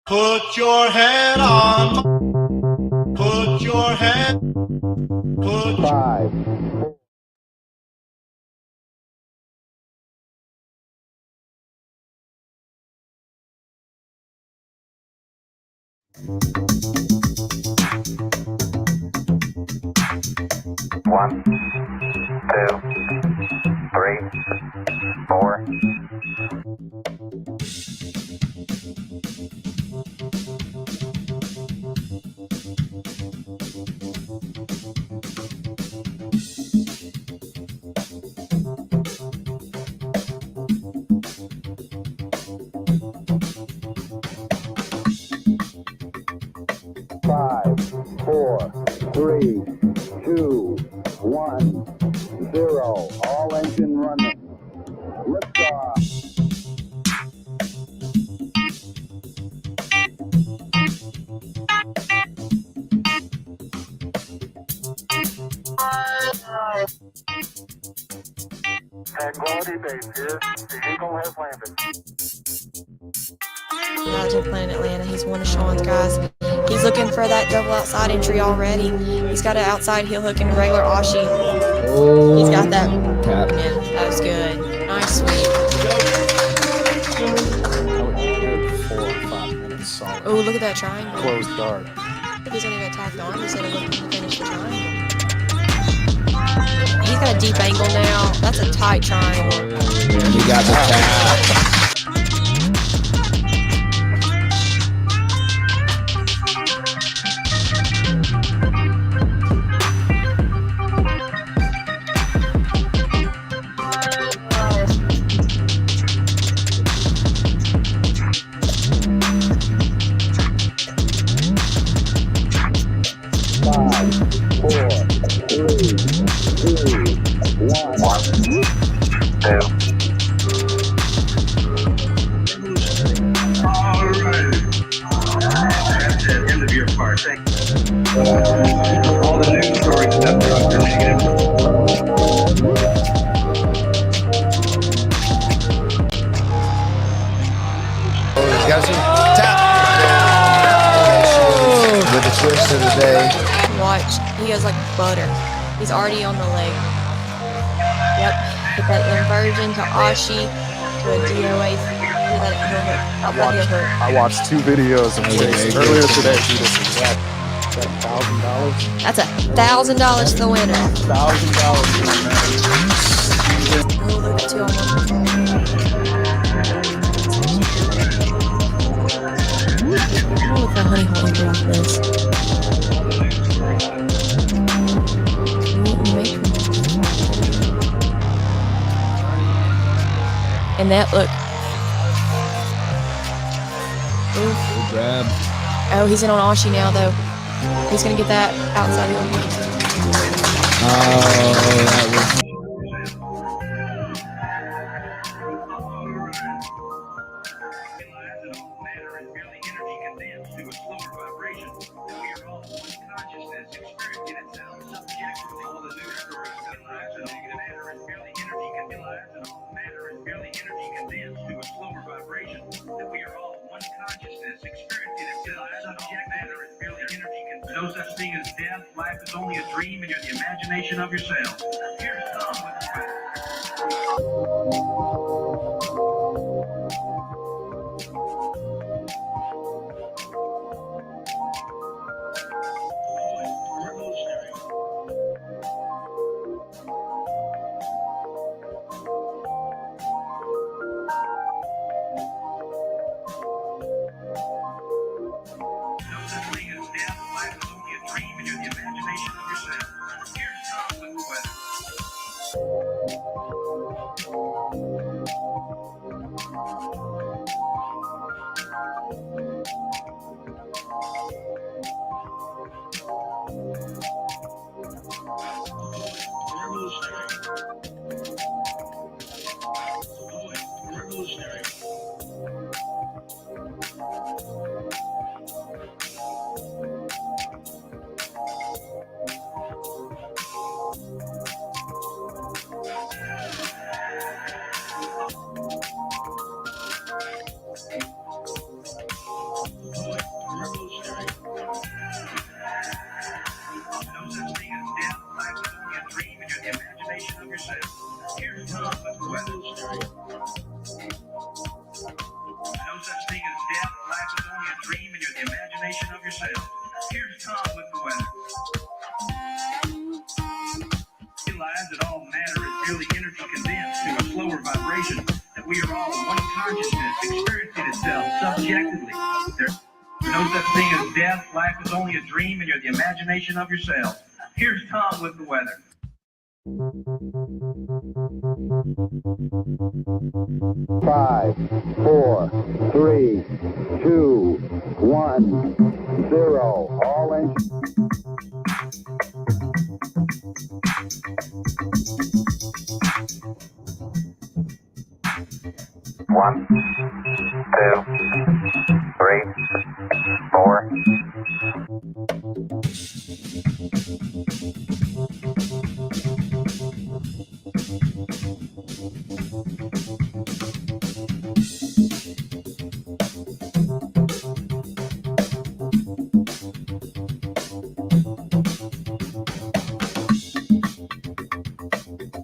Put your head on. Put your head. Put 5. One, 2, 3, 4. 5, 4, 3, 2, 1, 0. All engine running. Liftoff. Tranquility Base here. The Eagle has landed. Imagine playing Atlanta. He's one of Sean's guys. He's looking for that double outside entry already. He's got an outside heel hook and a regular Ashi. Oh, He's got that. tap. Yeah, that was good. Nice sweep. 4 or 5 minutes solid. Oh, look at that triangle. Closed guard. I think he's gonna get tacked on instead of looking to finish the triangle. He's got a deep angle now. That's a tight triangle. And he got the tap. all the news stories that are negative. He's got some tap. With the twist of the day. Watch. He goes like butter. He's already on the leg. Yep. Put that inversion to Ashi to a DOA. I watched 2 videos of Chase earlier today. Do this exact. Is that $1,000? That's $1,000 to the winner. $1,000. Oh, look at 2 on 1. Oh, look at the honey hole under off this. And that look. Good grab. Oh, he's in on Ashi now though. He's gonna get that outside heel. Oh, that was. No such thing as death. Life is only a dream, and you're the imagination of yourself. Here's Tom with the weather. It's experiencing itself subjectively. There's no such thing as death. Life is only a dream, and you're the imagination of yourself. Here's Tom with the weather. 5, 4, 3, 2, 1, 0. All engines. One, 2, 3, 4.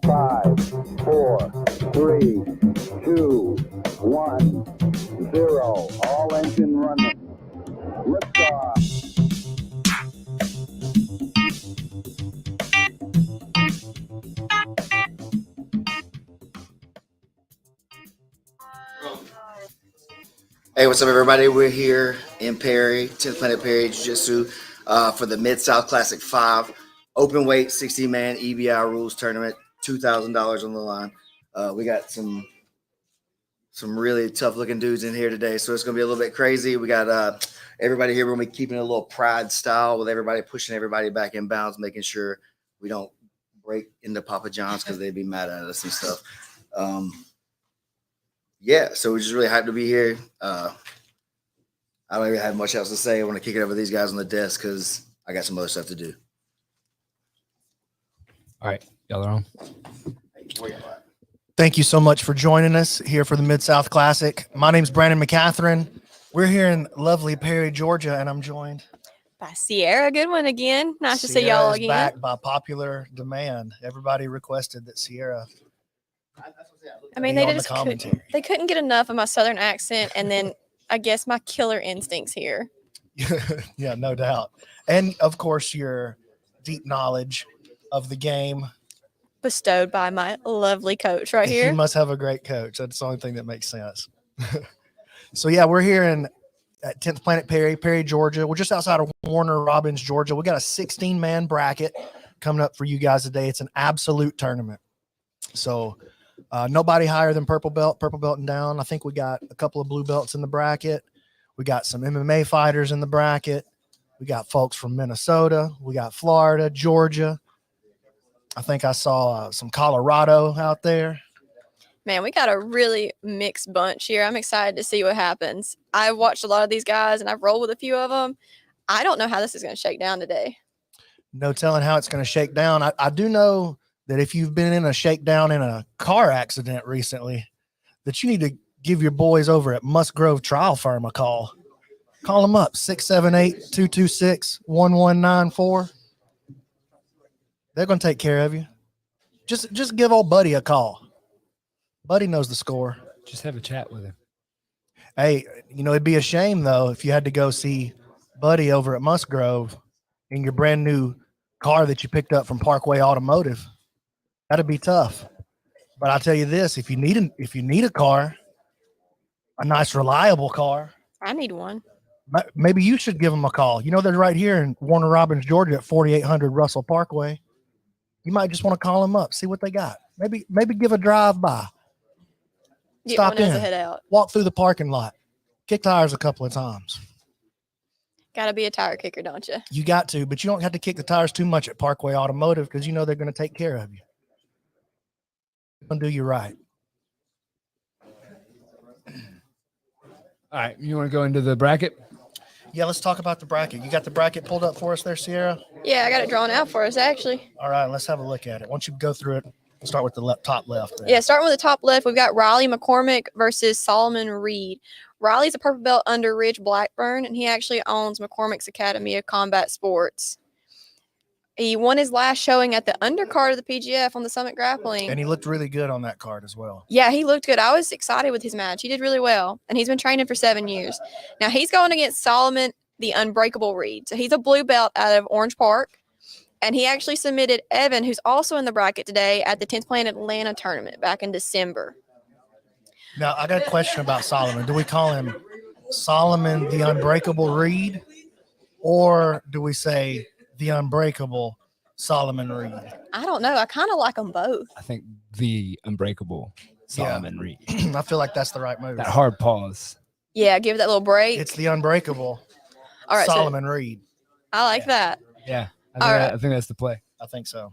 Five, 4, 3, 2, 1, 0. All engine running. Liftoff. Hey, what's up, everybody? We're here in Perry, 10th Planet Perry Jiu-Jitsu for the Mid-South Classic 5 open weight 60-man EBI rules tournament. $2,000 on the line. We got some really tough-looking dudes in here today, so it's going to be a little bit crazy. We got everybody here. We're going to be keeping it a little pride style with everybody pushing everybody back in bounds, making sure we don't break into Papa John's because they'd be mad at us and stuff. Yeah, so we're just really hyped to be here. I don't even have much else to say. I want to kick it over to these guys on the desk because I got some other stuff to do. All right, y'all are on. Thank you so much for joining us here for the Mid-South Classic. My name's Brandon McCatherine. We're here in lovely Perry, Georgia, and I'm joined By Sierra, good one again. Nice to see Sierra y'all is again. back by popular demand. Everybody requested that Sierra. I mean, be they on the just commentary. they couldn't get enough of my southern accent, and then I guess my killer instincts here. Yeah, no doubt. And of course, your deep knowledge of the game. Bestowed by my lovely coach right He here. must have a great coach. That's the only thing that makes sense. So yeah, we're here at 10th Planet Perry, Georgia. We're just outside of Warner Robins, Georgia. We got a 16-man bracket coming up for you guys today. It's an absolute tournament. So nobody higher than purple belt and down. I think we got a couple of blue belts in the bracket. We got some MMA fighters in the bracket. We got folks from Minnesota. We got Florida, Georgia. I think I saw some Colorado out there. Man, we got a really mixed bunch here. I'm excited to see what happens. I watched a lot of these guys, and I've rolled with a few of them. I don't know how this is going to shake down today. No telling how it's going to shake down. I do know that if you've been in a shakedown in a car accident recently, that you need to give your boys over at Musgrove Trial Firm a call. Call them up, 678-226-1194. They're going to take care of you. Just give old Buddy a call. Buddy knows the score. Just have a chat with him. Hey, it'd be a shame, though, if you had to go see Buddy over at Musgrove in your brand new car that you picked up from Parkway Automotive. That'd be tough. But I'll tell you this, if you need a car, a nice, reliable car, I need one. maybe you should give them a call. They're right here in Warner Robins, Georgia at 4800 Russell Parkway. You might just want to call them up, see what they got. Maybe give a drive by. Get Stop one as in. a head out. Walk through the parking lot. Kick tires a couple of times. Got to be a tire kicker, don't you? You got to, but you don't have to kick the tires too much at Parkway Automotive because they're going to take care of you. They're going to do you right. All right, you want to go into the bracket? Yeah, let's talk about the bracket. You got the bracket pulled up for us there, Sierra? Yeah, I got it drawn out for us, actually. All right, let's have a look at it. Once you go through it, we'll start with the top left. There. Yeah, starting with the top left, we've got Riley McCormick versus Solomon Reed. Riley's a purple belt under Ridge Blackburn, and he actually owns McCormick's Academy of Combat Sports. He won his last showing at the undercard of the PGF on the Summit Grappling. And he looked really good on that card as well. Yeah, he looked good. I was excited with his match. He did really well, and he's been training for 7 years. Now, he's going against Solomon, the Unbreakable Reed. So he's a blue belt out of Orange Park, and he actually submitted Evan, who's also in the bracket today, at the 10th Planet Atlanta tournament back in December. Now, I got a question about Solomon. Do we call him Solomon the Unbreakable Reed, or do we say the Unbreakable Solomon Reed? I don't know. I kind of like them both. I think the unbreakable Solomon Reed. I feel like that's the right move. That hard pause. Yeah, give it that little break. It's the Unbreakable All right, Solomon Reed. I like that. Yeah. All right. I think that's the play. I think so.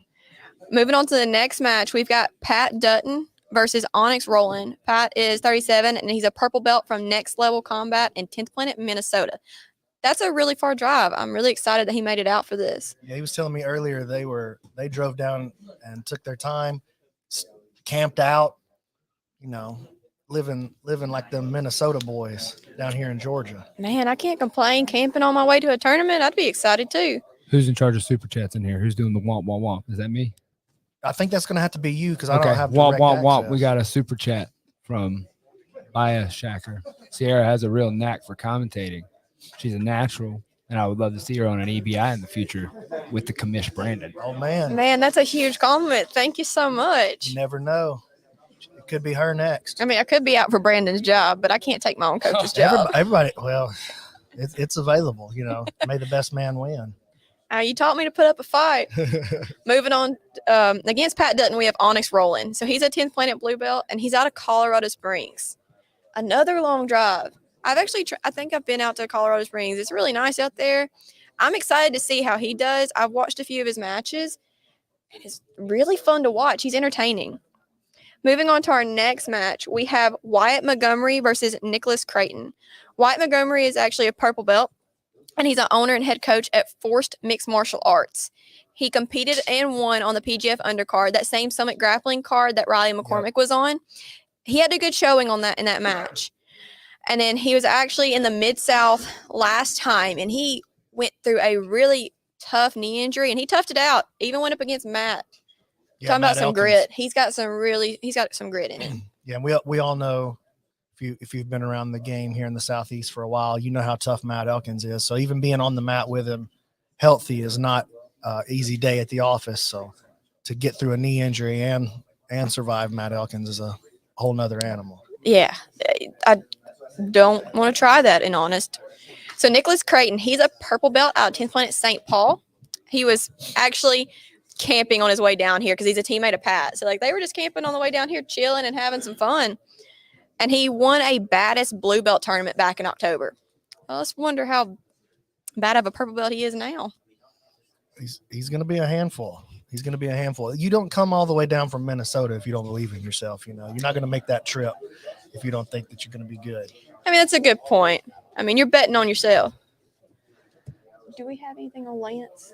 Moving on to the next match, we've got Pat Dutton versus Onyx Roland. Pat is 37, and he's a purple belt from Next Level Combat in 10th Planet, Minnesota. That's a really far drive. I'm really excited that he made it out for this. Yeah, he was telling me earlier they drove down and took their time, camped out, living like the Minnesota boys down here in Georgia. Man, I can't complain. Camping on my way to a tournament, I'd be excited too. Who's in charge of super chats in here? Who's doing the womp womp womp? Is that me? I think that's going to have to be you because I don't have womp direct womp womp. access. We got a super chat from Maya Shacker. Sierra has a real knack for commentating. She's a natural, and I would love to see her on an EBI in the future with the commish Brandon. Oh, man. Man, that's a huge compliment. Thank you so much. You never know. It could be her next. I mean, I could be out for Brandon's job, but I can't take my own coach's job. Everybody, well, it's available. May the best man win. You taught me to put up a fight. Moving on, against Pat Dutton, we have Onyx Roland. So he's a 10th Planet Blue Belt, and he's out of Colorado Springs. Another long drive. I think I've been out to Colorado Springs. It's really nice out there. I'm excited to see how he does. I've watched a few of his matches, and it's really fun to watch. He's entertaining. Moving on to our next match, we have Wyatt Montgomery versus Nicholas Creighton. Wyatt Montgomery is actually a purple belt, and he's an owner and head coach at Forced Mixed Martial Arts. He competed and won on the PGF undercard, that same Summit grappling card that Riley McCormick was on. He had a good showing on that in that match. And then he was actually in the Mid-South last time, and he went through a really tough knee injury, and he toughed it out, even went up against Matt. Talking about some grit. He's got some grit in him. Yeah, we all know if you've been around the game here in the Southeast for a while, you know how tough Matt Elkins is. So even being on the mat with him healthy is not an easy day at the office. So to get through a knee injury and survive Matt Elkins is a whole nother animal. Yeah, I don't want to try that, in honest. So Nicholas Creighton, he's a purple belt out of 10th Planet St. Paul. He was actually camping on his way down here because he's a teammate of Pat. So they were just camping on the way down here, chilling and having some fun. And he won a baddest blue belt tournament back in October. Well, let's wonder how bad of a purple belt he is now. He's going to be a handful. He's going to be a handful. You don't come all the way down from Minnesota if you don't believe in yourself. You're not going to make that trip if you don't think that you're going to be good. I mean, that's a good point. I mean, you're betting on yourself. Do we have anything on Lance?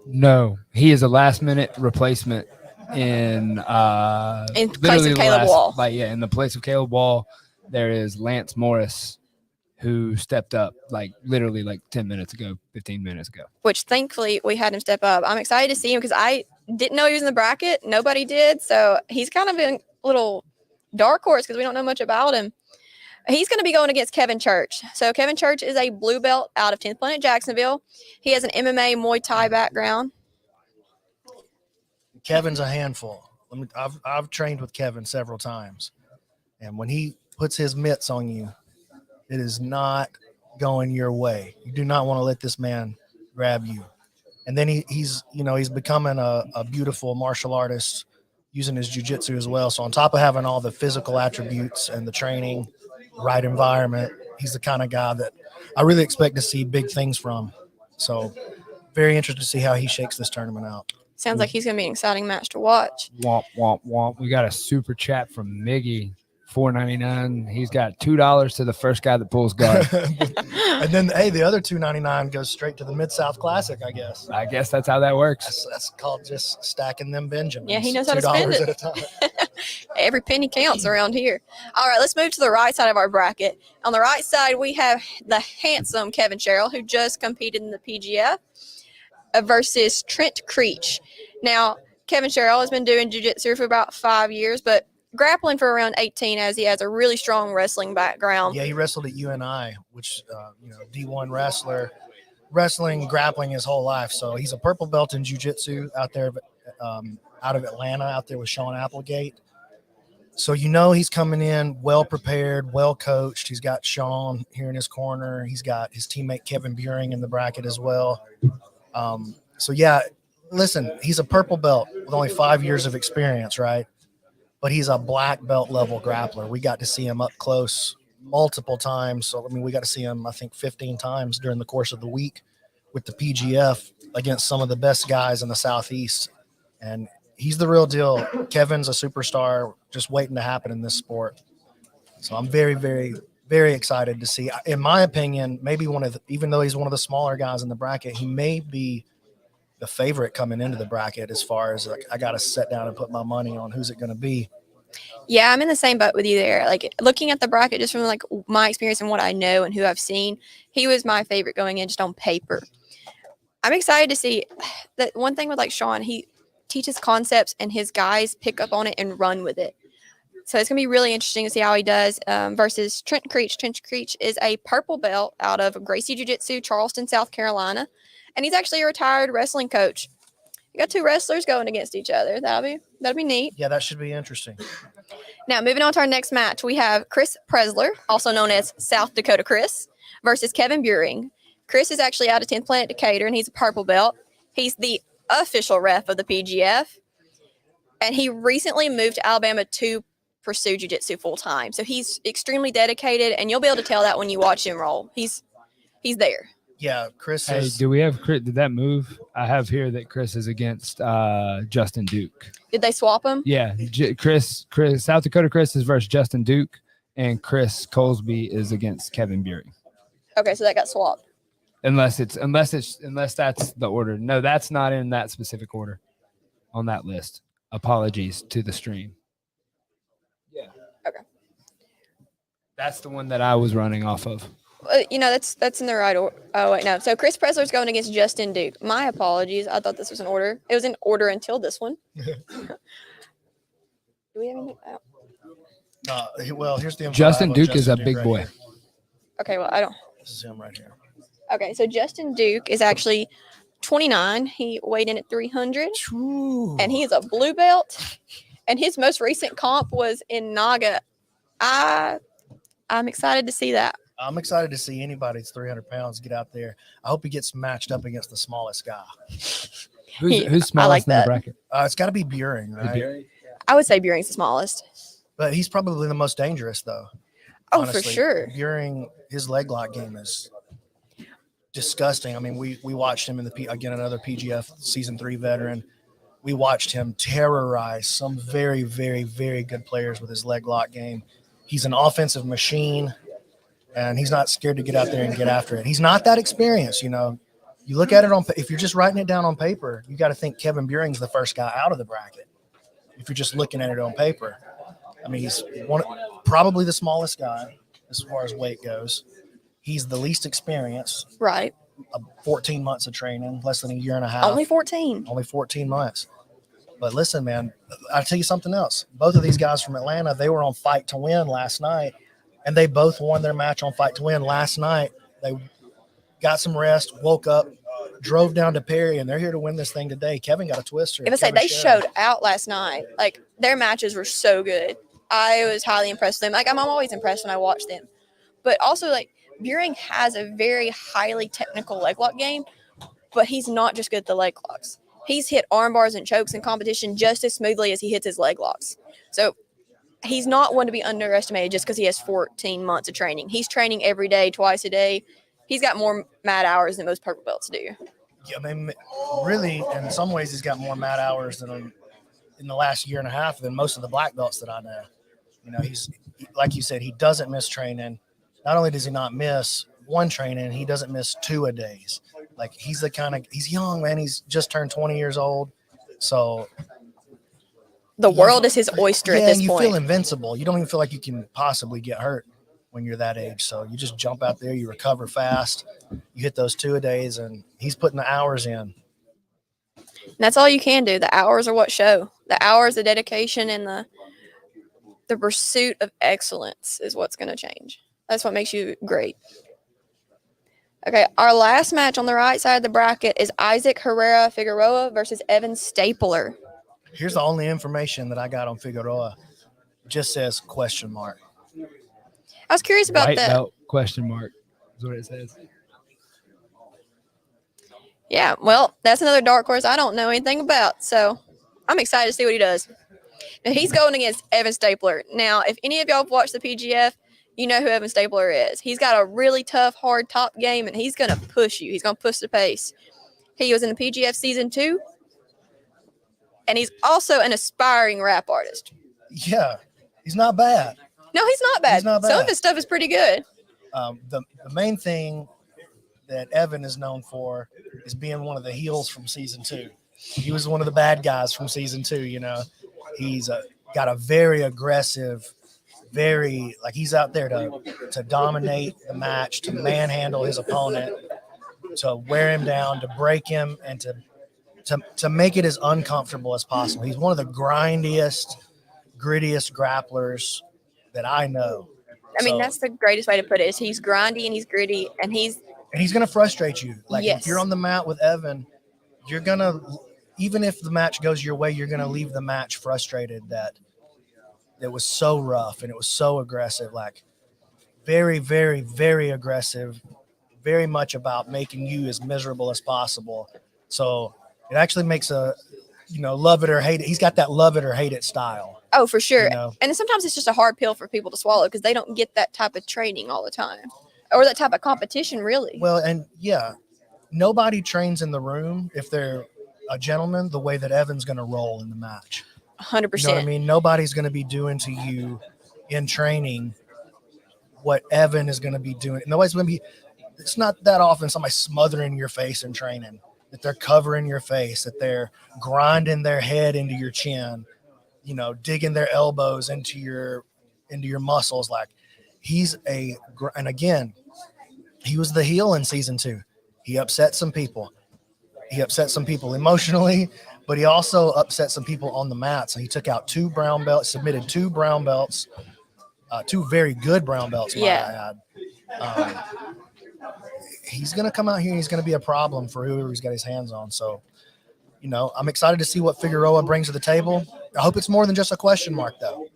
No, he is a last-minute replacement in place of Caleb Wall. In the place of Caleb Wall, there is Lance Morris, who stepped up literally 10 minutes ago, 15 minutes ago. Which thankfully we had him step up. I'm excited to see him because I didn't know he was in the bracket. Nobody did. So he's kind of a little dark horse because we don't know much about him. He's going to be going against Kevin Church. So Kevin Church is a blue belt out of 10th Planet Jacksonville. He has an MMA Muay Thai background. Kevin's a handful. I've trained with Kevin several times. And when he puts his mitts on you, it is not going your way. You do not want to let this man grab you. And then he's becoming a beautiful martial artist using his jiu-jitsu as well. So on top of having all the physical attributes and the training, right environment, he's the kind of guy that I really expect to see big things from. So very interested to see how he shakes this tournament out. Sounds like he's going to be an exciting match to watch. Womp, womp, womp. We got a super chat from Miggy, $4.99. He's got $2 to the first guy that pulls guard. And then, the other $2.99 goes straight to the Mid-South Classic, I guess. I guess that's how that works. That's called just stacking them Benjamins. Yeah, he knows how to spend it. $2 at a time. Every penny counts around here. All right, let's move to the right side of our bracket. On the right side, we have the handsome Kevin Sherrill, who just competed in the PGF, versus Trent Creech. Now, Kevin Sherrill has been doing jiu-jitsu for about 5 years, but grappling for around 18 as he has a really strong wrestling background. Yeah, he wrestled at UNI, which, D1 wrestler, wrestling, grappling his whole life. So he's a purple belt in jiu-jitsu out there, out of Atlanta, out there with Sean Applegate. So he's coming in well prepared, well coached. He's got Sean here in his corner. He's got his teammate Kevin Buring in the bracket as well. So yeah, listen, he's a purple belt with only 5 years of experience, right? But he's a black belt level grappler. We got to see him up close multiple times. So we got to see him, I think, 15 times during the course of the week with the PGF against some of the best guys in the Southeast. And he's the real deal. Kevin's a superstar just waiting to happen in this sport. So I'm very, very, very excited to see. In my opinion, maybe even though he's one of the smaller guys in the bracket, he may be the favorite coming into the bracket as far as I got to sit down and put my money on who's it going to be. Yeah, I'm in the same boat with you there. Like looking at the bracket just from like my experience and what I know and who I've seen, he was my favorite going in just on paper. I'm excited to see that one thing with like Sean, he teaches concepts and his guys pick up on it and run with it. So it's going to be really interesting to see how he does versus Trent Creech. Trent Creech is a purple belt out of Gracie Jiu-Jitsu, Charleston, South Carolina. And he's actually a retired wrestling coach. You got two wrestlers going against each other. That'll be neat. Yeah, that should be interesting. Now, moving on to our next match, we have Chris Presler, also known as South Dakota Chris, versus Kevin Buring. Chris is actually out of 10th Planet Decatur, and he's a purple belt. He's the official ref of the PGF, and he recently moved to Alabama to pursue jiu-jitsu full-time. So he's extremely dedicated, and you'll be able to tell that when you watch him roll. He's there. Yeah, Chris Hey, is. do we have Chris? Did that move? I have here that Chris is against Justin Duke. Did they swap him? Yeah, Chris, South Dakota Chris is versus Justin Duke, and Chris Colsby is against Kevin Buring. Okay, so that got swapped. Unless that's the order. No, that's not in that specific order on that list. Apologies to the stream. Yeah. Okay. That's the one that I was running off of. That's in the right order. Oh, wait, no. So Chris Presler's going against Justin Duke. My apologies. I thought this was in order. It was in order until this one. Do we have anything? Well, here's the info. Justin Duke is a big boy. Here. Okay, well, I don't. This is him right here. Okay, so Justin Duke is actually 29. He weighed in at 300, and he is a blue belt. And his most recent comp was in Naga. I'm excited to see that. I'm excited to see anybody that's 300 pounds get out there. I hope he gets matched up against the smallest guy. Who's smallest in the bracket? It's got to be Buring, right? I would say Buring's the smallest. But he's probably the most dangerous, though. Oh, honestly. for sure. Buring, his leg lock game is disgusting. I mean, we watched him in again, another PGF season 3 veteran. We watched him terrorize some very, very, very good players with his leg lock game. He's an offensive machine, and he's not scared to get out there and get after it. He's not that experienced, You look at it if you're just writing it down on paper, you got to think Kevin Buring's the first guy out of the bracket. If you're just looking at it on paper, I mean, he's probably the smallest guy as far as weight goes. He's the least experienced. Right. 14 months of training, less than a year and a half. Only 14. Only 14 months. But listen, man, I'll tell you something else. Both of these guys from Atlanta, they were on Fight to Win last night, and they both won their match on Fight to Win last night. They got some rest, woke up, drove down to Perry, and they're here to win this thing today. Kevin got a twister. If I say they showed out last night, like their matches were so good. I was highly impressed with them. Like I'm always impressed when I watch them. But also, like Buring has a very highly technical leg lock game, but he's not just good at the leg locks. He's hit arm bars and chokes in competition just as smoothly as he hits his leg locks. So he's not one to be underestimated just because he has 14 months of training. He's training every day, twice a day. He's got more mat hours than most purple belts do. Yeah, I mean, really, in some ways, he's got more mat hours than in the last year and a half than most of the black belts that I know. He's like you said, he doesn't miss training. Not only does he not miss one training, he doesn't miss 2 a days. Like he's young, man. He's just turned 20 years old. So the world is his oyster at this point. point. You feel invincible. You don't even feel like you can possibly get hurt when you're that age. So you just jump out there, you recover fast, you hit those 2 a days, and he's putting the hours in. And that's all you can do. The hours are what show. The hours, the dedication, and the pursuit of excellence is what's going to change. That's what makes you great. Okay, our last match on the right side of the bracket is Isaac Herrera Figueroa versus Evan Stapler. Here's the only information that I got on Figueroa. just says question mark. I was curious about White that. belt question mark is what it says. Yeah, well, that's another dark horse I don't know anything about. So I'm excited to see what he does. Now, he's going against Evan Stapler. Now, if any of y'all have watched the PGF, you know who Evan Stapler is. He's got a really tough, hard top game, and he's going to push you. He's going to push the pace. He was in the PGF season 2, and he's also an aspiring rap artist. Yeah, he's not bad. No, he's not bad. He's not Some of bad. his stuff is pretty good. The main thing that Evan is known for is being one of the heels from season 2. He was one of the bad guys from season 2. You know, he's got a very aggressive, he's out there to dominate the match, to manhandle his opponent, to wear him down, to break him, and to make it as uncomfortable as possible. He's one of the grittiest grapplers that I know. I mean, So- that's the greatest way to put it. Is he's grindy and he's gritty, and he's going to frustrate you. Like Yes. if you're on the mat with Evan, you're going to, even if the match goes your way, you're going to leave the match frustrated that it was so rough and it was so aggressive, like very, very, very aggressive, very much about making you as miserable as possible. So it actually makes love it or hate it. He's got that love it or hate it style. oh, for sure. You know? And sometimes it's just a hard pill for people to swallow because they don't get that type of training all the time, or that type of competition, really. Well, and yeah, nobody trains in the room if they're a gentleman the way that Evan's going to roll in the match. 100%. You know what I mean? Nobody's going to be doing to you in training what Evan is going to be doing. Nobody's going to be, it's not that often somebody smothering your face in training, that they're covering your face, that they're grinding their head into your chin, digging their elbows into your muscles. Like and again, he was the heel in season 2. He upset some people. He upset some people emotionally, but he also upset some people on the mat. So he took out 2 brown belts, submitted 2 brown belts, 2 very good brown belts, might I add. He's going to come out here and he's going to be a problem for whoever he's got his hands on. So, I'm excited to see what Figueroa brings to the table. I hope it's more than just a question mark, though.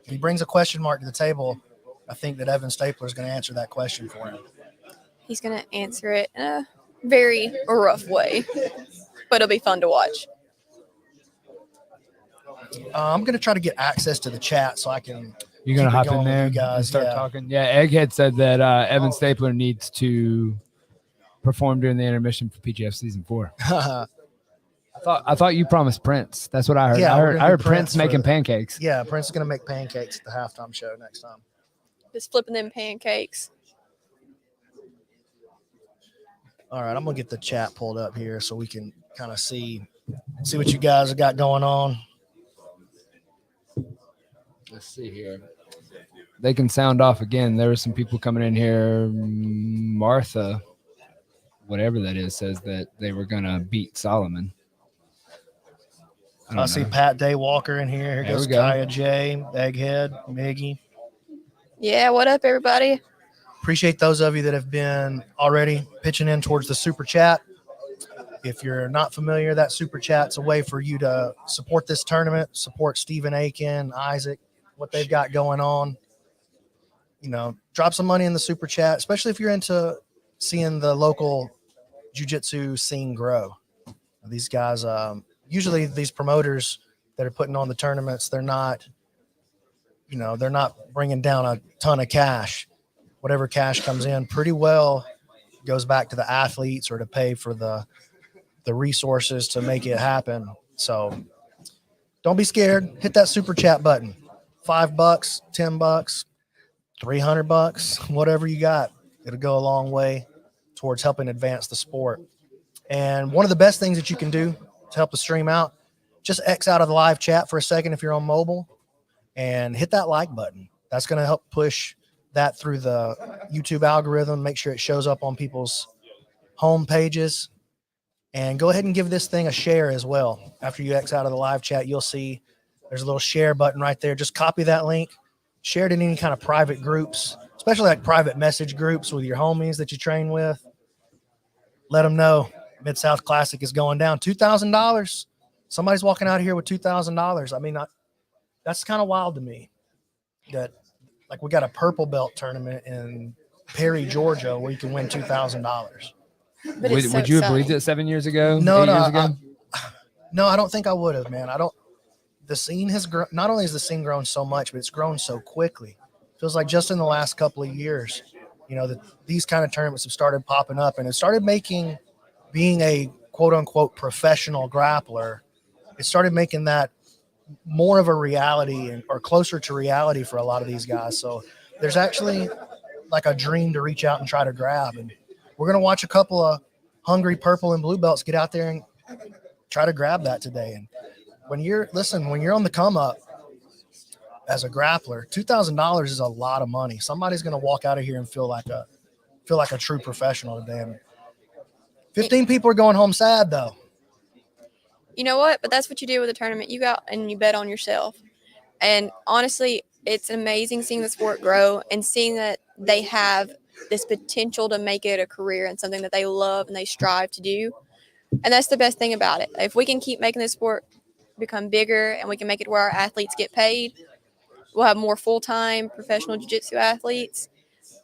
If he brings a question mark to the table, I think that Evan Stapler is going to answer that question for him. He's going to answer it in a very rough way, but it'll be fun to watch. I'm going to try to get access to the chat so I can. You're going to keep it hop in going with there you guys, and start yeah. talking? Yeah, Egghead said that Evan Stapler needs to perform during the intermission for PGF season 4. I thought you promised Prince. That's what I heard. Yeah, I we're heard, gonna I do heard Prince Prince making for- pancakes. Yeah, Prince is going to make pancakes at the halftime show next time. Just flipping them pancakes. All right, I'm going to get the chat pulled up here so we can kind of see what you guys have got going on. Let's see here. They can sound off again. There were some people coming in here. Martha, whatever that is, says that they were going to beat Solomon. I see Pat Daywalker in here. Here There goes we go. Kaya J, Egghead, Miggy. Yeah, what up, everybody? Appreciate those of you that have been already pitching in towards the super chat. If you're not familiar, that super chat's a way for you to support this tournament, support Stephen Aiken, Isaac, what they've got going on. Drop some money in the super chat, especially if you're into seeing the local jiu-jitsu scene grow. These guys, usually these promoters that are putting on the tournaments, they're not bringing down a ton of cash. Whatever cash comes in pretty well goes back to the athletes or to pay for the resources to make it happen. So don't be scared. Hit that super chat button. $5, $10, $300, whatever you got. It'll go a long way towards helping advance the sport. And one of the best things that you can do to help the stream out, just X out of the live chat for a second if you're on mobile and hit that like button. That's going to help push that through the YouTube algorithm, make sure it shows up on people's home pages. And go ahead and give this thing a share as well. After you X out of the live chat, you'll see there's a little share button right there. Just copy that link, share it in any kind of private groups, especially like private message groups with your homies that you train with. Let them know Mid-South Classic is going down. $2,000. Somebody's walking out of here with $2,000. I mean, that's kind of wild to me. that like we got a purple belt tournament in Perry, Georgia, where you can win $2,000. But it's so Would you have believed exciting. it 7 years ago? No, 8 no, years ago? No, I don't think I would have, man. I don't. The scene has grown. Not only has the scene grown so much, but it's grown so quickly. Feels like just in the last couple of years, that these kind of tournaments have started popping up, and it started making being a quote unquote professional grappler. It started making that more of a reality or closer to reality for a lot of these guys. So there's actually like a dream to reach out and try to grab, and we're gonna watch a couple of hungry purple and blue belts get out there and try to grab that today. And when you're on the come up as a grappler, $2,000 is a lot of money. Somebody's going to walk out of here and feel like a true professional today. And 15 people are going home sad though. You know what? But that's what you do with a tournament. You go out and you bet on yourself. And honestly, it's amazing seeing the sport grow and seeing that they have this potential to make it a career and something that they love and they strive to do. And that's the best thing about it. If we can keep making this sport become bigger and we can make it where our athletes get paid, we'll have more full-time professional jiu-jitsu athletes.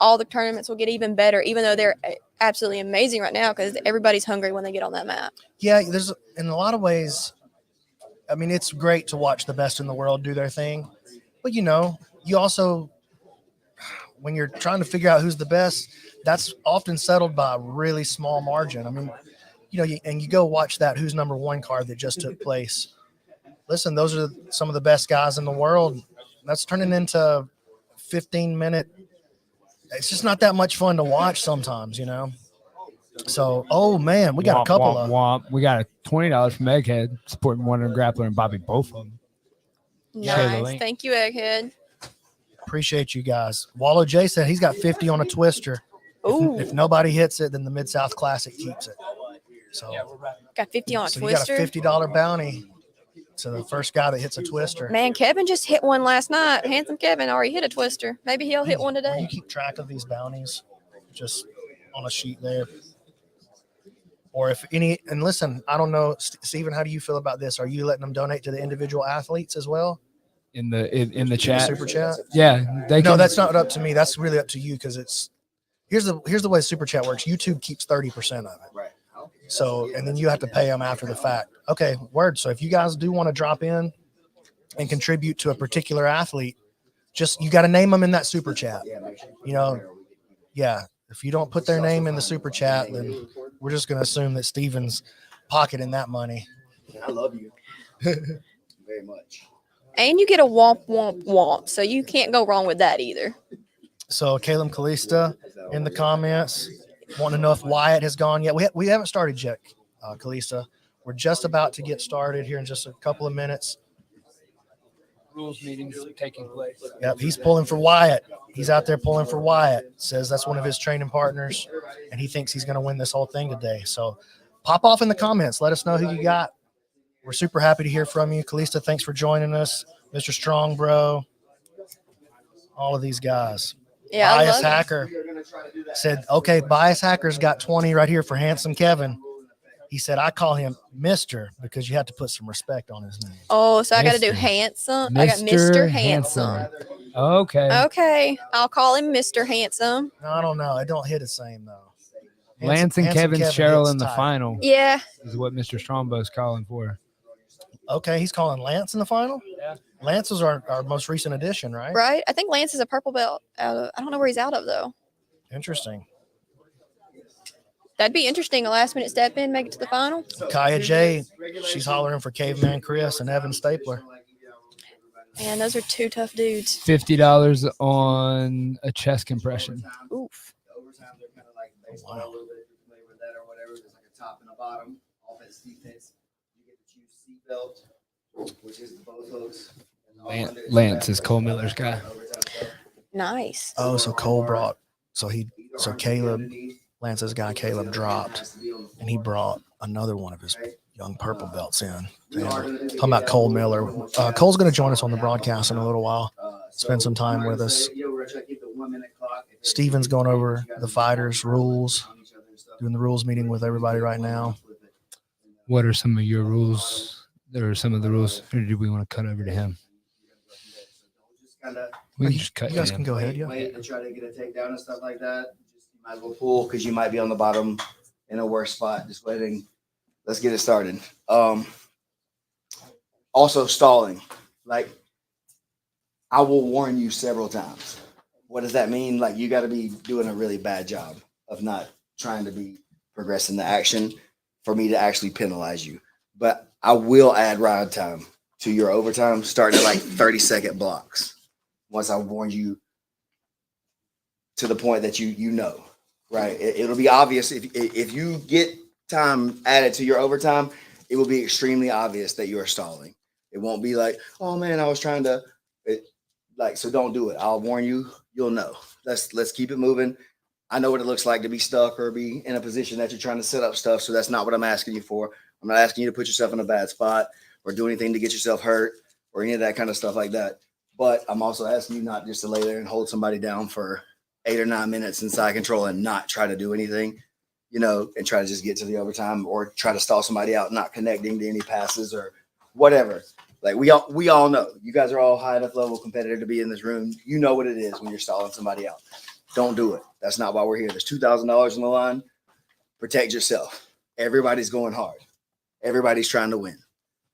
All the tournaments will get even better, even though they're absolutely amazing right now because everybody's hungry when they get on that mat. Yeah, there's in a lot of ways, I mean, it's great to watch the best in the world do their thing. But, you also, when you're trying to figure out who's the best, that's often settled by a really small margin. I mean, and you go watch that who's number one card that just took place. Listen, those are some of the best guys in the world. That's turning into 15-minute. It's just not that much fun to watch sometimes, So, oh man, we got a couple of. We got $20 from Egghead supporting Wonder Grappler and Bobby both of them. Nice. Thank you, Egghead. Appreciate you guys. Wallow J said he's got 50 on a twister. Ooh. If nobody hits it, then the Mid-South Classic keeps it. So got 50 on a so twister. You got a $50 bounty. So the first guy that hits a twister. Man, Kevin just hit one last night. Handsome Kevin already hit a twister. Maybe he'll hit one today. You keep track of these bounties just on a sheet there. Or if any, and listen, I don't know, Stephen, how do you feel about this? Are you letting them donate to the individual athletes as well? In the chat. Super chat? Yeah. No, that's not up to me. That's really up to you because here's the way super chat works. YouTube keeps 30% of it. Right. So, and then you have to pay them after the fact. Okay, word. So if you guys do want to drop in and contribute to a particular athlete, you got to name them in that super chat. Yeah. If you don't put their name in the super chat, then we're just going to assume that Steven's pocketing that money. I love you very much. And you get a womp, womp, womp. So you can't go wrong with that either. So Caleb Kalista in the comments wanting to know if Wyatt has gone yet. We haven't started yet, Kalista. We're just about to get started here in just a couple of minutes. Rules meetings taking place. Yep, he's pulling for Wyatt. He's out there pulling for Wyatt. Says that's one of his training partners, and he thinks he's going to win this whole thing today. So pop off in the comments. Let us know who you got. We're super happy to hear from you. Kalista, thanks for joining us. Mr. Strong, bro. All of these guys. Yeah, Bias Hacker said, okay, Bias Hacker's got 20 right here for Handsome Kevin. He said, I call him Mr. because you have to put some respect on his name. Oh, so I got to do Mr. handsome. I got Mr. Handsome. Handsome. Okay. Okay, I'll call him Mr. Handsome. No, I don't know. It don't hit the same, though. Lance and Kevin's Cheryl in the final Yeah. is what Mr. Strombow's calling for. Okay, he's calling Lance in the final? Yeah. Lance is our most recent addition, right? Right? I think Lance is a purple belt out of, I don't know where he's out of, though. Interesting. That'd be interesting. A last minute step in, make it to the final. Kaya J, she's hollering for Caveman Chris and Evan Stapler. Man, those are two tough dudes. $50 on a chest compression. Oof. Overtime, they're kind of like baseball a little bit. If you play with that or whatever, there's like a top and a bottom. Offense, defense. You get to choose seatbelt, which is the both hooks. Lance is Cole Miller's guy. Nice. Oh, so Cole brought, so Caleb, Lance's guy Caleb dropped, and he brought another one of his young purple belts in. Talking about Cole Miller. Cole's going to join us on the broadcast in a little while, spend some time with us. Steven's going over the fighters' rules, doing the rules meeting with everybody right now. What are some of your rules? There are some of the rules. Or do we want to cut over to him? We can just cut You guys him. can go ahead. Yeah. Wait to try to get a takedown and stuff like that. Just, you might as well pull because you might be on the bottom in a worse spot. Just go ahead and let's get it started. Also stalling. Like, I will warn you several times. What does that mean? Like, you got to be doing a really bad job of not trying to be progressing the action for me to actually penalize you. But I will add ride time to your overtime, starting at like 30-second blocks. Once I warned you to the point that you know, right? It'll be obvious if you get time added to your overtime, it will be extremely obvious that you are stalling. It won't be like, oh man, I was trying to, so don't do it. I'll warn you, you'll know. Let's keep it moving. I know what it looks like to be stuck or be in a position that you're trying to set up stuff. So that's not what I'm asking you for. I'm not asking you to put yourself in a bad spot or do anything to get yourself hurt or any of that kind of stuff like that. But I'm also asking you not just to lay there and hold somebody down for 8 or 9 minutes in side control and not try to do anything, and try to just get to the overtime or try to stall somebody out, not connecting to any passes or whatever. Like we all know, you guys are all high enough level competitor to be in this room. You know what it is when you're stalling somebody out. Don't do it. That's not why we're here. There's $2,000 on the line. Protect yourself. Everybody's going hard. Everybody's trying to win,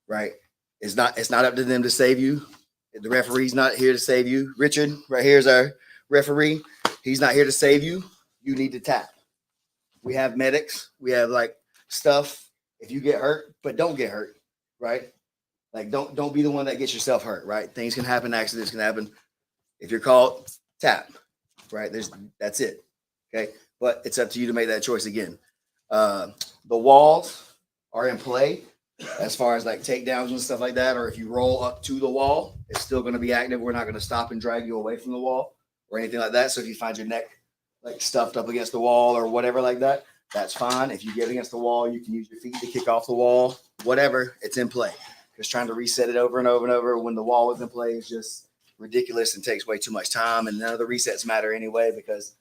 right? It's not up to them to save you. The referee's not here to save you. Richard, right here is our referee. He's not here to save you. You need to tap. We have medics. We have stuff if you get hurt, but don't get hurt, right? Like don't be the one that gets yourself hurt, right? Things can happen, accidents can happen. If you're called, tap, right? That's it. Okay. But it's up to you to make that choice again. The walls are in play as far as like takedowns and stuff like that, or if you roll up to the wall, it's still going to be active. We're not going to stop and drag you away from the wall or anything like that. So if you find your neck like stuffed up against the wall or whatever like that, that's fine. If you get against the wall, you can use your feet to kick off the wall, whatever, it's in play. Because trying to reset it over and over and over when the wall is in play is just ridiculous and takes way too much time. And none of the resets matter anyway, because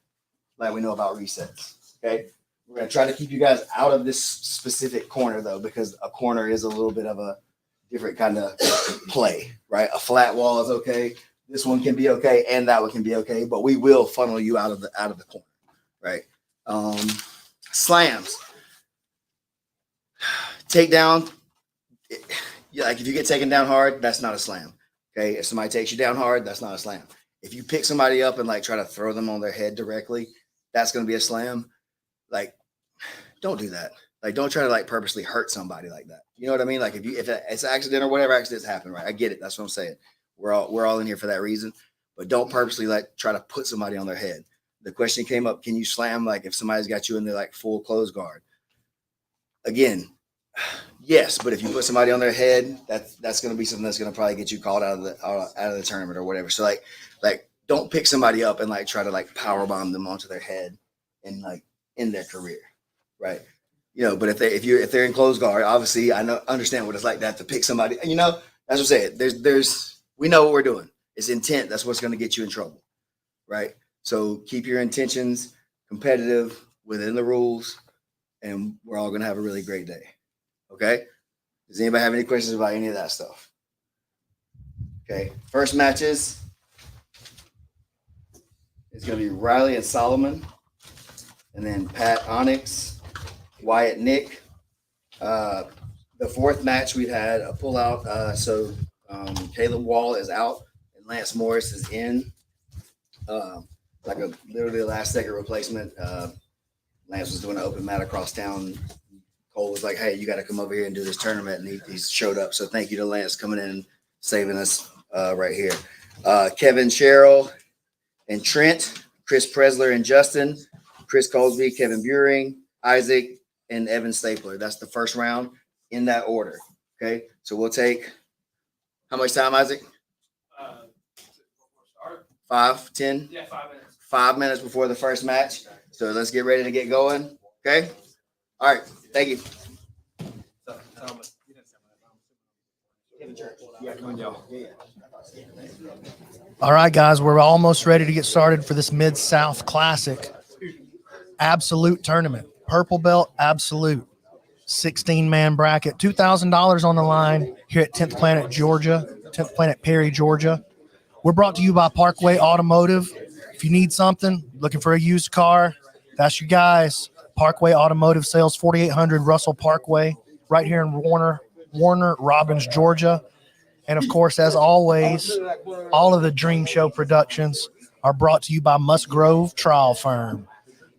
like we know about resets. Okay. We're going to try to keep you guys out of this specific corner though, because a corner is a little bit of a different kind of play, right? A flat wall is okay. This one can be okay. And that one can be okay, but we will funnel you out of the corner. Right. Slams. Takedown. Like if you get taken down hard, that's not a slam. Okay. If somebody takes you down hard, that's not a slam. If you pick somebody up and like try to throw them on their head directly, that's going to be a slam. Like, don't do that. Like, don't try to like purposely hurt somebody like that. You know what I mean? Like if it's an accident or whatever accidents happen, right? I get it. That's what I'm saying. We're all in here for that reason, but don't purposely like try to put somebody on their head. The question came up, can you slam like if somebody's got you in their like full close guard? Again, yes, but if you put somebody on their head, that's going to be something that's going to probably get you called out of the tournament or whatever. So like don't pick somebody up and like try to like power bomb them onto their head and like in their career, right? But if they're in closed guard, obviously I understand what it's like that to pick somebody. And that's what I'm saying. We know what we're doing. It's intent. That's what's going to get you in trouble, right? So keep your intentions competitive within the rules, and we're all going to have a really great day. Okay. Does anybody have any questions about any of that stuff? Okay. First matches. It's going to be Riley and Solomon, and then Pat, Onyx, Wyatt, Nick. The fourth match we've had a pullout. So Caleb Wall is out and Lance Morris is in. Like literally a last second replacement. Lance was doing an open mat across town. Cole was like, hey, you got to come over here and do this tournament. And he showed up. So thank you to Lance coming in and saving us right here. Kevin, Sherrill, and Trent, Chris Presler and Justin, Chris Colsby, Kevin Buring, Isaac, and Evan Stapler. That's the first round in that order. Okay. So we'll take how much time, Isaac? 5, 10? Yeah, 5 minutes. 5 minutes before the first match. So let's get ready to get going. Okay. All right. Thank you. All right, guys, we're almost ready to get started for this Mid-South Classic Absolute Tournament. Purple Belt Absolute, 16-man bracket, $2,000 on the line here at 10th Planet, Georgia, 10th Planet Perry, Georgia. We're brought to you by Parkway Automotive. If you need something, looking for a used car, that's your guys. Parkway Automotive Sales, 4800 Russell Parkway, right here in Warner Robins, Georgia. And of course, as always, all of the Dream Show productions are brought to you by Musgrove Trial Firm.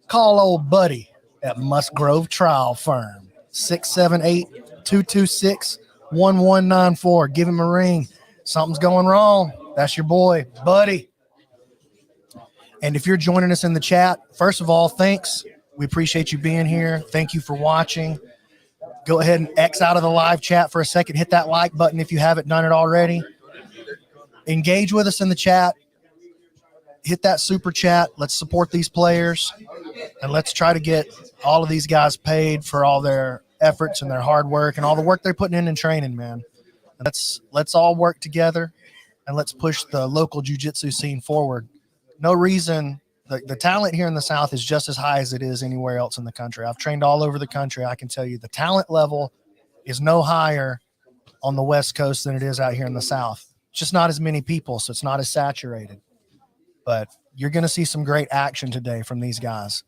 Call old buddy at Musgrove Trial Firm, 678-226-1194. Give him a ring. Something's going wrong. That's your boy, buddy. And if you're joining us in the chat, first of all, thanks. We appreciate you being here. Thank you for watching. Go ahead and X out of the live chat for a second. Hit that like button if you haven't done it already. Engage with us in the chat. Hit that super chat. Let's support these players. And let's try to get all of these guys paid for all their efforts and their hard work and all the work they're putting in training, man. Let's all work together and let's push the local jiu-jitsu scene forward. No reason. The talent here in the South is just as high as it is anywhere else in the country. I've trained all over the country. I can tell you the talent level is no higher on the West Coast than it is out here in the South. It's just not as many people, so it's not as saturated. But you're going to see some great action today from these guys.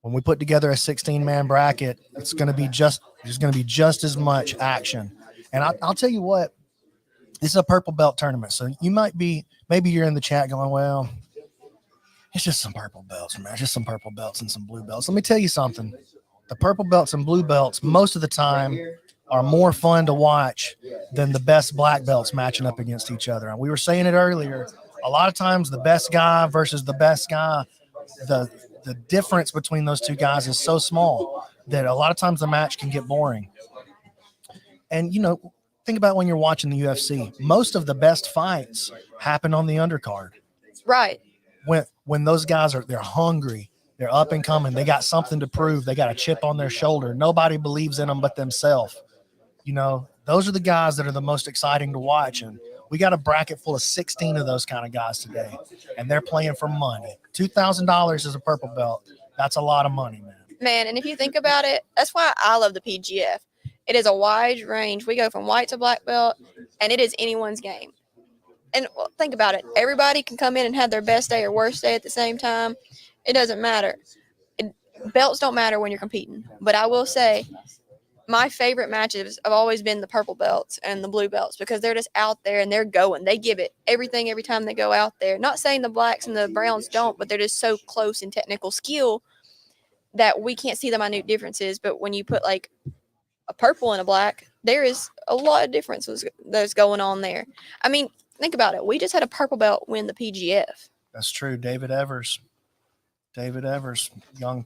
When we put together a 16-man bracket, there's going to be just as much action. And I'll tell you what, this is a purple belt tournament. So you maybe you're in the chat going, well, it's just some purple belts, man. Just some purple belts and some blue belts. Let me tell you something. The purple belts and blue belts most of the time are more fun to watch than the best black belts matching up against each other. And we were saying it earlier. A lot of times the best guy versus the best guy, the difference between those two guys is so small that a lot of times the match can get boring. And, think about when you're watching the UFC. Most of the best fights happen on the undercard. Right. When those guys they're hungry, they're up and coming, they got something to prove, they got a chip on their shoulder. Nobody believes in them but themselves. Those are the guys that are the most exciting to watch. And we got a bracket full of 16 of those kind of guys today, and they're playing for money. $2,000 is a purple belt. That's a lot of money, man. Man, and if you think about it, that's why I love the PGF. It is a wide range. We go from white to black belt, and it is anyone's game. And think about it. Everybody can come in and have their best day or worst day at the same time. It doesn't matter. Belts don't matter when you're competing. But I will say my favorite matches have always been the purple belts and the blue belts because they're just out there and they're going. They give it everything every time they go out there. Not saying the blacks and the browns don't, but they're just so close in technical skill that we can't see the minute differences. But when you put like a purple and a black, there is a lot of differences that's going on there. I mean, think about it. We just had a purple belt win the PGF. That's true. David Evers, young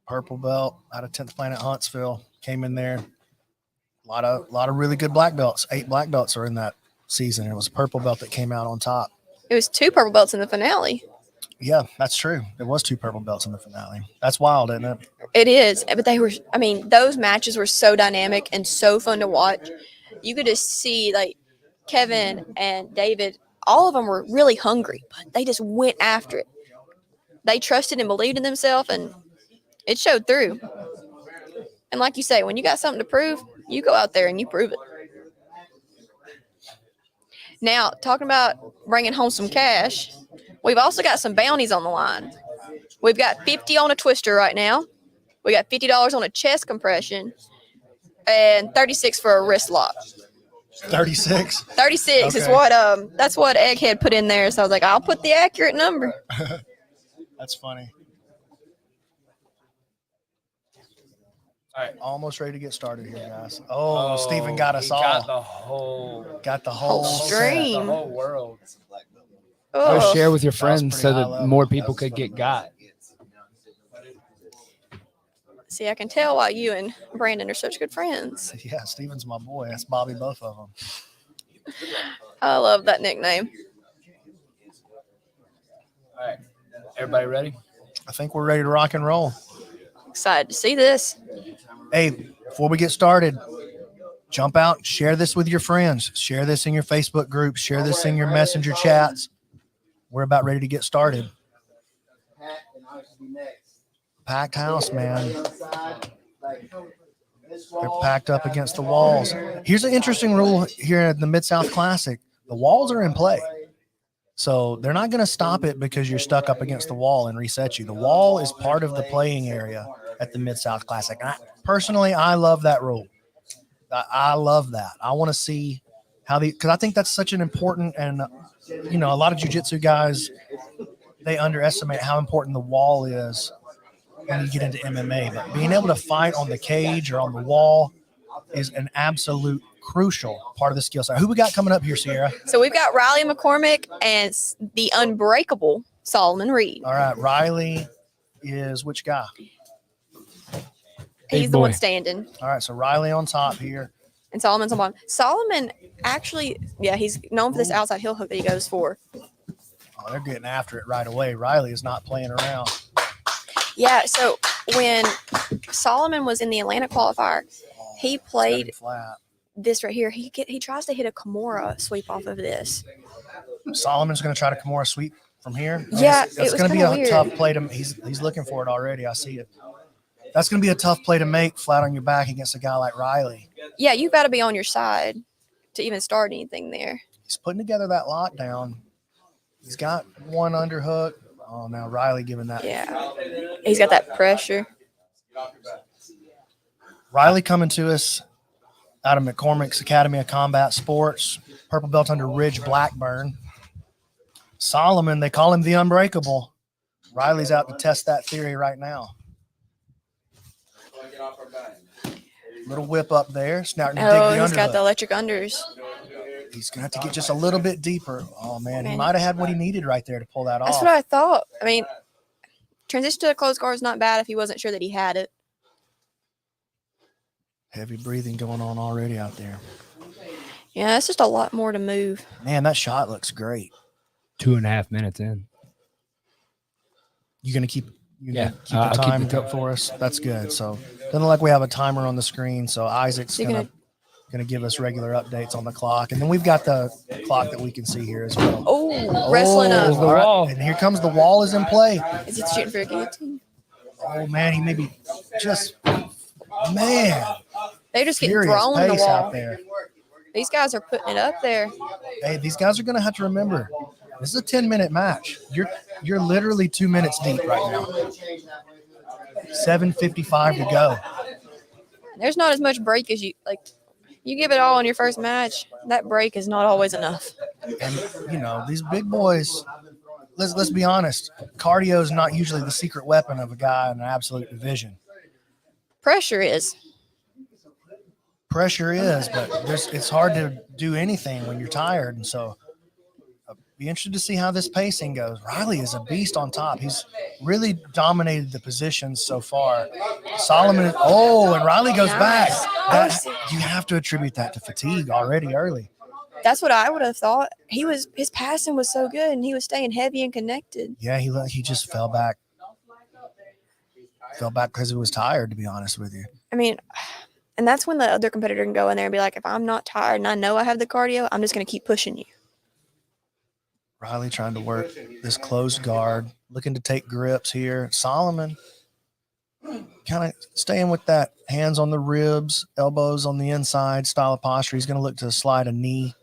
purple belt out of 10th Planet Huntsville, came in there. A lot of really good black belts. 8 black belts are in that season. It was a purple belt that came out on top. It was 2 purple belts in the finale. Yeah, that's true. There was 2 purple belts in the finale. That's wild, isn't it? It is. But those matches were so dynamic and so fun to watch. You could just see like Kevin and David, all of them were really hungry, but they just went after it. They trusted and believed in themselves, and it showed through. And like you say, when you got something to prove, you go out there and you prove it. Now, talking about bringing home some cash, we've also got some bounties on the line. We've got $50 on a twister right now. We got $50 on a chest compression and $36 for a wrist lock. 36. 36 is Okay. what that's what Egghead put in there. So I was like, I'll put the accurate number. That's funny. All right. Almost ready to get started here, guys. Oh, Steven got us all. Got the whole stream. The whole world. Oh. Share with your That was friends pretty so high that level. more people could get got. See, I can tell why you and Brandon are such good friends. Yeah, Steven's my boy. That's Bobby, both of them. I love that nickname. All right. Everybody ready? I think we're ready to rock and roll. Excited to see this. Hey, before we get started, jump out, share this with your friends. Share this in your Facebook groups. Share this in your messenger chats. We're about ready to get started. Packed house, man. They're packed up against the walls. Here's an interesting rule here at the Mid-South Classic. The walls are in play. So they're not going to stop it because you're stuck up against the wall and reset you. The wall is part of the playing area at the Mid-South Classic. Personally, I love that rule. I love that. I want to see how because I think that's such an important, and a lot of jiu-jitsu guys, they underestimate how important the wall is when you get into MMA. But being able to fight on the cage or on the wall is an absolute crucial part of the skill set. Who we got coming up here, Sierra? So we've got Riley McCormick and the unbreakable Solomon Reed. All right, Riley is which guy? He's the one standing. All right, so Riley on top here. And Solomon's on bottom. Solomon actually, he's known for this outside heel hook that he goes for. Oh, they're getting after it right away. Riley is not playing around. Yeah, so when Solomon was in the Atlanta qualifier, he played flat. This right here. He tries to hit a Kimura sweep off of this. Solomon's going to try to Kimura sweep from here. Yeah, it's going to be a tough play to. He's looking for it already. I see it. That's going to be a tough play to make flat on your back against a guy like Riley. Yeah, you got to be on your side to even start anything there. He's putting together that lockdown. He's got one underhook. Oh, now Riley giving that. Yeah, he's got that pressure. Riley coming to us out of McCormick's Academy of Combat Sports, purple belt under Ridge Blackburn. Solomon, they call him the Unbreakable. Riley's out to test that theory right now. Little whip up there. Starting to dig the underhook. He's got the electric unders. He's going to have to get just a little bit deeper. Oh, man, he might have had what he needed right there to pull that off. That's what I thought. I mean, transition to a closed guard is not bad if he wasn't sure that he had it. Heavy breathing going on already out there. Yeah, that's just a lot more to move. Man, that shot looks great. 2.5 minutes in. You going to keep the I'll time keep the for us? That's good. So doesn't look like we have a timer on the screen. So Isaac's going to give us regular updates on the clock. And then we've got the clock that we can see here as well. Oh, wrestling up. The wall. And here comes the wall is in play. Is he shooting for a guillotine? Oh, man, he may be just, man. They're just getting thrown in the wall. Out there. These guys are putting it up there. Hey, these guys are going to have to remember, this is a 10-minute match. You're literally 2 minutes deep right now. 7:55 to go. There's not as much break as you like. You give it all in your first match. That break is not always enough. And these big boys. Let's be honest. Cardio is not usually the secret weapon of a guy in an absolute division. Pressure is. Pressure is, but it's hard to do anything when you're tired, and so be interested to see how this pacing goes. Riley is a beast on top. He's really dominated the positions so far. Solomon, and Riley goes back. You have to attribute that to fatigue already early. That's what I would have thought. His passing was so good, and he was staying heavy and connected. Yeah, he just fell back. Fell back because he was tired, to be honest with you. I mean, and that's when the other competitor can go in there and be like, if I'm not tired and I know I have the cardio, I'm just going to keep pushing you. Riley trying to work this closed guard, looking to take grips here. Solomon kind of staying with that hands on the ribs, elbows on the inside style of posture. He's going to look to slide a knee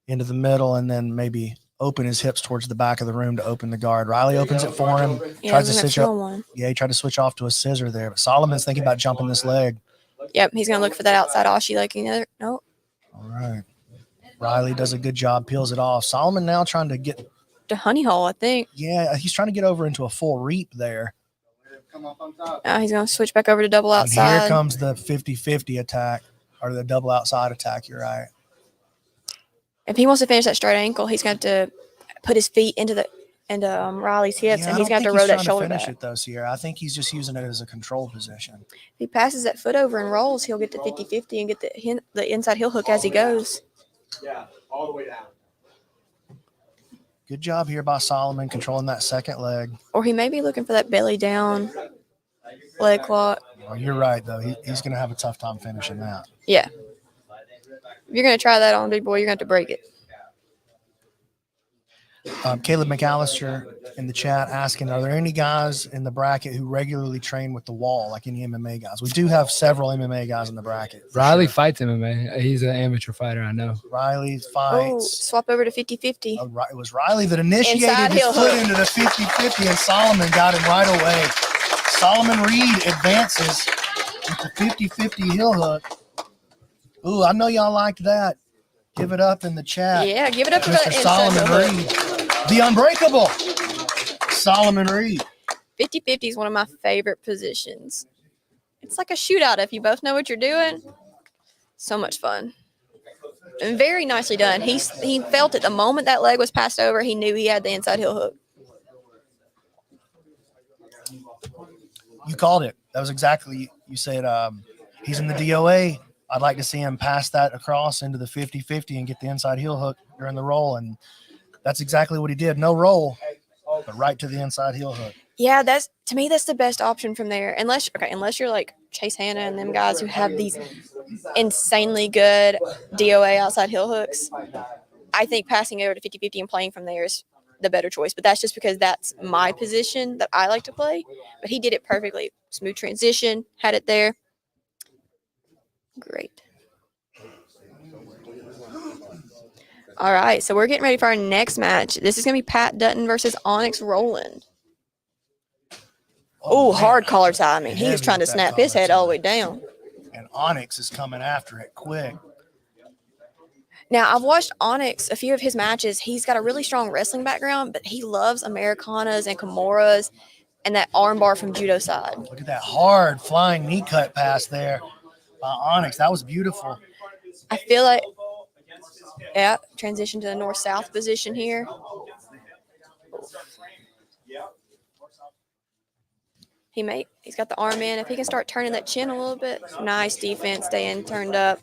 into the middle and then maybe open his hips towards the back of the room to open the guard. Riley opens it for him. Tries to switch up. Yeah, he tried to switch off to a scissor there, but Solomon's thinking about jumping this leg. Yep, he's going to look for that outside Ashi like another. Nope. All right. Riley does a good job, peels it off. Solomon now trying to get to honey hole, I think. Yeah, he's trying to get over into a full reap there. Now he's going to switch back over to double outside. And here comes the 50-50 attack, or the double outside attack. You're right. If he wants to finish that straight ankle, he's going to have to put his feet into Riley's hips, and he's going to have to roll that shoulder back. Finish it though, Sierra. I think he's just using it as a control position. If he passes that foot over and rolls, he'll get the 50-50 and get the inside heel hook as he goes. Yeah, all the way down. Good job here by Solomon controlling that second leg. Or he may be looking for that belly down leg lock. Well, you're right, though. He's going to have a tough time finishing that. Yeah. If you're going to try that on, big boy, you're going to have to break it. Caleb McAllister in the chat asking, are there any guys in the bracket who regularly train with the wall, like any MMA guys? We do have several MMA guys in the bracket. Riley sure. fights MMA. He's an amateur fighter, I know. Riley Oh, fights. swap over to 50-50. It was Riley that initiated Inside his heel foot hook. into the 50-50, and Solomon got him right away. Solomon Reed advances with the 50-50 heel hook. Ooh, I know y'all liked that. Give it up in the chat. Yeah, give it up for Mr. that inside Solomon heel hook. Reed, the unbreakable Solomon Reed. 50-50 is one of my favorite positions. It's like a shootout if you both know what you're doing. So much fun. And very nicely done. He felt it the moment that leg was passed over. He knew he had the inside heel hook. You called it. That was exactly, you said he's in the DOA. I'd like to see him pass that across into the 50-50 and get the inside heel hook during the roll. And that's exactly what he did. No roll, but right to the inside heel hook. Yeah, that's to me that's the best option from there. Unless you're like Chase Hanna and them guys who have these insanely good DOA outside heel hooks. I think passing over to 50-50 and playing from there is the better choice. But that's just because that's my position that I like to play. But he did it perfectly. Smooth transition, had it there. Great. All right, so we're getting ready for our next match. This is going to be Pat Dutton versus Onyx Roland. Oh, hard collar tie. I mean, he was Heavy trying to with that snap his collar head all the tie. way down. And Onyx is coming after it quick. Now, I've watched Onyx, a few of his matches. He's got a really strong wrestling background, but he loves Americanas and Kimuras and that armbar from judo side. Look at that hard flying knee cut pass there by Onyx. That was beautiful. I feel like, yeah, transition to the north-south position here. He's got the arm in. If he can start turning that chin a little bit, nice defense, staying turned up.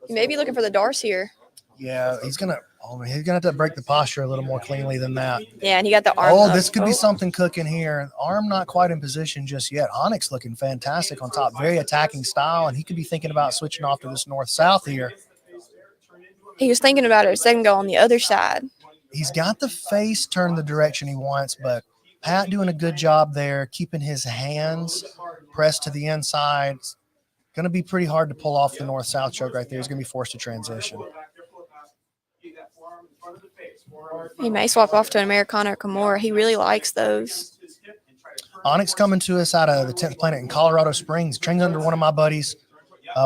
He may be looking for the Darce here. Yeah, he's gonna have to break the posture a little more cleanly than that. Yeah, and he got the arm. Oh, up. this could be something cooking here. Arm not quite in position just yet. Onyx looking fantastic on top, very attacking style, and he could be thinking about switching off to this north-south here. He was thinking about it a second ago on the other side. He's got the face turned the direction he wants, but Pat doing a good job there, keeping his hands pressed to the inside. It's going to be pretty hard to pull off the north-south choke right there. He's going to be forced to transition. He may swap off to an Americana or Kimura. He really likes those. Onyx coming to us out of the 10th Planet in Colorado Springs, trained under one of my buddies.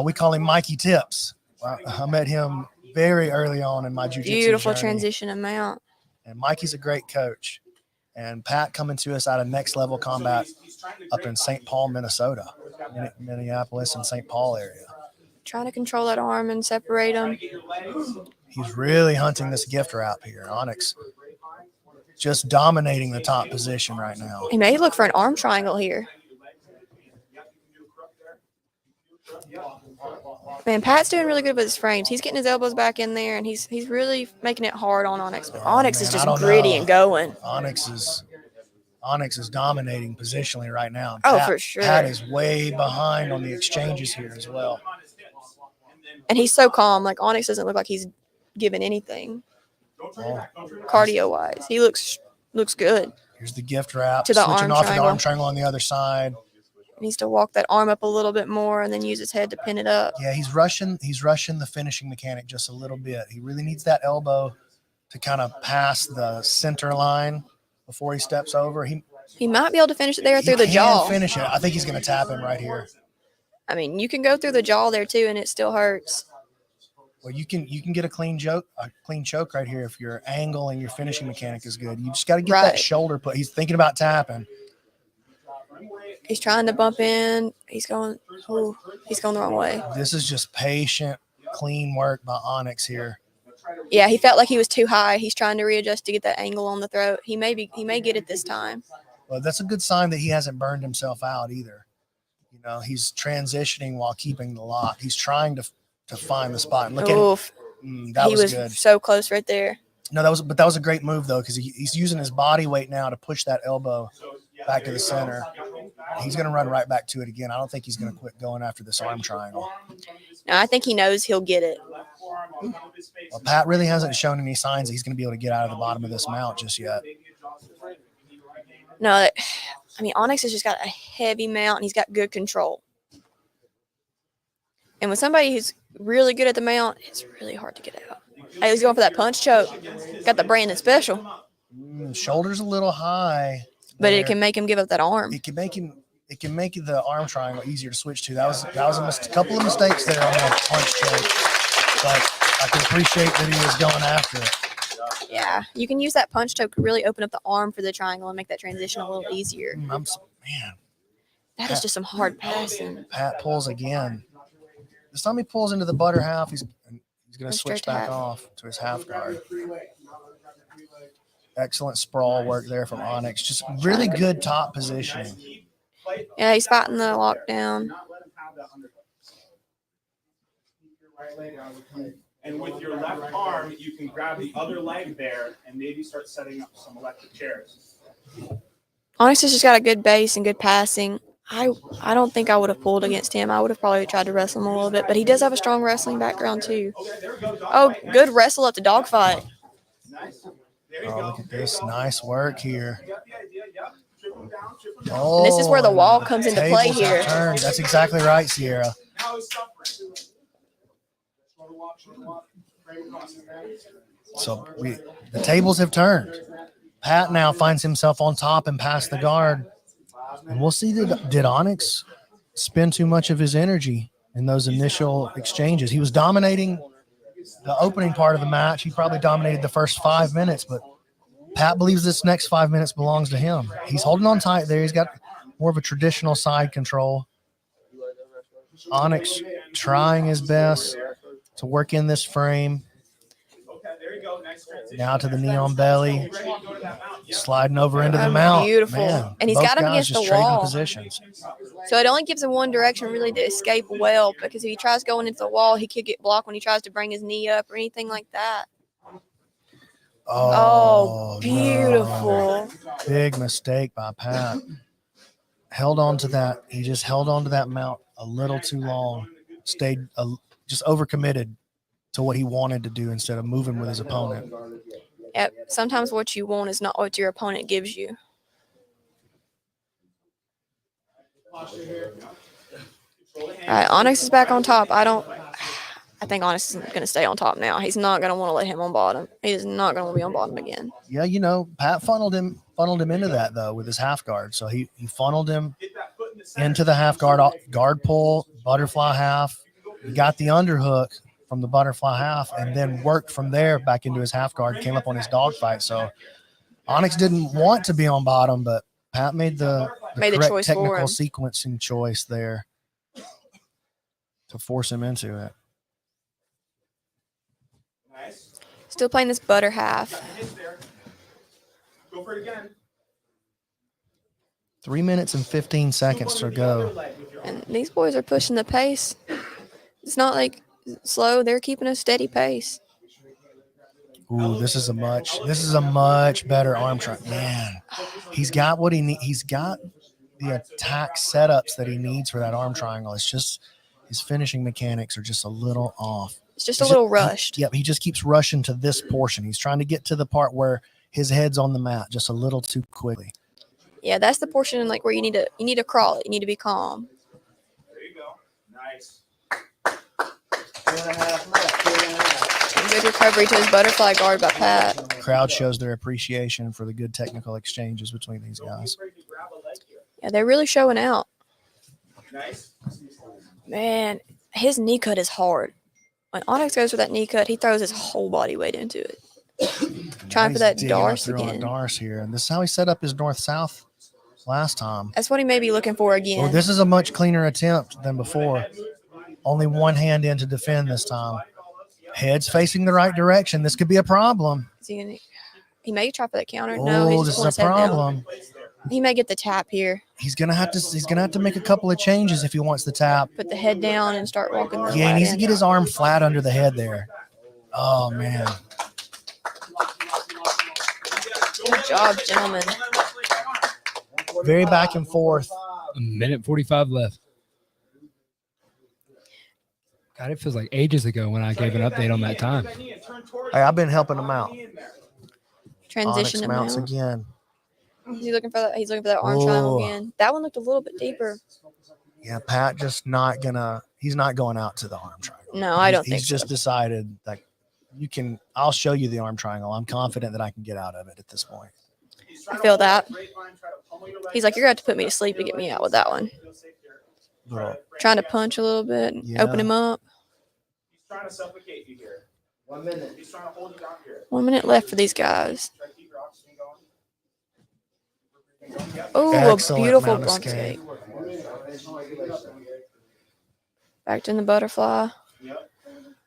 We call him Mikey Tips. I met him very early on in my jiu-jitsu Beautiful journey. transition amount. And Mikey's a great coach. And Pat coming to us out of Next Level Combat up in St. Paul, Minnesota, Minneapolis and St. Paul area. Trying to control that arm and separate him. He's really hunting this gift wrap here. Onyx just dominating the top position right now. He may look for an arm triangle here. Man, Pat's doing really good with his frames. He's getting his elbows back in there, and he's really making it hard on Onyx. But Onyx is just gritty and going. Onyx is dominating positionally right now. Oh, for sure. Pat is way behind on the exchanges here as well. And he's so calm. Like, Onyx doesn't look like he's giving anything cardio-wise. He looks good. Here's the gift wrap. To the Switching arm off to the triangle. arm triangle on the other side. He needs to walk that arm up a little bit more and then use his head to pin it up. Yeah, he's rushing the finishing mechanic just a little bit. He really needs that elbow to kind of pass the center line before he steps over. He might be able to finish it there through the jaw. Finish it. I think he's going to tap him right here. I mean, you can go through the jaw there too, and it still hurts. Well, you can get a clean choke right here if your angle and your finishing mechanic is good. You just got to get that shoulder put. He's thinking about tapping. He's trying to bump in. He's going the wrong way. This is just patient, clean work by Onyx here. Yeah, he felt like he was too high. He's trying to readjust to get that angle on the throat. He may get it this time. Well, that's a good sign that he hasn't burned himself out either. You know, he's transitioning while keeping the lock. He's trying to find the spot. Look at him. That was good. So close right there. No, that was a great move though, because he's using his body weight now to push that elbow back to the center. He's going to run right back to it again. I don't think he's going to quit going after this arm triangle. No, I think he knows he'll get it. Well, Pat really hasn't shown any signs that he's going to be able to get out of the bottom of this mount just yet. No, I mean, Onyx has just got a heavy mount and he's got good control. And when somebody who's really good at the mount, it's really hard to get out. Hey, he's going for that punch choke. Got the Brandon special. Shoulders a little high. But it can make him give up that arm. It can make the arm triangle easier to switch to. That was a couple of mistakes there on that punch choke. But I can appreciate that he was going after it. Yeah, you can use that punch choke to really open up the arm for the triangle and make that transition a little easier. Man, that is just some hard passing. Pat pulls again. This time he pulls into the butter half. He's going to switch back off to his half guard. Excellent sprawl work there from Onyx. Just really good top positioning. Yeah, he's fighting the lockdown. And with your left arm, you can grab the other leg there and maybe start setting up some electric chairs. Onyx has just got a good base and good passing. I don't think I would have pulled against him. I would have probably tried to wrestle him a little bit, but he does have a strong wrestling background too. Oh, good wrestle at the dogfight. Oh, look at this. Nice work here. Oh, and this is where the wall comes into play here. That's exactly right, Sierra. So the tables have turned. Pat now finds himself on top and past the guard. And we'll see, did Onyx spend too much of his energy in those initial exchanges? He was dominating the opening part of the match. He probably dominated the first 5 minutes, but Pat believes this next 5 minutes belongs to him. He's holding on tight there. He's got more of a traditional side control. Onyx trying his best to work in this frame. Now to the knee on belly. Sliding over into the mount. Beautiful. Man, and he's got him against the wall. Positions. So it only gives him one direction really to escape well, because if he tries going into the wall, he could get blocked when he tries to bring his knee up or anything like that. Oh, beautiful. No. Big mistake by Pat. Held on to that. He just held on to that mount a little too long. Stayed just overcommitted to what he wanted to do instead of moving with his opponent. Yep. Sometimes what you want is not what your opponent gives you. All right, Onyx is back on top. I think Onyx is going to stay on top now. He's not going to want to let him on bottom. He is not going to be on bottom again. Yeah, Pat funneled him into that though with his half guard. So he funneled him into the half guard pull, butterfly half. He got the underhook from the butterfly half and then worked from there back into his half guard, came up on his dogfight. So Onyx didn't want to be on bottom, but Pat made the correct technical sequencing choice there to force him into it. Still playing this butter half. Go for it again. 3 minutes and 15 seconds to go. And these boys are pushing the pace. It's not like slow. They're keeping a steady pace. Ooh, this is a much better arm triangle. Man, he's got what he needs. He's got the attack setups that he needs for that arm triangle. It's just his finishing mechanics are just a little off. It's just a little rushed. He just keeps rushing to this portion. He's trying to get to the part where his head's on the mat just a little too quickly. Yeah, that's the portion like where you need to crawl it. You need to be calm. There you go. Nice. 2.5 left. Good recovery to his butterfly guard by Pat. The crowd shows their appreciation for the good technical exchanges between these guys. Yeah, they're really showing out. Nice. Man, his knee cut is hard. When Onyx goes for that knee cut, he throws his whole body weight into it. Trying for that Darce again. Darce here, and this is how he set up his north-south last time. That's what he may be looking for again. Well, this is a much cleaner attempt than before. Only one hand in to defend this time. Head's facing the right direction. This could be a problem. He may try for that counter. No, this is a problem. He may get the tap here. He's gonna have to make a couple of changes if he wants the tap. Put the head down and start walking. Yeah, he needs to get his arm flat under the head there. Oh man. Good job, gentlemen. Very back and forth. A minute 45 left. God, it feels like ages ago when I gave an update on that time. Hey, I've been helping him out. Transition Onyx him mounts out. again. He's looking for that. He's looking for that arm triangle Oh. again. That one looked a little bit deeper. Yeah, Pat just not gonna. He's not going out to the arm triangle. No, I don't think He's just decided that you can. I'll show you the arm triangle. I'm confident that I can get out of it at this point. I feel that. He's like, you're going to have to put me to sleep to get me out with that one. Little, Trying to punch a little bit, and Yeah. open him up. He's trying to suffocate you here. 1 minute. He's trying to hold you down here. 1 minute left for these guys. Try to keep your oxygen going. Oh, a Excellent beautiful mount bump escape. skate. Back to the butterfly. Yep.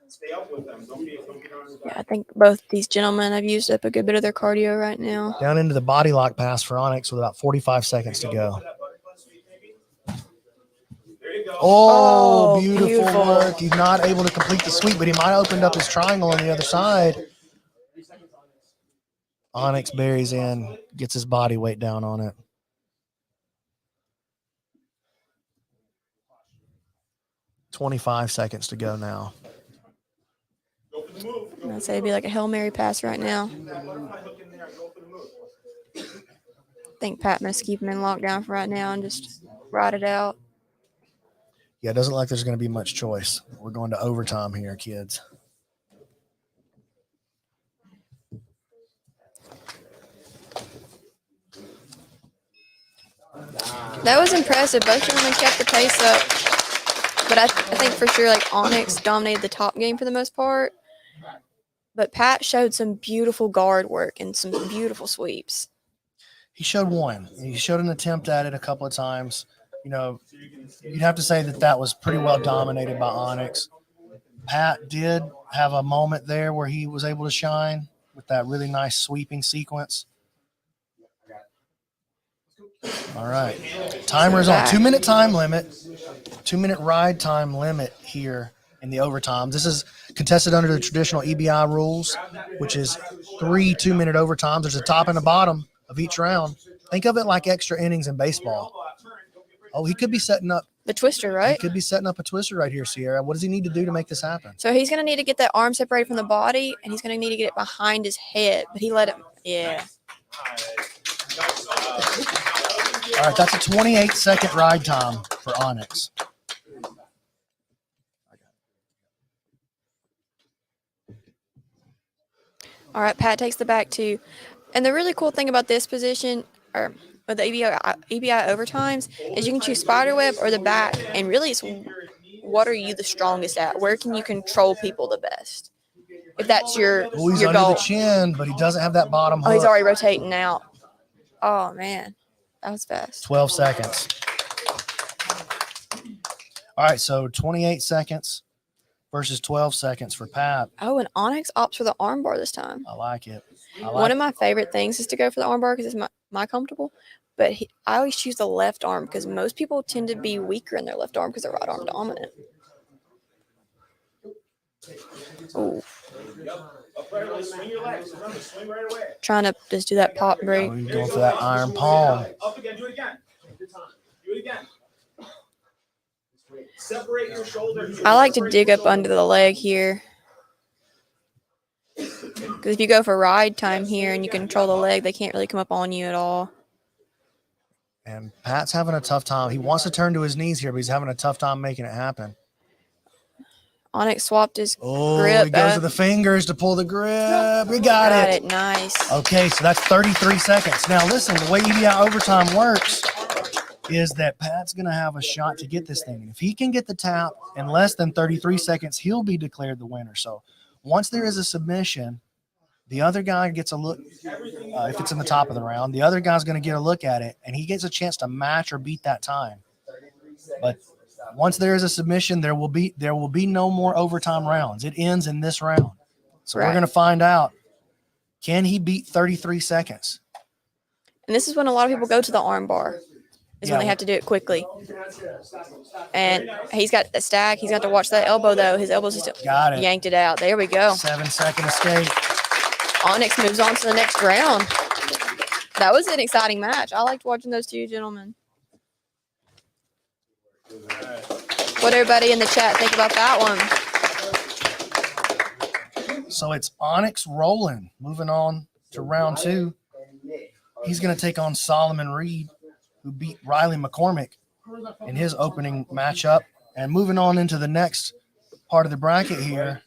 Stay up with them. Don't be on your Yeah, back. I think both these gentlemen have used up a good bit of their cardio right now. down into the body lock pass for Onyx with about 45 seconds to go. There you go. Oh, Oh, beautiful, beautiful. work. He's not able to complete the sweep, but he might have opened up his triangle on the other side. Onyx buries in, gets his body weight down on it. "25 seconds to go now. Go for the move. Go I'd say it'd be like a Hail Mary pass right now. that butterfly hook in there. Go for the move. I think Pat must keep him in lockdown for right now and just ride it out. Yeah, it doesn't look like there's going to be much choice. We're going to overtime here, kids. That was impressive. Both gentlemen kept the pace up. But I think for sure, like, Onyx dominated the top game for the most part. But Pat showed some beautiful guard work and some beautiful sweeps. He showed one. He showed an attempt at it a couple of times. You know, you'd have to say that that was pretty well dominated by Onyx. Pat did have a moment there where he was able to shine with that really nice sweeping sequence. All right. Timer's on. 2 minute time limit. 2 minute ride time limit here in the overtimes. This is contested under the traditional EBI rules, which is 3 2-minute overtimes. There's a top and a bottom of each round. Think of it like extra innings in baseball. Oh, he could be setting up. The twister, He right? could be setting up a twister right here, Sierra. What does he need to do to make this happen? So he's going to need to get that arm separated from the body, and he's going to need to get it behind his head. But he let it, yeah. All right, that's a 28-second ride time for Onyx. All right, Pat takes the back two. And the really cool thing about this position, or with the EBI overtimes, is you can choose spiderweb or the back. And really, it's what are you the strongest at? Where can you control people the best? If that's your Oh, he's your under goal. the chin, but he doesn't have that bottom Oh, he's hook. already rotating out. Oh, man. That was fast. 12 seconds. All right, so 28 seconds versus 12 seconds for Pat. Oh, and Onyx opts for the armbar this time. I like it. One of my favorite things is to go for the armbar because it's my comfortable. But I always choose the left arm because most people tend to be weaker in their left arm because they're right arm dominant. Ooh. Up right away. Swing your legs. Remember, swing right away. Trying to just do that pop break. Oh, he's going for that iron palm. Up again. Do it again. Do it again. Separate your shoulder. I like to dig up under the leg here. Because if you go for ride time here and you control the leg, they can't really come up on you at all. And Pat's having a tough time. He wants to turn to his knees here, but he's having a tough time making it happen. Onyx swapped his Oh, grip. he goes to the fingers to pull the grip. We got it. Nice. Okay, so that's 33 seconds. Now, listen, the way EBI overtime works is that Pat's going to have a shot to get this thing. And if he can get the tap in less than 33 seconds, he'll be declared the winner. So once there is a submission, the other guy gets a look. If it's in the top of the round, the other guy's going to get a look at it, and he gets a chance to match or beat that time. But once there is a submission, there will be no more overtime rounds. It ends in this round. So we're Right. going to find out, can he beat 33 seconds? And this is when a lot of people go to the arm bar. Is when Yeah. they have to do it quickly. And he's got the stack. He's got to watch that elbow, though. His elbow's just Got it. yanked it out. There we go. 7-second escape. Onyx moves on to the next round. That was an exciting match. I liked watching those two gentlemen. What everybody in the chat think about that one? So it's Onyx Roland. Moving on to round 2. He's going to take on Solomon Reed, who beat Riley McCormick in his opening matchup. And moving on into the next part of the bracket here,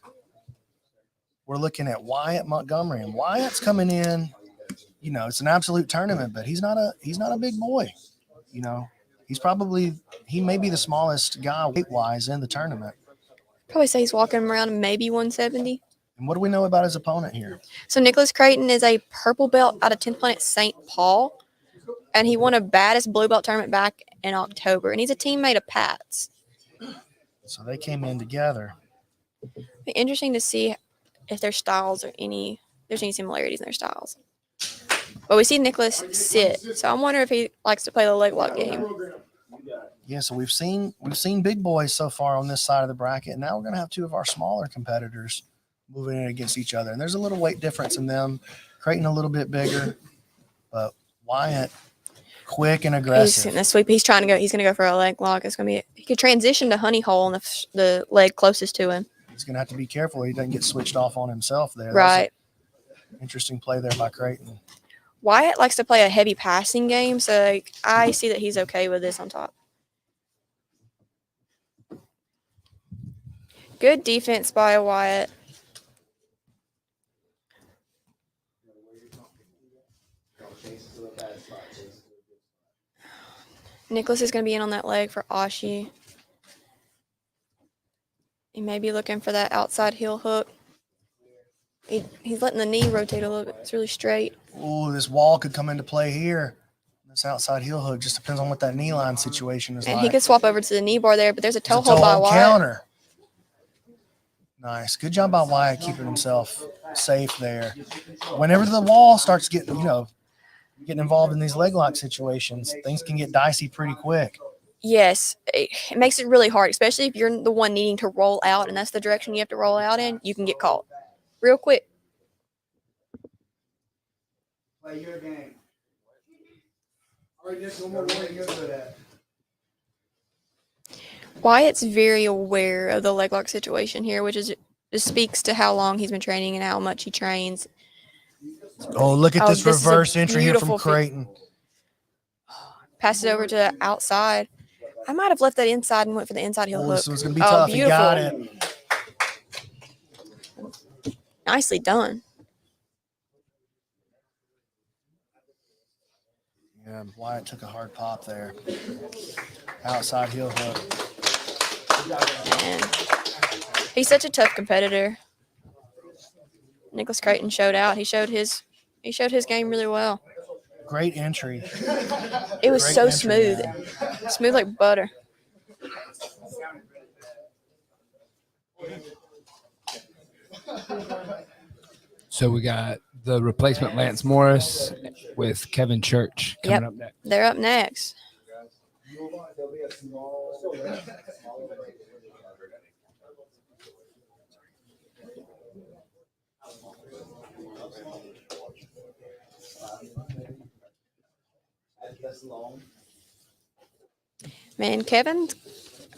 we're looking at Wyatt Montgomery. And Wyatt's coming in, you know, it's an absolute tournament, but he's not a big boy. You know, he may be the smallest guy weight-wise in the tournament. Probably say he's walking around maybe 170. And what do we know about his opponent here? So Nicholas Creighton is a purple belt out of 10th Planet St. Paul, and he won a baddest blue belt tournament back in October, and he's a teammate of Pat's. So they came in together. Be interesting to see if their styles are there's any similarities in their styles. But we see Nicholas sit, so I'm wondering if he likes to play the leg lock game. Yeah, so we've seen big boys so far on this side of the bracket. And now we're going to have 2 of our smaller competitors moving in against each other. And there's a little weight difference in them. Creighton a little bit bigger, but Wyatt quick and aggressive. He's in the sweep. He's going to go for a leg lock. It's going to be he could transition to honey hole on the leg closest to him. He's going to have to be careful he doesn't get switched off on himself there. Right. Interesting play there by Creighton. Wyatt likes to play a heavy passing game, so I see that he's okay with this on top. Good defense by Wyatt. Nicholas is going to be in on that leg for Ashi. He may be looking for that outside heel hook. He's letting the knee rotate a little bit. It's really straight. Ooh, this wall could come into play here. This outside heel hook just depends on what that knee line situation is And like. he could swap over to the knee bar there, but there's a toe It's a hold by toe Wyatt. counter. Nice. Good job by Wyatt keeping himself safe there. Whenever the wall starts getting involved in these leg lock situations, things can get dicey pretty quick. Yes, it makes it really hard, especially if you're the one needing to roll out, and that's the direction you have to roll out in. You can get caught real quick. Play your game. All right, Nick, one more warning. Go to that. Wyatt's very aware of the leg lock situation here, which just speaks to how long he's been training and how much he trains. Oh, look at this is a reverse entry here from beautiful Creighton. Pass it over to the outside. I might have left that inside and went for the inside heel Oh, hook. this was going to be tough. He got it. Nicely done. Yeah, Wyatt took a hard pop there. Outside heel hook. And he's such a tough competitor. Nicholas Creighton showed out. He showed his game really well. Great entry. It was Great so entry, smooth. man. Smooth like butter. So we got the replacement Lance Morris with Kevin Church coming up next. They're up next. Man, Kevin's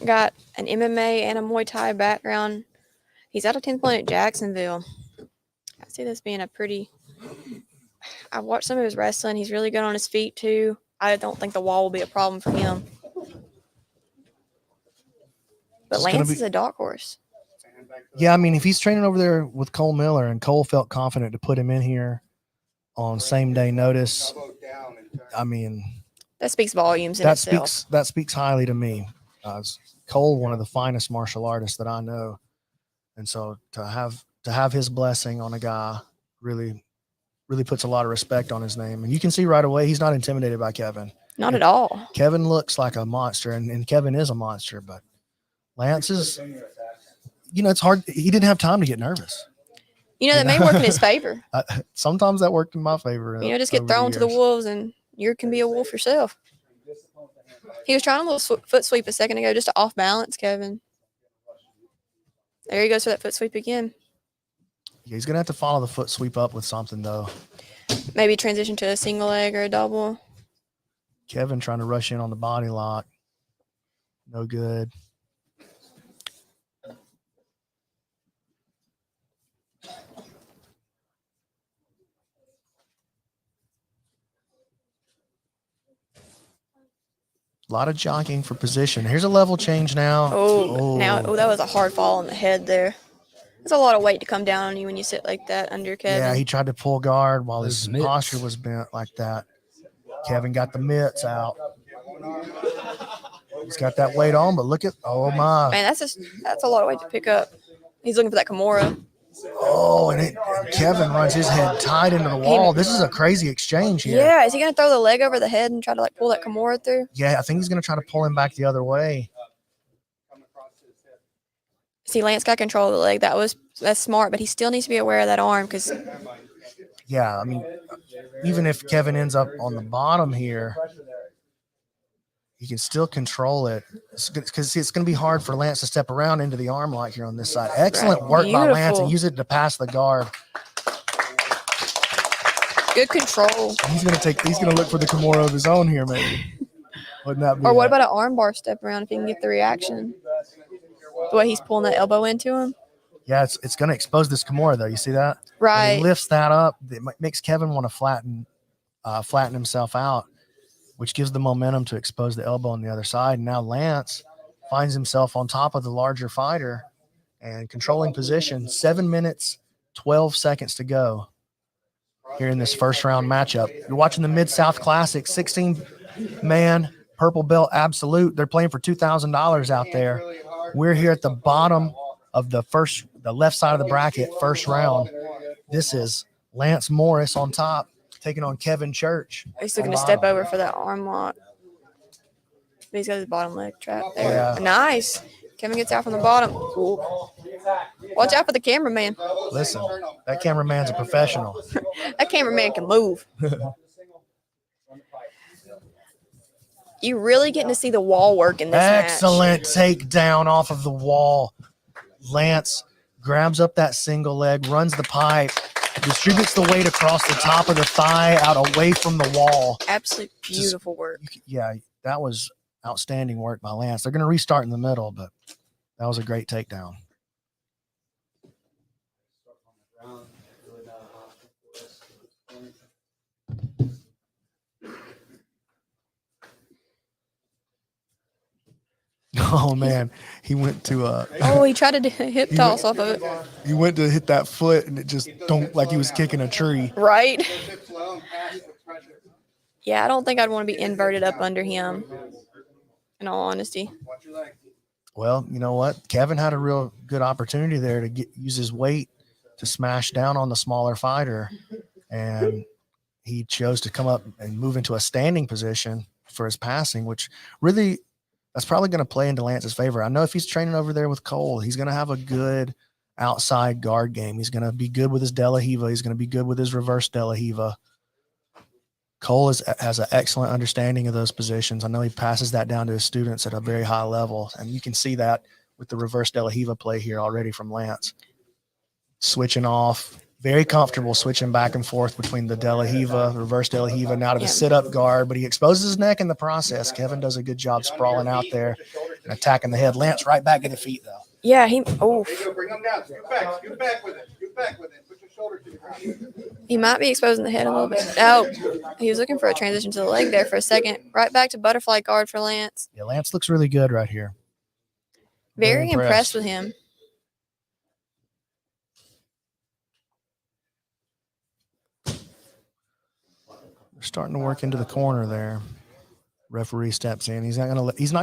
got an MMA and a Muay Thai background. He's out of 10th Planet Jacksonville. I see this being I watched some of his wrestling. He's really good on his feet, too. I don't think the wall will be a problem for him. But Lance is a dark horse. Yeah, I mean, if he's training over there with Cole Miller and Cole felt confident to put him in here on same day notice, I mean, that speaks volumes in itself. That speaks highly to me. Cole, one of the finest martial artists that I know, and so to have his blessing on a guy really puts a lot of respect on his name. And you can see right away he's not intimidated by Kevin. Not at all. Kevin looks like a monster, and Kevin is a monster, but Lance is, it's hard. He didn't have time to get nervous. That may work in his favor. Sometimes that worked in my favor. Just get thrown to the wolves and you can be a wolf yourself. He was trying a little foot sweep a second ago just to off balance Kevin. There he goes for that foot sweep again. Yeah, he's going to have to follow the foot sweep up with something, though. Maybe transition to a single leg or a double. Kevin trying to rush in on the body lock. No good. lot of jockeying for position. Here's a level change now. That was a hard fall on the head there. It's a lot of weight to come down on you when you sit like that under Kevin. Yeah, he tried to pull guard while his Those mitts. posture was bent like that. Kevin got the mitts out. He's got that weight on, but look at, oh my. Man, that's a lot of weight to pick up. He's looking for that Kimura. Oh, and Kevin runs his head tight into the wall. This is a crazy exchange here. Yeah, is he going to throw the leg over the head and try to like pull that Kimura through? Yeah, I think he's going to try to pull him back the other way. See, Lance got control of the leg. That's smart, but he still needs to be aware of that arm because. Yeah, I mean, even if Kevin ends up on the bottom here, he can still control it because it's going to be hard for Lance to step around into the arm lock here on this side. Excellent work by Lance and use it to pass the guard. Good control. He's going to look for the Kimura of his own here, maybe. Wouldn't that be or what about an arm bar step around if he can get the reaction? The way he's pulling that elbow into him. Yeah, it's going to expose this Kimura, though. You see that? Right. When he lifts that up, it makes Kevin want to flatten himself out, which gives the momentum to expose the elbow on the other side. And now Lance finds himself on top of the larger fighter and controlling position. 7 minutes, 12 seconds to go here in this first round matchup. You're watching the Mid-South Classic, 16-man purple belt absolute. They're playing for $2,000 out there. We're here at the bottom of the left side of the bracket, first round. This is Lance Morris on top, taking on Kevin Church. He's looking to step over for that arm lock. He's got his bottom leg trapped there. Yeah. Nice. Kevin gets out from the bottom. Ooh. Watch out for the cameraman. Listen, that cameraman's a professional. That cameraman can move. You really getting to see the wall work in this Excellent match. takedown off of the wall. Lance grabs up that single leg, runs the pipe, distributes the weight across the top of the thigh out away from the wall. Absolutely beautiful work. Yeah, that was outstanding work by Lance. They're going to restart in the middle, but that was a great takedown. Oh man, he went to he tried to do a hip toss off of it. He went to hit that foot and it just don't like he was kicking a tree. Right. Yeah, I don't think I'd want to be inverted up under him, in all honesty. Well, you know what? Kevin had a real good opportunity there to use his weight to smash down on the smaller fighter, and he chose to come up and move into a standing position for his passing, which really that's probably going to play into Lance's favor. I know if he's training over there with Cole, he's going to have a good outside guard game. He's going to be good with his De La Hiva. He's going to be good with his reverse De La Hiva. Cole has an excellent understanding of those positions. I know he passes that down to his students at a very high level, and you can see that with the reverse De La Hiva play here already from Lance. Switching off, very comfortable switching back and forth between the De La Hiva, reverse De La Hiva, now to the sit-up guard, but he exposes his neck in the process. Kevin does a good job sprawling out there and attacking the head. Lance right back to the feet, though. Yeah, Bring him down. Scoot back with it. Scoot back with it. Put your shoulder to the ground. he might be exposing the head a little bit. Oh, he was looking for a transition to the leg there for a second. Right back to butterfly guard for Lance. Yeah, Lance looks really good right here. Very impressed with him. They're starting to work into the corner there. Referee steps in. He's not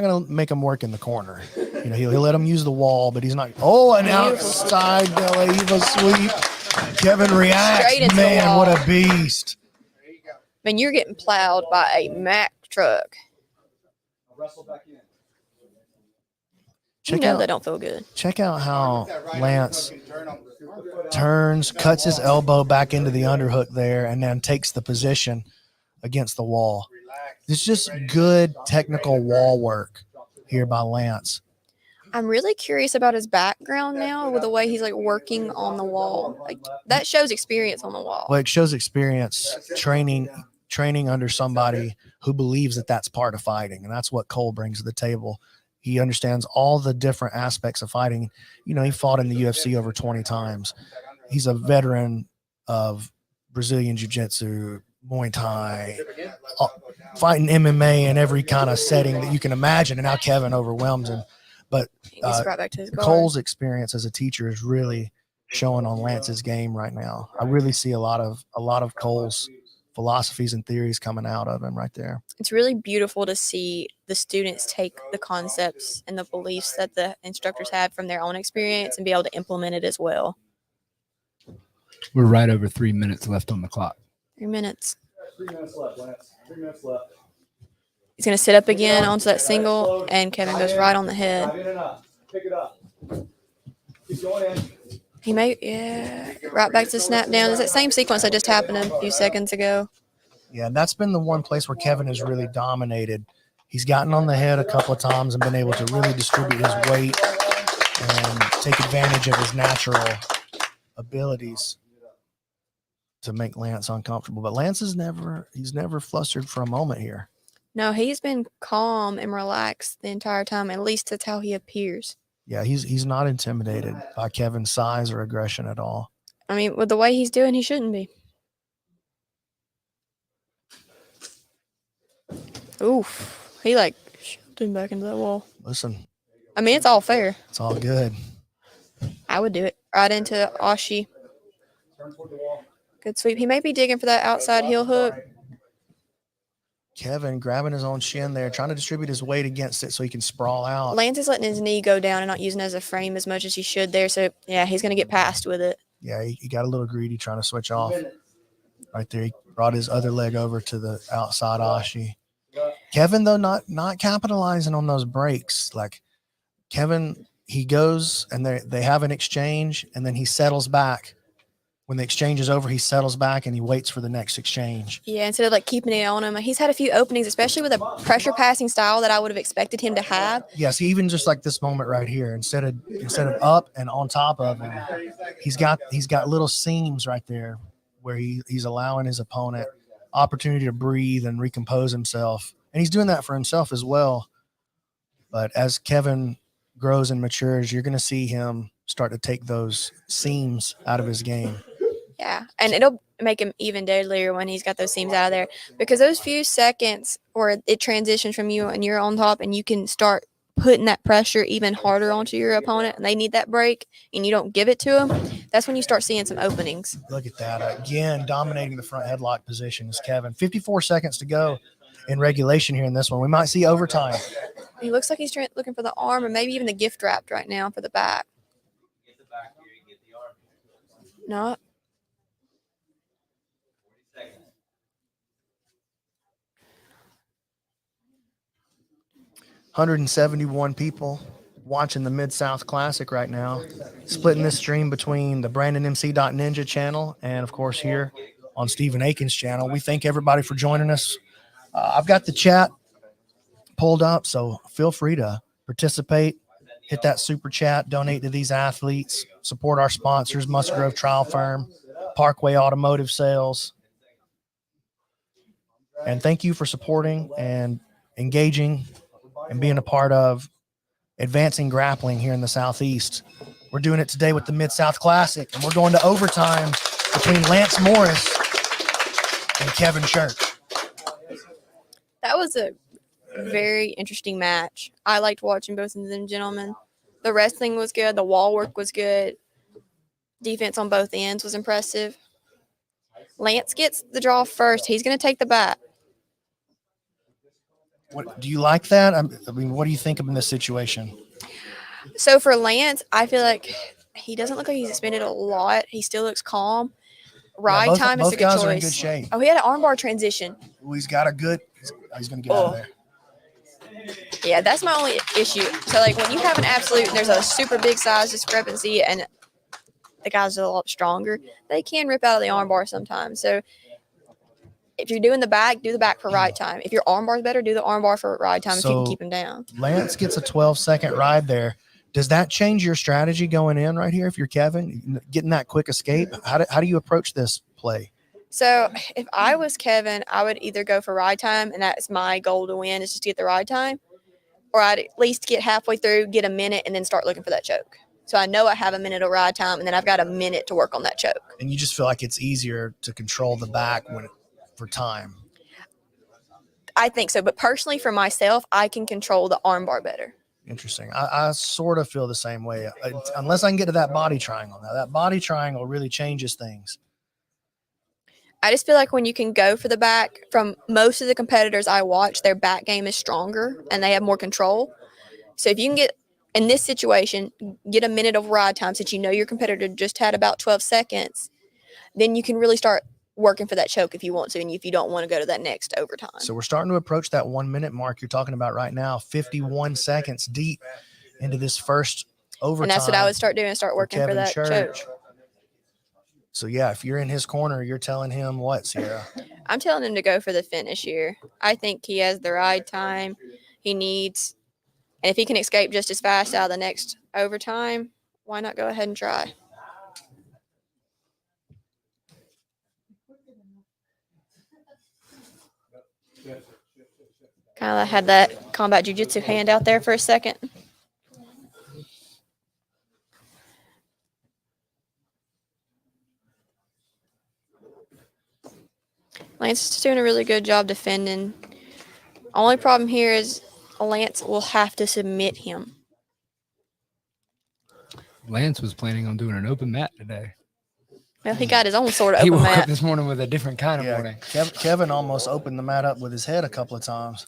gonna make him work in the corner. You know, he'll let him use the wall, but he's not. Oh, an outside De La Hiva sweep. Kevin reacts. Straight into the Man, wall. what a beast! Man, you're getting plowed by a Mack truck. That don't feel good. Check out how Lance turns, cuts his elbow back into the underhook there, and then takes the position against the wall. It's just good technical wall work here by Lance. I'm really curious about his background now with the way he's like working on the wall. Like that shows experience on the wall. Well, it shows experience training under somebody who believes that that's part of fighting, and that's what Cole brings to the table. He understands all the different aspects of fighting. You know, he fought in the UFC over 20 times. He's a veteran of Brazilian Jiu-Jitsu, Muay Thai, fighting MMA in every kind of setting that you can imagine. And now Kevin overwhelms him. But He gets right back to his guard. Cole's experience as a teacher is really showing on Lance's game right now. I really see a lot of Cole's philosophies and theories coming out of him right there. It's really beautiful to see the students take the concepts and the beliefs that the instructors have from their own experience and be able to implement it as well. We're right over 3 minutes left on the clock. 3 minutes. 3 minutes left, Lance. 3 minutes left. He's going to sit up again onto that single, and Kevin goes right on the head. Pick it up. Keep going in. He may, right back to the snap down. It's that same sequence that just happened a few seconds ago. Yeah, and that's been the one place where Kevin has really dominated. He's gotten on the head a couple of times and been able to really distribute his weight and take advantage of his natural abilities to make Lance uncomfortable. But Lance is he's never flustered for a moment here. No, he's been calm and relaxed the entire time. At least that's how he appears. Yeah, he's not intimidated by Kevin's size or aggression at all. I mean, with the way he's doing, he shouldn't be. Oof. He shoved him back into that wall. Listen, I mean, it's all fair. it's all good. I would do it. Right into Ashi. Good sweep. He may be digging for that outside heel hook. Kevin grabbing his own shin there, trying to distribute his weight against it so he can sprawl out. Lance is letting his knee go down and not using it as a frame as much as he should there. So, yeah, he's going to get past with it. Yeah, he got a little greedy trying to switch off. Right there, he brought his other leg over to the outside Ashi. Kevin, though, not capitalizing on those breaks. Like Kevin, he goes and they have an exchange, and then he settles back. When the exchange is over, he settles back and he waits for the next exchange. Yeah, instead of keeping it on him. He's had a few openings, especially with a pressure passing style that I would have expected him to have. Yes, even just like this moment right here, instead of up and on top of him, he's got little seams right there where he's allowing his opponent opportunity to breathe and recompose himself. And he's doing that for himself as well. But as Kevin grows and matures, you're going to see him start to take those seams out of his game. Yeah, and it'll make him even deadlier when he's got those seams out of there, because those few seconds where it transitions from you and you're on top and you can start putting that pressure even harder onto your opponent and they need that break and you don't give it to them, that's when you start seeing some openings. Look at that. Again, dominating the front headlock position is Kevin. 54 seconds to go in regulation here in this one. We might see overtime. He looks like he's looking for the arm or maybe even the gift wrapped right now for the back. No. 171 people watching the Mid-South Classic right now, splitting this stream between the BrandonMC.Ninja channel and, of course, here on Stephen Aiken's channel. We thank everybody for joining us. I've got the chat pulled up, so feel free to participate. Hit that super chat, donate to these athletes, support our sponsors, Musgrove Trial Firm, Parkway Automotive Sales. And thank you for supporting and engaging and being a part of advancing grappling here in the Southeast. We're doing it today with the Mid-South Classic, and we're going to overtime between Lance Morris and Kevin Church. That was a very interesting match. I liked watching both of them gentlemen. The wrestling was good. The wall work was good. Defense on both ends was impressive. Lance gets the draw first. He's going to take the bat. What, do you like that? I mean, what do you think of in this situation? So for Lance, I feel like he doesn't look like he's expended a lot. He still looks calm. Ride time is a good choice. Both guys are in good shape. Oh, he had an armbar transition. He's got a good. He's going to get out of there. Yeah, that's my only issue. So, when you have an absolute, there's a super big size discrepancy, and the guys are a lot stronger, they can rip out of the armbar sometimes. So, if you're doing the back, do the back for ride time. If your armbar is better, do the armbar for ride time if you can keep him down. Lance gets a 12-second ride there. Does that change your strategy going in right here if you're Kevin, getting that quick escape? How do you approach this play? So if I was Kevin, I would either go for ride time, and that's my goal to win is just to get the ride time, or I'd at least get halfway through, get a minute, and then start looking for that choke. So I know I have a minute of ride time, and then I've got a minute to work on that choke. And you just feel like it's easier to control the back for time. I think so. But personally, for myself, I can control the arm bar better. Interesting. I sort of feel the same way, unless I can get to that body triangle. Now, that body triangle really changes things. I just feel like when you can go for the back, from most of the competitors I watch, their back game is stronger and they have more control. So if you can get, in this situation, get a minute of ride time since you know your competitor just had about 12 seconds, then you can really start working for that choke if you want to and if you don't want to go to that next overtime. So we're starting to approach that 1 minute mark you're talking about right now, 51 seconds deep into this first overtime. And that's what I would start doing, start working for that choke. So, yeah, if you're in his corner, you're telling him what, Sierra? I'm telling him to go for the finish here. I think he has the ride time he needs. And if he can escape just as fast out of the next overtime, why not go ahead and try? Kind of had that combat jiu-jitsu hand out there for a second. Lance is doing a really good job defending. Only problem here is Lance will have to submit him. Lance was planning on doing an open mat today. Well, he got his own sort of He open woke up mat. this morning with a different kind of morning. Kevin almost opened the mat up with his head a couple of times.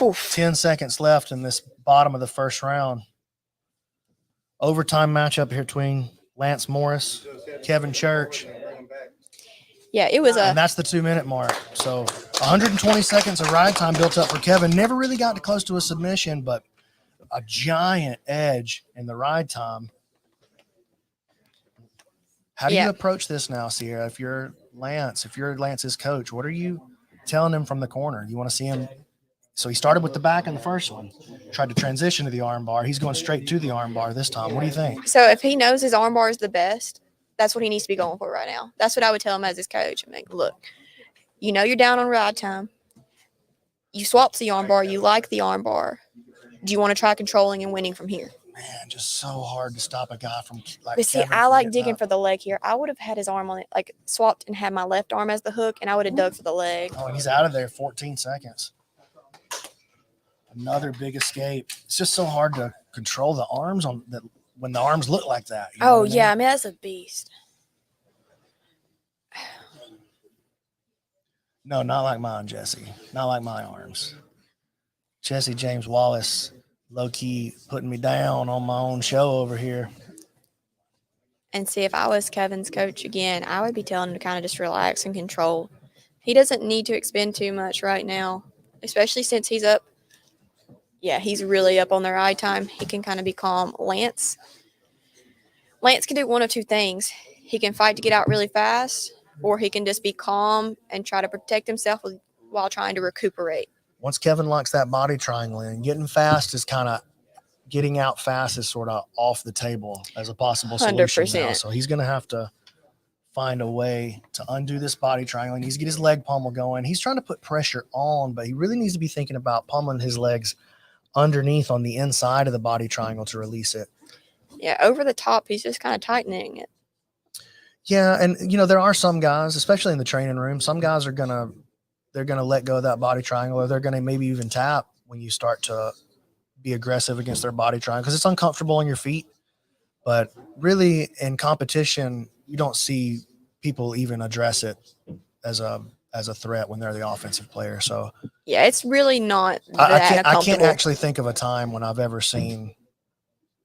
Oof. 10 seconds left in this bottom of the first round. Overtime matchup here between Lance Morris, Kevin Church. Yeah, it was And that's the 2 minute mark. So 120 seconds of ride time built up for Kevin. Never really got close to a submission, but a giant edge in the ride time. How do you approach this now, Sierra? If you're Lance's coach, what are you telling him from the corner? You want to see him? So he started with the back in the first one, tried to transition to the arm bar. He's going straight to the arm bar this time. What do you think? So if he knows his arm bar is the best, that's what he needs to be going for right now. That's what I would tell him as his coach. I'm like, look, you know you're down on ride time. You swapped the arm bar. You like the arm bar. Do you want to try controlling and winning from here? Man, just so hard to stop a guy from like. But see, Kevin I from like getting digging up. for the leg here. I would have had his arm on it, like swapped and had my left arm as the hook, and I would have dug for the leg. Oh, and he's out of there 14 seconds. Another big escape. It's just so hard to control the arms on that when the arms look like that. You know Oh, what I yeah. I mean? mean, that's a beast. No, not like mine, Jesse. Not like my arms. Jesse James Wallace, low key putting me down on my own show over here. And see, if I was Kevin's coach again, I would be telling him to kind of just relax and control. He doesn't need to expend too much right now, especially since he's up. Yeah, he's really up on the ride time. He can kind of be calm. Lance can do one of two things. He can fight to get out really fast, or he can just be calm and try to protect himself while trying to recuperate. Once Kevin locks that body triangle in, getting fast is kind of getting out fast is sort of off the table as a possible solution 100%. now. So he's going to have to find a way to undo this body triangle. He needs to get his leg pummel going. He's trying to put pressure on, but he really needs to be thinking about pummeling his legs underneath on the inside of the body triangle to release it. Yeah, over the top, he's just kind of tightening it. Yeah, and there are some guys, especially in the training room, some guys are gonna let go of that body triangle, or they're gonna maybe even tap when you start to be aggressive against their body triangle because it's uncomfortable on your feet. But really, in competition, you don't see people even address it as a threat when they're the offensive player. So Yeah, it's really not I that can't uncomfortable. actually think of a time when I've ever seen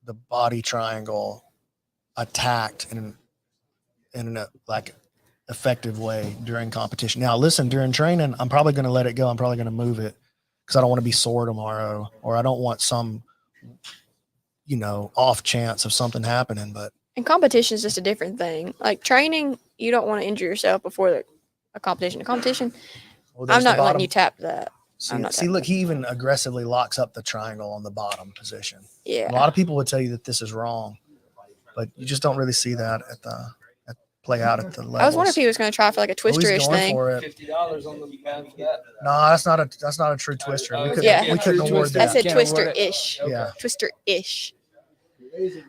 the body triangle attacked in a like effective way during competition. Now, listen, during training, I'm probably going to let it go. I'm probably going to move it because I don't want to be sore tomorrow, or I don't want some, off chance of something happening. But And competition is just a different thing. Like training, you don't want to injure yourself before a competition. A competition, well, there's I'm the not letting bottom. you tap that. I'm not See, tapping look, he even aggressively locks up the triangle on the bottom position. Yeah. A lot of people would tell you that this is wrong, but you just don't really see that play out at the levels. I was wondering if he was going to try for like a Oh, he's twister-ish going thing. for it. $50 on the line for that. No, that's not a true twister. We couldn't, Yeah. we couldn't award I that. said Can't award it. twister-ish. Yeah. Twister-ish.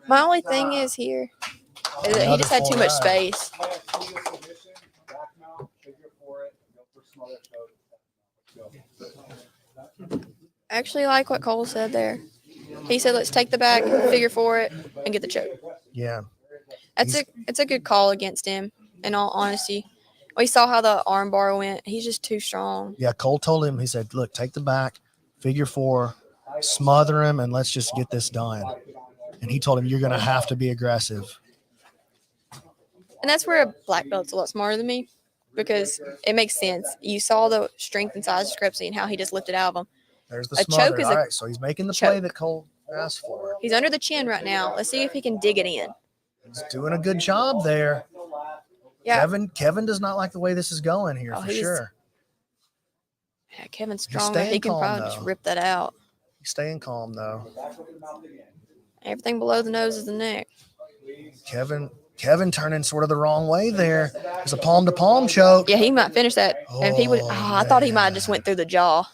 My only thing is here is that he just had too much space. I actually like what Cole said there. He said, let's take the back, figure for it, and get the choke. Yeah. It's a good call against him, in all honesty. We saw how the arm bar went. He's just too strong. Yeah, Cole told him, he said, look, take the back, figure 4, smother him, and let's just get this done. And he told him, you're going to have to be aggressive. And that's where a black belt's a lot smarter than me, because it makes sense. You saw the strength and size discrepancy and how he just lifted out of him. There's the A smother. choke is All a right, so he's making the play choke. that Cole asked for. He's under the chin right now. Let's see if he can dig it in. He's doing a good job there. Yeah, Kevin does not like the way this is going here, Oh, for he's sure. yeah Kevin's He's stronger. He staying can calm, probably just though. rip that out. He's staying calm, though. Everything below the nose is the neck. Kevin turning sort of the wrong way there. There's a palm-to-palm choke. Yeah, he might finish that. And he would. Oh, I thought he might have man. just went through the jaw.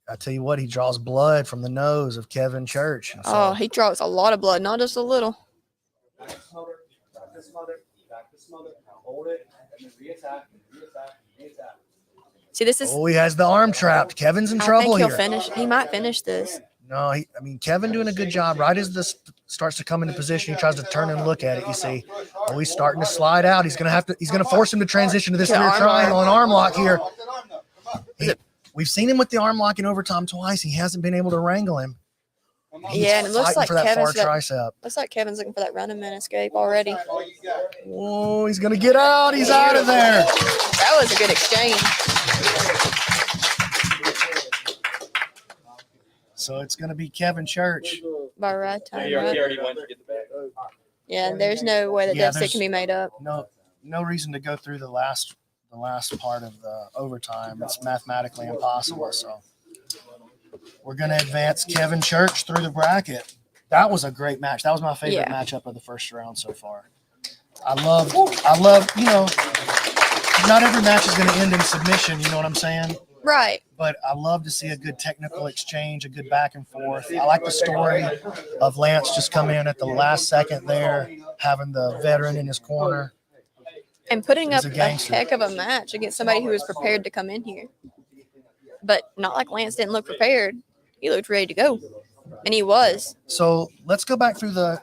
I tell you what, he draws blood from the nose of Kevin Church. And so- Oh, he draws a lot of blood, not just a little. See, this is. Oh, he has the arm trapped. Kevin's in I trouble think he'll here. finish. He might finish this. No, Kevin doing a good job. Right as this starts to come into position, he tries to turn and look at it. You see, oh, he's starting to slide out. He's gonna force him to transition to this To rear arm triangle lock. and arm lock here. We've seen him with the arm lock in overtime twice. He hasn't been able to wrangle him. He's Yeah, and it looks fighting like for that Kevin's far got- tricep. Looks like Kevin's looking for that running man escape already. Oh, he's gonna get out. He's out of there. That was a good exchange. So it's gonna be Kevin Church. By right time. He Right? already went to get the bag. Yeah, there's no way that Yeah, deficit can be made up. No reason to go through the last part of the overtime. It's mathematically impossible. So we're going to advance Kevin Church through the bracket. That was a great match. That was my favorite Yeah. matchup of the first round so far. I love, not every match is going to end in submission. You know what I'm saying? Right. But I love to see a good technical exchange, a good back and forth. I like the story of Lance just coming in at the last second there, having the veteran in his corner. And putting He's up a a gangster. heck of a match against somebody who was prepared to come in here. But not like Lance didn't look prepared. He looked ready to go. And he was. So let's go back through the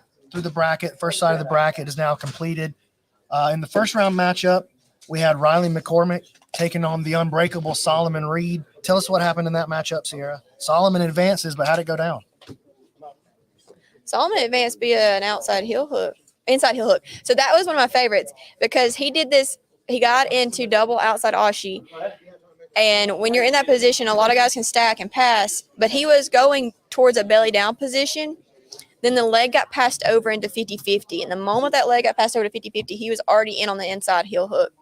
bracket. First side of the bracket is now completed. In the first round matchup, we had Riley McCormick taking on the unbreakable Solomon Reed. Tell us what happened in that matchup, Sierra. Solomon advances, but how'd it go down? Solomon advanced via an inside heel hook. So that was one of my favorites because he did this. He got into double outside Ashi. And when you're in that position, a lot of guys can stack and pass, but he was going towards a belly down position. Then the leg got passed over into 50-50. And the moment that leg got passed over to 50-50, he was already in on the inside heel hook.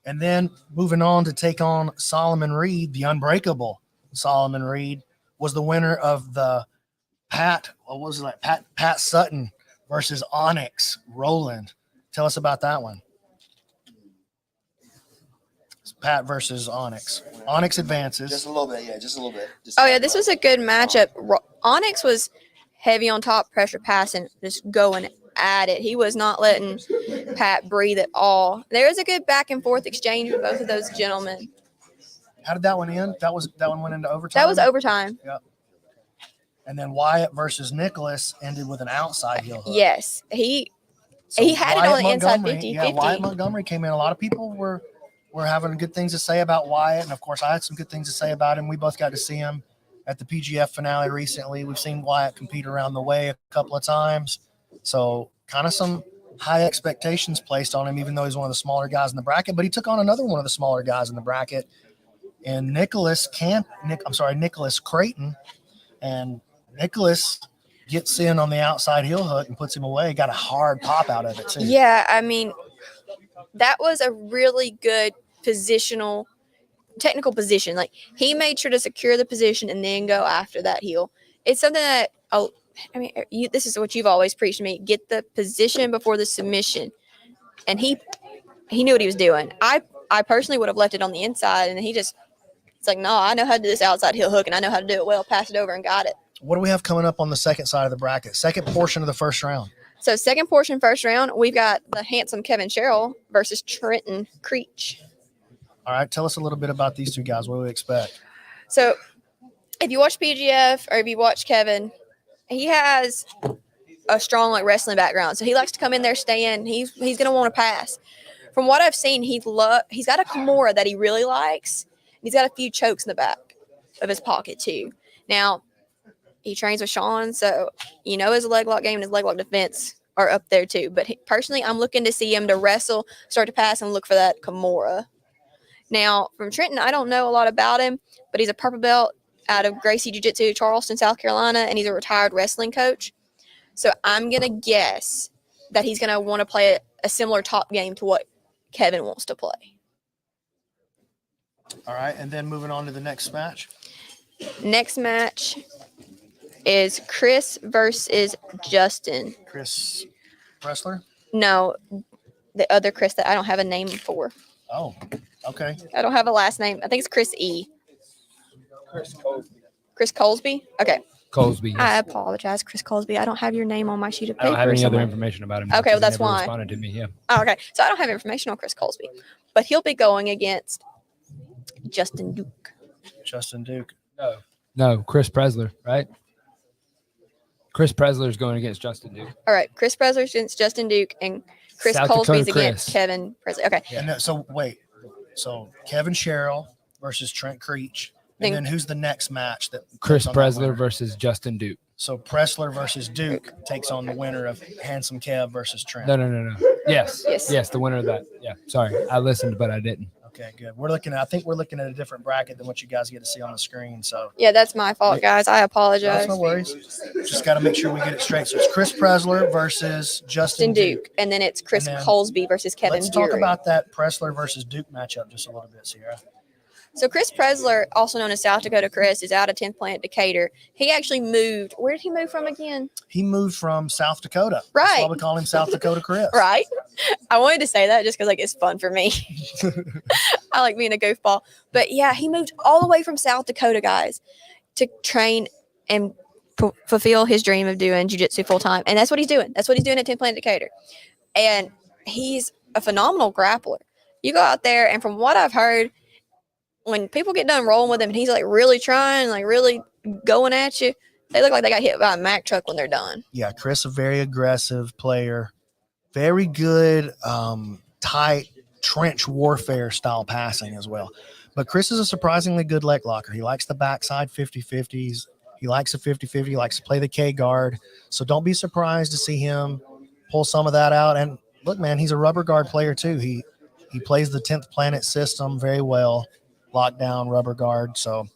And then moving on to take on Solomon Reed, the unbreakable Solomon Reed was the winner of the Pat Sutton versus Onyx Roland. Tell us about that one. It's Pat versus Onyx. Onyx advances. Just a little bit, yeah, just a little bit. Oh, yeah, this was a good matchup. Onyx was heavy on top, pressure passing, just going at it. He was not letting Pat breathe at all. There was a good back and forth exchange with both of those gentlemen. How did that one end? That one went into overtime? That was overtime. Yep. And then Wyatt versus Nicholas ended with an outside heel hook. Yes. He had it on the inside 50-50. Yeah, Wyatt Montgomery came in. A lot of people were having good things to say about Wyatt. And, of course, I had some good things to say about him. We both got to see him at the PGF finale recently. We've seen Wyatt compete around the way a couple of times. So kind of some high expectations placed on him, even though he's one of the smaller guys in the bracket. But he took on another one of the smaller guys in the bracket, and Nicholas Creighton. And Nicholas gets in on the outside heel hook and puts him away. Got a hard pop out of it, too. Yeah, I mean, that was a really good technical position. Like, he made sure to secure the position and then go after that heel. It's something that, this is what you've always preached to me. Get the position before the submission. And he knew what he was doing. I personally would have left it on the inside, and it's like, no, I know how to do this outside heel hook, and I know how to do it well. Pass it over and got it. What do we have coming up on the second side of the bracket? Second portion of the first round. So second portion, first round, we've got the handsome Kevin Sherrill versus Trenton Creech. All right, tell us a little bit about these two guys. What do we expect? So if you watch PGF or if you watch Kevin, he has a strong like wrestling background. So he likes to come in there, stand. He's gonna want to pass. From what I've seen, he's got a Kimura that he really likes. He's got a few chokes in the back of his pocket too. Now he trains with Sean, so his leg lock game and his leg lock defense are up there too. But personally, I'm looking to see him to wrestle, start to pass, and look for that Kimura. Now from Trenton, I don't know a lot about him, but he's a purple belt out of Gracie Jiu-Jitsu, Charleston, South Carolina, and he's a retired wrestling coach. So I'm going to guess that he's going to want to play a similar top game to what Kevin wants to play. All right, and then moving on to the next match. Next match is Chris versus Justin. Chris Bresler? No, the other Chris that I don't have a name for. Oh, okay. I don't have a last name. I think it's Chris E. Chris Colsby? Okay. Colsby. Yes. I apologize, Chris Colsby. I don't have your name on my sheet of I paper. don't have any other somewhere. information about him. Okay, because well, he that's never why. Responded to me. Yeah. Oh, okay. So I don't have information on Chris Colsby, but he'll be going against Justin Duke. Justin Duke. No, Chris Presler, right? Chris Presler is going against Justin Duke. All right. Chris Presler's against Justin Duke, and Chris South Colsby's Dakota against Chris. Kevin Presler. Okay. Yeah. And so wait, so Kevin Sherrill versus Trent Creech, and then who's the next match that Chris takes on that Presler winner? versus Justin Duke. So Presler versus Duke takes on the winner of Handsome Kev versus Trent. No. Yes. Yes. Yes, the winner of that. Yeah. Sorry. I listened, but I didn't. Okay, good. I think we're looking at a different bracket than what you guys get to see on the screen. So Yeah, that's my fault, guys. I apologize. that's no worries. Just got to make sure we get it straight. So it's Chris Presler versus Justin Justin Duke, and then it's Chris And then Colsby versus Kevin Let's talk Buring. about that Presler versus Duke matchup just a little bit, Sierra. So Chris Presler, also known as South Dakota Chris, is out of 10th Planet Decatur. He actually moved. Where did he move from again? He moved from South Dakota. That's Right. why we call him South Dakota Chris. Right. I wanted to say that just because it's fun for me. I like being a goofball. But yeah, he moved all the way from South Dakota, guys, to train and fulfill his dream of doing jiu-jitsu full time. And that's what he's doing. That's what he's doing at 10th Planet Decatur. And he's a phenomenal grappler. You go out there, and from what I've heard, when people get done rolling with him and he's like really trying, like really going at you, they look like they got hit by a Mack truck when they're done. Yeah, Chris, a very aggressive player. Very good, tight trench warfare style passing as well. But Chris is a surprisingly good leg locker. He likes the backside 50-50s. He likes a 50-50. He likes to play the K guard. So don't be surprised to see him pull some of that out. And look, man, he's a rubber guard player too. He plays the 10th Planet system very well. Lockdown, rubber guard. So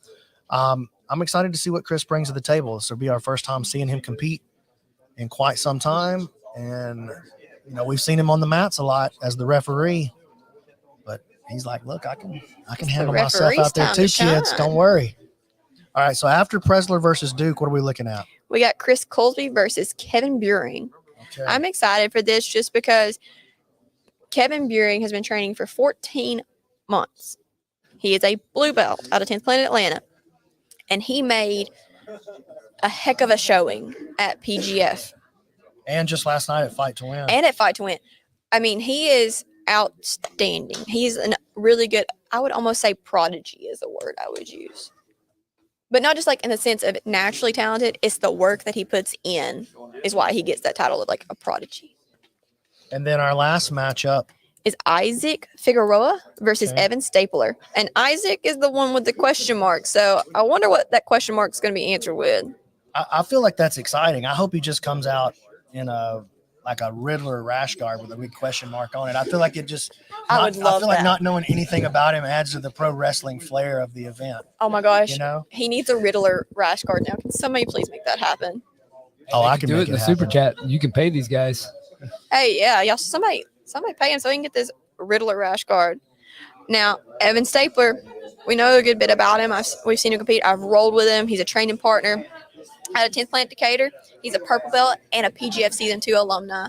I'm excited to see what Chris brings to the table. This will be our first time seeing him compete in quite some time. And, we've seen him on the mats a lot as the referee. But he's like, look, I can handle myself out there too, kids. Don't worry. All right, so after Presler versus Duke, what are we looking at? We got Chris Colsby versus Kevin Buring. Okay. I'm excited for this just because Kevin Buring has been training for 14 months. He is a blue belt out of 10th Planet Atlanta, and he made a heck of a showing at PGF. And just last night at Fight to Win. And at Fight to Win. I mean, he is outstanding. He's a really good, I would almost say prodigy is the word I would use. But not just like in the sense of naturally talented, it's the work that he puts in is why he gets that title of like a prodigy. And then our last matchup is Isaac Figueroa versus Evan Stapler. And Isaac is the one with the question mark. So I wonder what that question mark is going to be answered with. I feel like that's exciting. I hope he just comes out in a Redler rash guard with a big question mark on it. I feel like it just I feel like not knowing anything about him adds to the pro wrestling flair of the event. Oh my gosh. You know? He needs a Riddler rash guard now. Can somebody please make that happen? Oh, I can do make it in the happen. super chat. You can pay these guys. Hey, yeah, y'all. Somebody pay him so he can get this Riddler rash guard. Now, Evan Stapler, we know a good bit about him. We've seen him compete. I've rolled with him. He's a training partner out of 10th Planet Decatur. He's a purple belt and a PGF Season 2 alumni.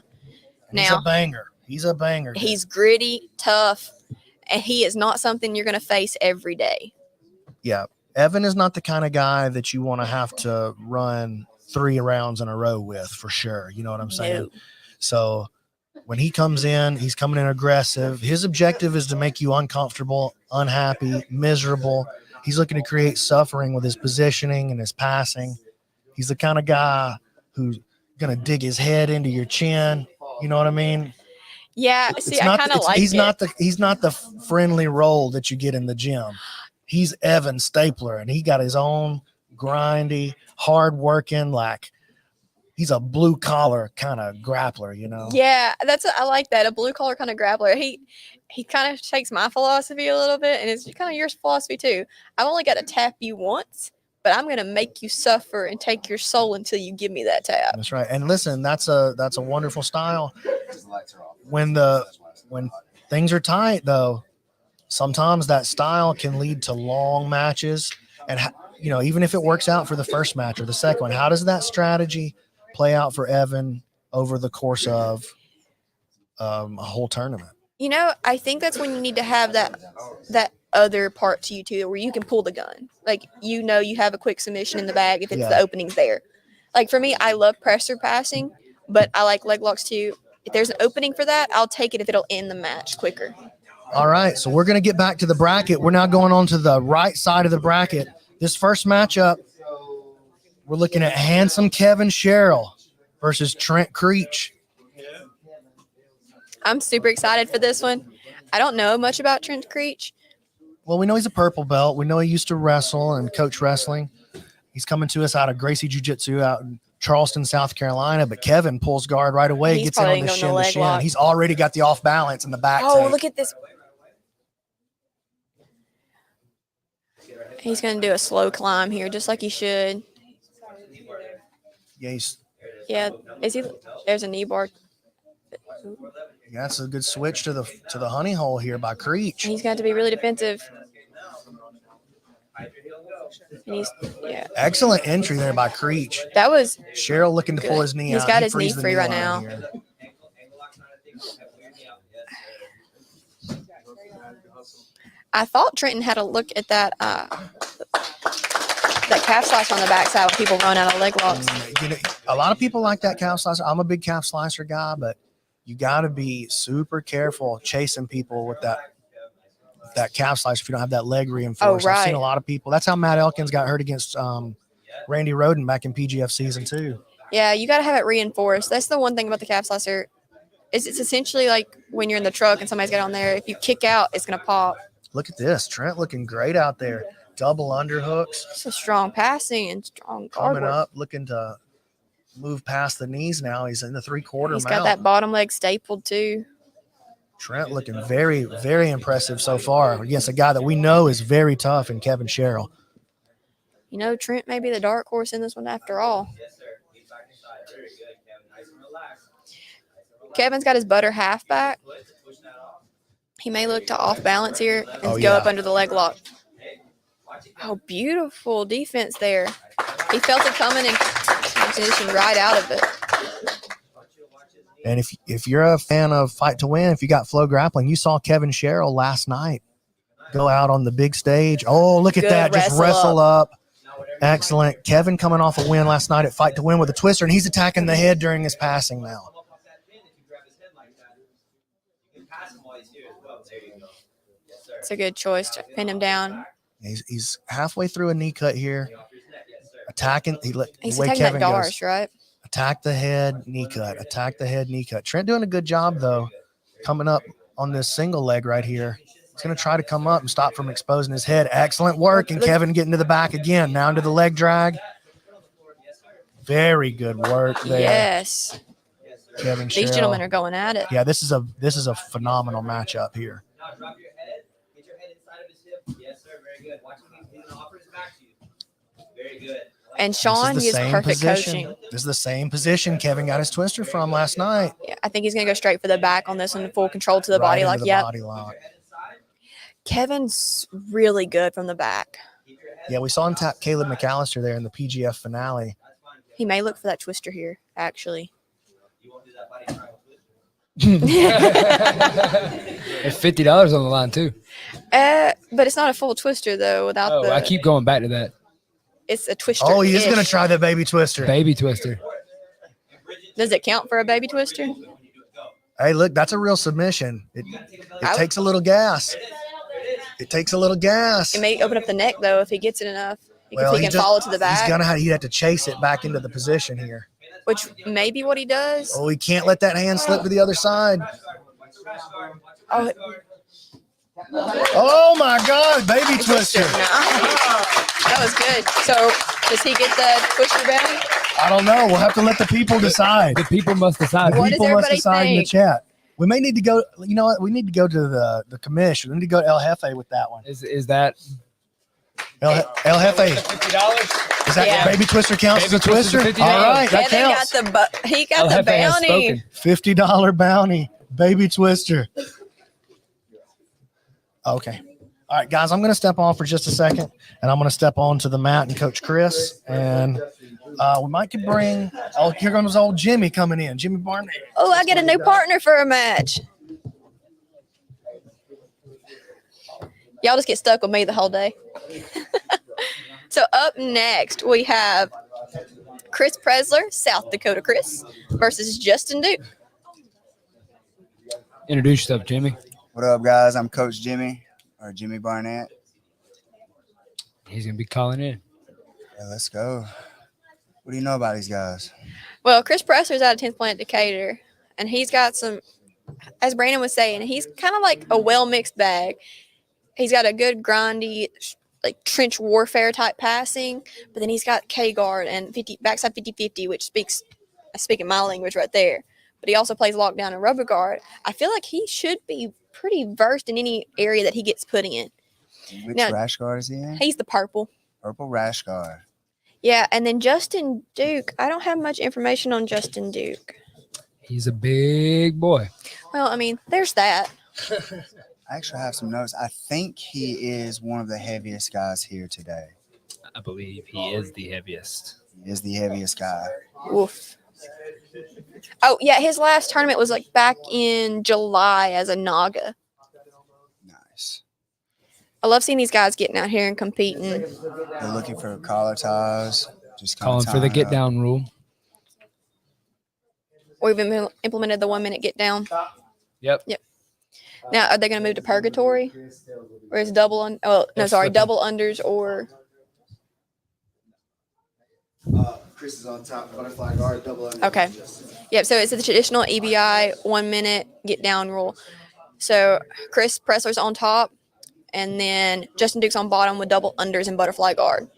He's a banger. He's a banger. He's gritty, tough, and he is not something you're going to face every day. Yeah. Evan is not the kind of guy that you want to have to run 3 rounds in a row with for sure. You know what I'm saying? No. So When he comes in, he's coming in aggressive. His objective is to make you uncomfortable, unhappy, miserable. He's looking to create suffering with his positioning and his passing. He's the kind of guy who's going to dig his head into your chin. You know what I mean? Yeah, see, I kind of like he's it. He's not the friendly role that you get in the gym. He's Evan Stapler, and he got his own grindy, hard-working, like he's a blue-collar kind of grappler, you know? Yeah, I like that. A blue collar kind of grappler. He kind of takes my philosophy a little bit, and it's kind of your philosophy too. I've only got to tap you once, but I'm gonna make you suffer and take your soul until you give me that tap. That's right. And listen, that's a wonderful style. When things are tight, though, sometimes that style can lead to long matches. And even if it works out for the first match or the second one, how does that strategy play out for Evan over the course of a whole tournament? I think that's when you need to have that other part to you too, where you can pull the gun. Like, you have a quick submission in the bag if it's the opening's there. Like, for me, I love presser passing, but I like leg locks too. If there's an opening for that, I'll take it if it'll end the match quicker. All right, so we're going to get back to the bracket. We're now going on to the right side of the bracket. This first matchup, we're looking at handsome Kevin Sherrill versus Trent Creech. I'm super excited for this one. I don't know much about Trent Creech. Well, we know he's a purple belt. We know he used to wrestle and coach wrestling. He's coming to us out of Gracie Jiu-Jitsu out in Charleston, South Carolina. But Kevin pulls guard right away, He's gets in on probably the gonna shin go to leg shin. lock. He's already got the off balance in the back. Oh, take. look at this. He's going to do a slow climb here, just like he should. Yeah, Yeah, there's a knee bar. that's a good switch to the honey hole here by Creech. He's got to be really defensive. And Excellent entry there by Creech. that was Sherrill looking to pull good. his knee He's out. got He his knee frees the free right line now. here. I thought Trenton had a look at that calf slicer on the backside when people run out of leg locks. A lot of people like that calf slicer. I'm a big calf slicer guy, but you got to be super careful chasing people with that calf slicer if you don't have that leg reinforced. Oh, I've seen right. a lot of people. That's how Matt Elkins got hurt against Randy Roden back in PGF season 2. Yeah, you got to have it reinforced. That's the one thing about the calf slicer. It's essentially like when you're in the truck and somebody's got on there. If you kick out, it's going to pop. Look at this. Trent looking great out there. Double underhooks. It's a strong passing and strong guard Coming work. up, looking to move past the knees now. He's in the 3/4 He's mount. got that bottom leg stapled too. Trent looking very, very impressive so far against a guy that we know is very tough in Kevin Sherrill. Trent may be the dark horse in this one after all. Kevin's got his butter half back. He may look to off balance here and go up under the leg lock. Oh, beautiful defense there. He felt it coming and transitioned right out of it. And if you're a fan of Fight to Win, if you got Flow Grappling, you saw Kevin Sherrill last night go out on the big stage. Oh, look at Good that. Just wrestle up. Excellent. Kevin coming off a win last night at Fight to Win with a twister, and he's attacking the head during his passing now. It's a good choice to pin him down. He's halfway through a knee cut here. Attacking. He's the way attacking Kevin that goes. Darce, right? Attack the head, knee cut. Attack the head, knee cut. Trent doing a good job, though, coming up on this single leg right here. He's going to try to come up and stop from exposing his head. Excellent work. And Kevin getting to the back again. Now into the leg drag. Very good work there. Yes. Kevin These Sherrill. gentlemen are going at it. Yeah, this is a phenomenal matchup here. And Sean This is gives the same perfect position. coaching. This is the same position Kevin got his twister from last night. Yeah, I think he's going to go straight for the back on this one, full control to the Right body into lock. the Yep. body lock. Kevin's really good from the back. Yeah, we saw him tap Caleb McAllister there in the PGF finale. He may look for that twister here, actually. There's $50 on the line too. But it's not a full twister though. Without I keep going back to that it's a twister. Oh, he is going to try the baby twister. baby twister. Does it count for a baby twister? Hey, look, that's a real submission. It I- takes a little gas. It takes a little gas. It may open up the neck though if he gets it enough. Well, if he can follow to the back, he'd have to chase it back into the position here. which may be what he does. Oh, he can't let that hand slip to the other side. Oh, Oh my God, baby twister. That was good. So does he get the twister bounty? I don't know. We'll have to let the people decide. The people must decide. What does People must everybody decide in the think? chat. We may need to go. You know what? We need to go to the commission. We need to go to El Jefe with that one. Is that El Jefe. $50? Is that Yeah. baby twister counts as a Baby twister's twister? $50. All right, that Kevin counts. got he got El the Jefe has bounty. spoken. $50 bounty, baby twister. Okay. All right, guys, I'm going to step on for just a second, and I'm going to step on to the mat and Coach Chris, and we might could bring. Oh, here comes old Jimmy coming in, Jimmy Barnett. Oh, I get a new partner for a match. Y'all just get stuck with me the whole day. So up next we have Chris Presler, South Dakota Chris, versus Justin Duke. Introduce yourself, Jimmy. What up, guys? I'm Coach Jimmy, or Jimmy Barnett. He's gonna be calling in. Yeah, let's go. What do you know about these guys? Well, Chris Presler's out of 10th Planet Decatur, and he's got some, as Brandon was saying, he's kind of like a well-mixed bag. He's got a good grindy, like trench warfare type passing, but then he's got K-guard and backside 50-50, which speaking my language right there. But he also plays lockdown and rubber guard. I feel like he should be pretty versed in any area that he gets put in. Which Now, rash guard is he in? He's the purple. Purple rash guard. Yeah, and then Justin Duke. I don't have much information on Justin Duke. He's a big boy. Well, I mean, there's that. I actually have some notes. I think he is one of the heaviest guys here today. I believe he is the heaviest. He is the heaviest guy. Woof. Oh, yeah, his last tournament was like back in July as a Naga. Nice. I love seeing these guys getting out here and competing. They're looking for collar ties. Just kinda Calling for the tying get up. down rule. We've implemented the 1 minute get down. Yep. Now, are they going to move to purgatory? Or is double double unders or Chris is on top, butterfly guard, double under. okay. Yep, so it's the traditional EBI 1 minute get down rule. So Chris Presler's on top, and then Justin Duke's on bottom with double unders and butterfly guard.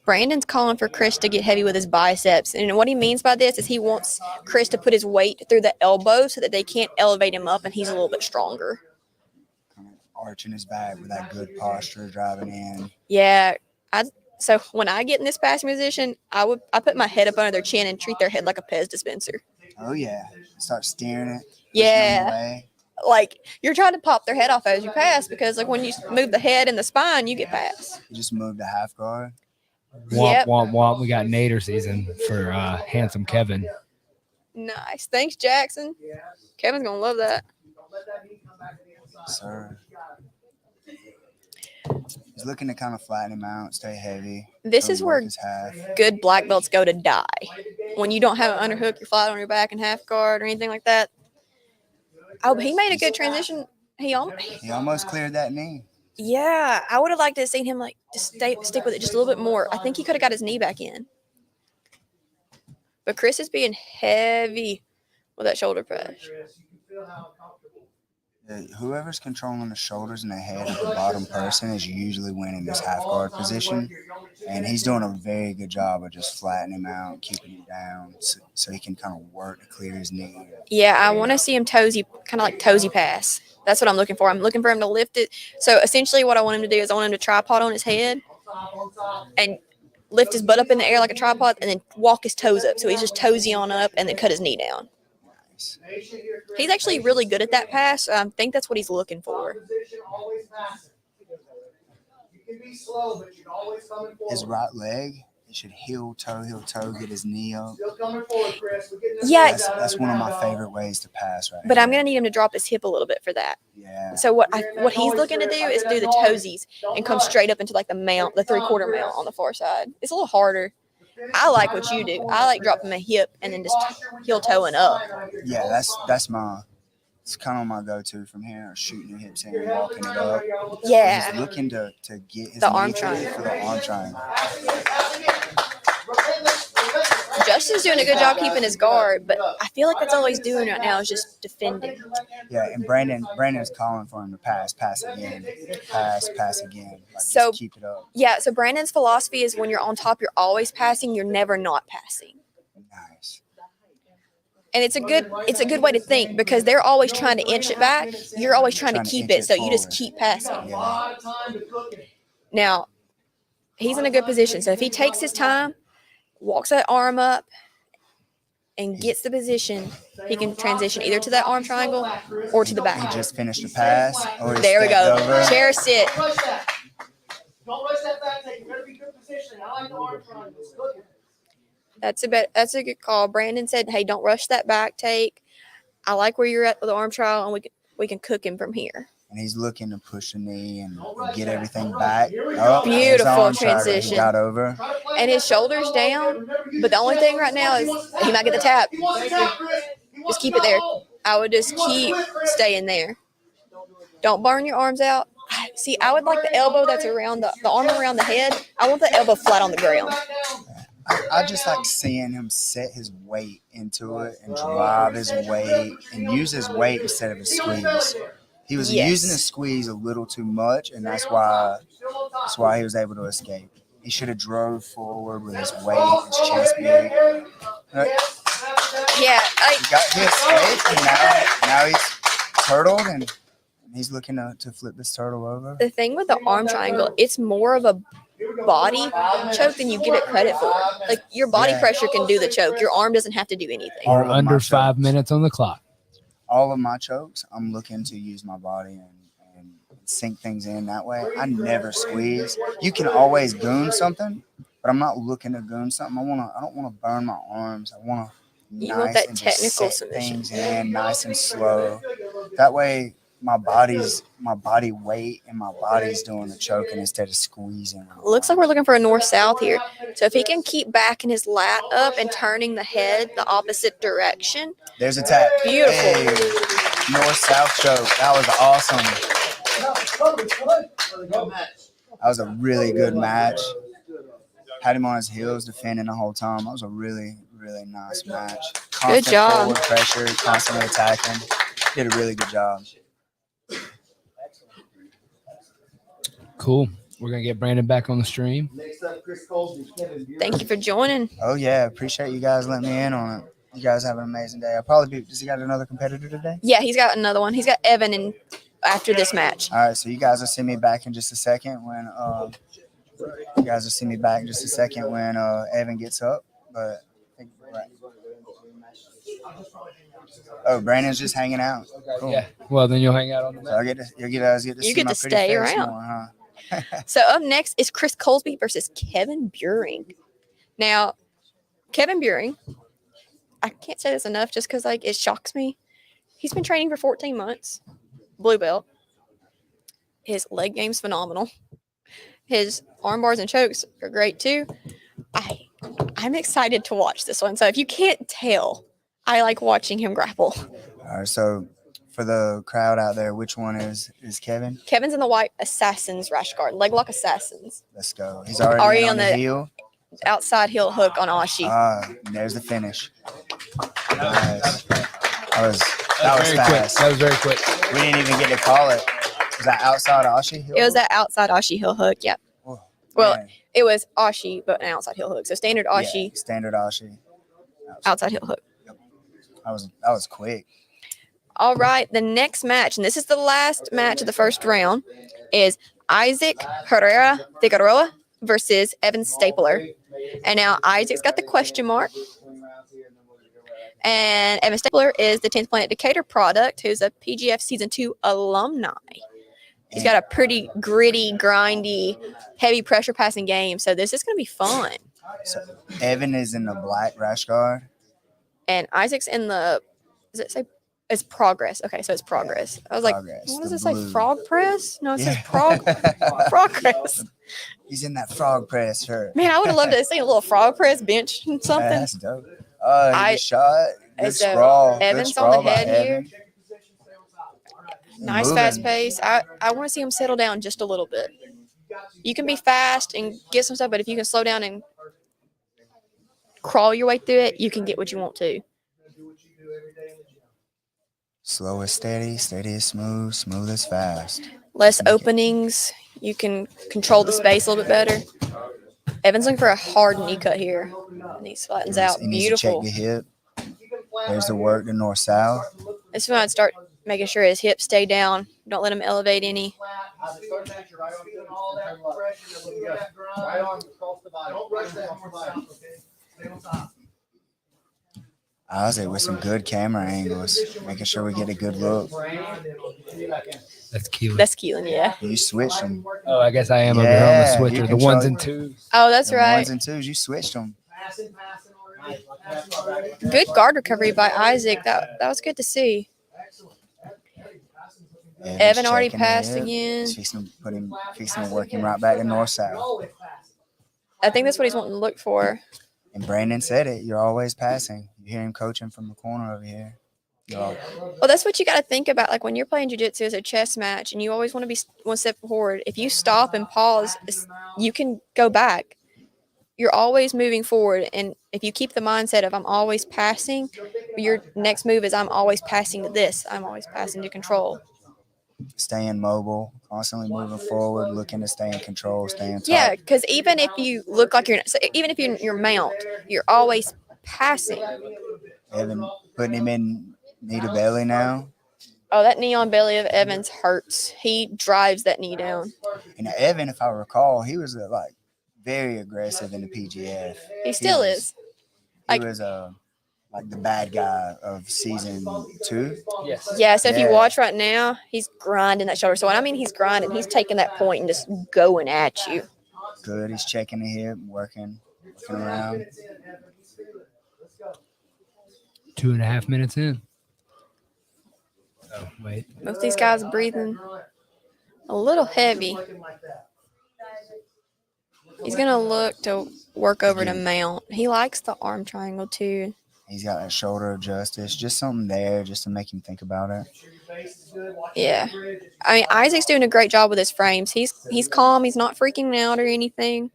Brandon's calling for Chris to get heavy with his biceps. And what he means by this is he wants Chris to put his weight through the elbow so that they can't elevate him up and he's a little bit stronger. Kind of arching his back with that good posture, driving in. Yeah. So when I get in this passing position, I put my head up under their chin and treat their head like a Pez dispenser. Oh, yeah. Start steering it. Yeah. pushing 'em away. Like you're trying to pop their head off as you pass because like when you move the head and the spine, you get past. You just moved to half guard. Womp, Yep. womp, womp. We got Nader season for handsome Kevin. Nice. Thanks, Jackson. Kevin's going to love that. Sir. He's looking to kind of flatten him out, stay heavy. This don't is work where his half. good black belts go to die. When you don't have an underhook, you're flat on your back and half guard or anything like that. Oh, he made a good transition. He almost cleared that knee. Yeah, I would have liked to have seen him like just stick with it just a little bit more. I think he could have got his knee back in. But Chris is being heavy with that shoulder press. Whoever's controlling the shoulders and the head of the bottom person is usually winning this half guard position. And he's doing a very good job of just flattening him out, keeping him down so he can kind of work to clear his knee. Yeah, I want to see him toesy, kind of like toesy pass. That's what I'm looking for. I'm looking for him to lift it. So essentially what I want him to do is I want him to tripod on his head and lift his butt up in the air like a tripod and then walk his toes up. So he's just toesy on up and then cut his knee down. Nice. He's actually really good at that pass. I think that's what he's looking for. His right leg, he should heel toe, get his knee up. Yeah, That's one of my favorite ways to pass right but here. I'm going to need him to drop his hip a little bit for that. Yeah. So what he's looking to do is do the toesies and come straight up into like the mount, the 3/4 mount on the far side. It's a little harder. I like what you do. I like dropping my hip and then just heel toeing up. Yeah, that's my. It's kind of my go-to from here, shooting your hips in and walking it up. Yeah. He's looking to get his The arm knee triangle. for the arm triangle. Justin's doing a good job keeping his guard, but I feel like that's all he's doing right now is just defending. Yeah, and Brandon's calling for him to pass again, pass again. Like, So- just keep it up. Yeah, so Brandon's philosophy is when you're on top, you're always passing. You're never not passing. Nice. And it's a good way to think because they're always trying to inch it back. You're always trying to keep inch it, so you just forward. keep passing. Yeah. Now, he's in a good position. So if he takes his time, walks that arm up, and gets the position, he can transition either to that arm triangle or to the He back. just finished a pass. Or he There we stepped go. over. Chair sit. Don't rush that. Don't rush that back take. You better be good position. I like the arm triangles. Look. That's a good call. Brandon said, "Hey, don't rush that back take. I like where you're at with the arm trial, and we can cook him from here." And he's looking to push the knee and get everything back. Oh, Beautiful there's the arm triangle. transition. He got over. And his shoulders down, but the only thing right now is he might get the tap. Just keep it there. I would just keep staying there. Don't burn your arms out. See, I would like the elbow that's around the arm around the head. I want the elbow flat on the ground. I just like seeing him set his weight into it and drive his weight and use his weight instead of his squeeze. He was Yes. using his squeeze a little too much, and that's why he was able to escape. He should have drove forward with his weight, his chest big. Yeah, He escaped, and now he's turtled, and he's looking to flip this turtle over. the thing with the arm triangle, it's more of a body choke than you give it credit for. Like your body Yeah. pressure can do the choke. Your arm doesn't have to do anything. Or All of under my 5 chokes. minutes on the clock. All of my chokes, I'm looking to use my body and sink things in that way. I never squeeze. You can always goon something, but I'm not looking to goon something. I don't want to burn my arms. I want to You want that and just technical set submission. things in nice and slow. That way my body weight and my body's doing the choking instead of squeezing. Looks like we're looking for a north-south here. So if he can keep backing his lat up and turning the head the opposite direction. There's a tap. Beautiful. Hey, north-south choke. That was awesome. That was a really good match. Had him on his heels defending the whole time. That was a really, really nice match. Constant job. forward pressure, constantly attacking. Did a really good job. Cool. We're going to get Brandon back on the stream. Next up, Chris Colsby, Kevin Buring. Thank you for joining. Oh, yeah. Appreciate you guys letting me in on it. You guys have an amazing day. does he got another competitor today? Yeah, he's got another one. He's got Evan in after this match. All right, so you guys will see me back in just a second when Evan gets up. But oh, Brandon's just hanging out. Cool. Yeah. Well, then you'll hang out on the So mat. you guys get to You see get my to pretty stay face around. more, huh? So up next is Chris Colsby versus Kevin Buring. Now, Kevin Buring, I can't say this enough just because it shocks me. He's been training for 14 months, blue belt. His leg game's phenomenal. His arm bars and chokes are great too. I'm excited to watch this one. So if you can't tell, I like watching him grapple. All right, so for the crowd out there, which one is Kevin? Kevin's in the white Assassins rash guard, leg lock Assassins. Let's go. He's already on the heel. Outside heel hook on Ashi. There's the finish. Nice. That was very quick. fast. That was very quick. We didn't even get to call it. Was that outside Ashi heel? It was that outside Ashi heel hook. Yep. Oh, Well, man. it was Ashi, but an outside heel hook. So standard Ashi, Yeah, standard Ashi. outside heel hook. That was quick. All right, the next match, and this is the last match of the first round, is Isaac Herrera Figueroa versus Evan Stapler. And now Isaac's got the question mark. And Evan Stapler is the 10th Planet Decatur product, who's a PGF Season 2 alumni. He's got a pretty gritty, grindy, heavy pressure passing game. So this is going to be fun. So Evan is in the black rash guard. And Isaac's in the, does it say It's progress. Okay, so it's progress. I was like, Progress, what does the it say? blue. Frog press? No, it says Yeah. progress. He's in that frog press shirt. Man, I would have loved to see a little frog press bench and Yeah, something. that's dope. Oh, he I- just shot. Good so scrawl. Good Evan's on scrawl the by head here. Evan. Nice Moving. fast pace. I want to see him settle down just a little bit. You can be fast and get some stuff, but if you can slow down and crawl your way through it, you can get what you want to. Slow is steady, steady is smooth, smooth is fast. Less openings. You can control the space a little bit better. Evan's looking for a hard knee cut here. And he flattens out. He needs to check Beautiful. the hip. There's the work, the north-south. This is when I'd start making sure his hips stay down. Don't let him elevate any. Isaac with some good camera angles, making sure we get a good look. That's Keelan. That's Keelan, yeah. You switched them. Oh, I guess I am over here on Yeah, the you switcher. The control- ones and twos. Oh, that's The right. ones and twos, you switched them. Good guard recovery by Isaac. That was good to see. Evan already passed again. Fixing to work him right back to north-south. I think that's what he's wanting to look for. And Brandon said it. You're always passing. You hear him coaching from the corner over here. Well, that's what you got to think about. Like when you're playing jiu-jitsu as a chess match and you always want to be one step forward, if you stop and pause, you can go back. You're always moving forward. And if you keep the mindset of I'm always passing, your next move is I'm always passing to this. I'm always passing to control. Staying mobile, constantly moving forward, looking to stay in control, stay on top. Yeah, because even if you look like even if you're mount, you're always passing. Evan putting him in knee to belly now. Oh, that knee on belly of Evans hurts. He drives that knee down. And Evan, if I recall, he was like very aggressive in the PGF. He still is. He Like- was like the bad guy of season 2. Yes. Yeah, so if you Yeah. watch right now, he's grinding that shoulder. So when I mean he's grinding, he's taking that point and just going at you. Good. He's checking the hip, working around. 2.5 minutes in. Oh, wait. Most of these guys are breathing a little heavy. He's going to look to work over to mount. He likes the arm triangle too. He's got that shoulder of justice, just something there just to make him think about it. Yeah. I mean, Isaac's doing a great job with his frames. He's calm. He's not freaking out or anything.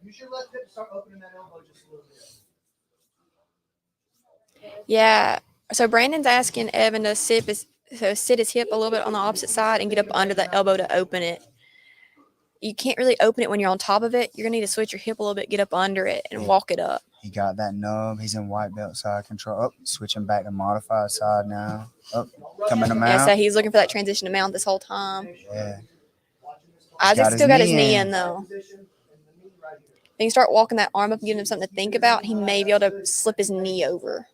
Yeah. So Brandon's asking Evan to sit his hip a little bit on the opposite side and get up under the elbow to open it. You can't really open it when you're on top of it. You're going to need to switch your hip a little bit, get up under it, and walk it up. He got that nub. He's in white belt side control. Up, switching back to modified side now. Up, coming to mount. Yeah, so he's looking for that transition to mount this whole time. Yeah. Isaac's still got his knee in. in, though. When you start walking that arm up and giving him something to think about, he may be able to slip his knee over.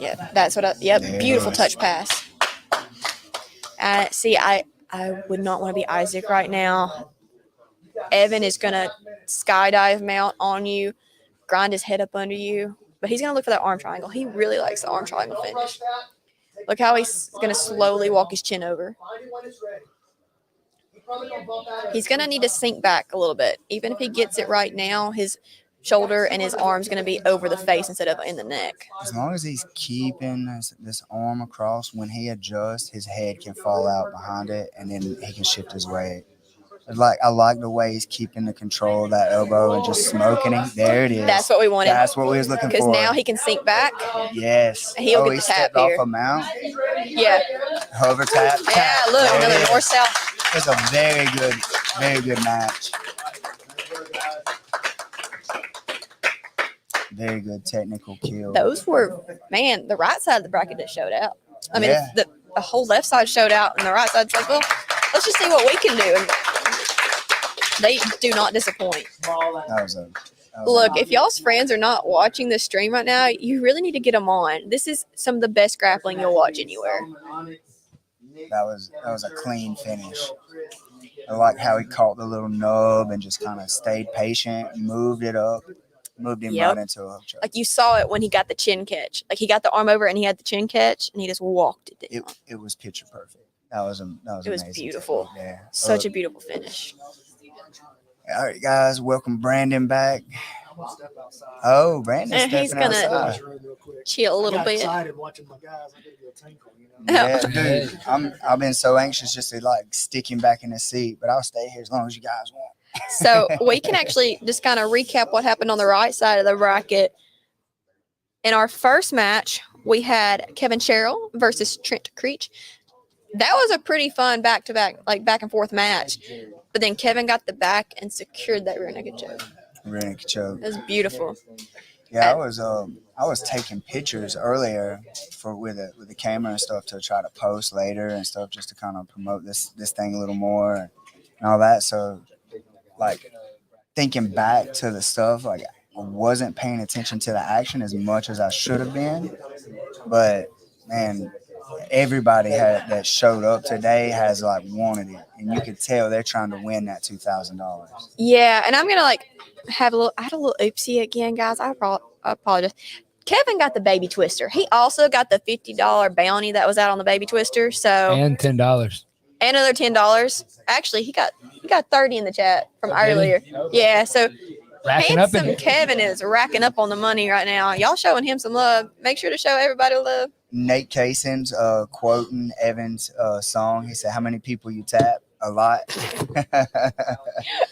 Yeah, that's what yep, There it beautiful was. touch pass. See, I would not want to be Isaac right now. Evan is going to skydive mount on you, grind his head up under you, but he's going to look for that arm triangle. He really likes the arm triangle finish. Look how he's going to slowly walk his chin over. He's going to need to sink back a little bit. Even if he gets it right now, his shoulder and his arm's going to be over the face instead of in the neck. As long as he's keeping this arm across, when he adjusts, his head can fall out behind it, and then he can shift his weight. I like the way he's keeping the control of that elbow and just smoking it. There it is. That's what we wanted. That's what we was looking for. Because now he can sink back. Yes. He'll get he the tap stepped here. off a mount. Yeah. Hover tap. Yeah, tap. look, There it another is. north-south. It's a very good match. Very good technical kill. Those were, man, the right side of the bracket that showed out. I mean, Yeah. the whole left side showed out, and the right side's like, well, let's just see what we can do. And they do not disappoint. That was a Look, if y'all's friends are not watching this stream right now, you really need to get them on. This is some of the best grappling you'll watch anywhere. that was a clean finish. I like how he caught the little nub and just kind of stayed patient, moved it up, moved him Yep. right into a hook choke. Like you saw it when he got the chin catch. Like he got the arm over and he had the chin catch and he just walked it down. It was picture perfect. That was It was amazing. beautiful. Yeah. Such a beautiful finish. All right, guys, welcome Brandon back. Oh, Brandon's And he's stepping gonna- outside. Chill a little bit. Excited watching my guys. I gotta go tinkle, you know? Yeah, dude. I've been so anxious just to like stick him back in the seat, but I'll stay here as long as you guys want. So we can actually just kind of recap what happened on the right side of the bracket. In our first match, we had Kevin Sherrill versus Trent Creech. That was a pretty fun back-to-back, like back-and-forth match. But then Kevin got the back and secured that rear naked choke. Rear naked choke. It was beautiful. Yeah, I was taking pictures earlier with the camera and stuff to try to post later and stuff just to kind of promote this thing a little more and all that. So like thinking back to the stuff, like I wasn't paying attention to the action as much as I should have been. But man, everybody that showed up today has like wanted it, and you could tell they're trying to win that $2,000. Yeah, and I'm gonna like I had a little oopsie again, guys. I apologize. Kevin got the baby twister. He also got the $50 bounty that was out on the baby twister. So And $10. and another $10. Actually, he got 30 in the chat from earlier. Yeah, so Racking up in handsome it. Kevin is racking up on the money right now. Y'all showing him some love. Make sure to show everybody love. Nate Cason's quoting Evan's song. He said, "How many people you tap? A lot."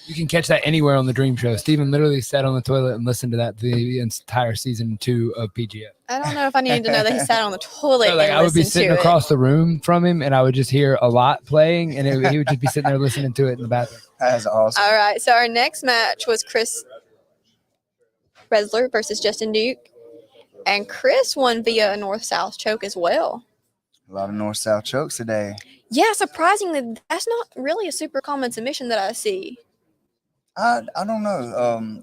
You can catch that anywhere on the Dream Show. Steven literally sat on the toilet and listened to that the entire season 2 of PGF. I don't know if I need to know that he sat on the toilet So, like, and I would be listened sitting to across the room from him, and I would just hear a lot playing, and he would just be sitting there listening to it in the bathroom. That's awesome. All right, so our next match was Chris Bresler versus Justin Duke. And Chris won via a north-south choke as well. A lot of north-south chokes today. Yeah, surprisingly, that's not really a super common submission that I see. I don't know.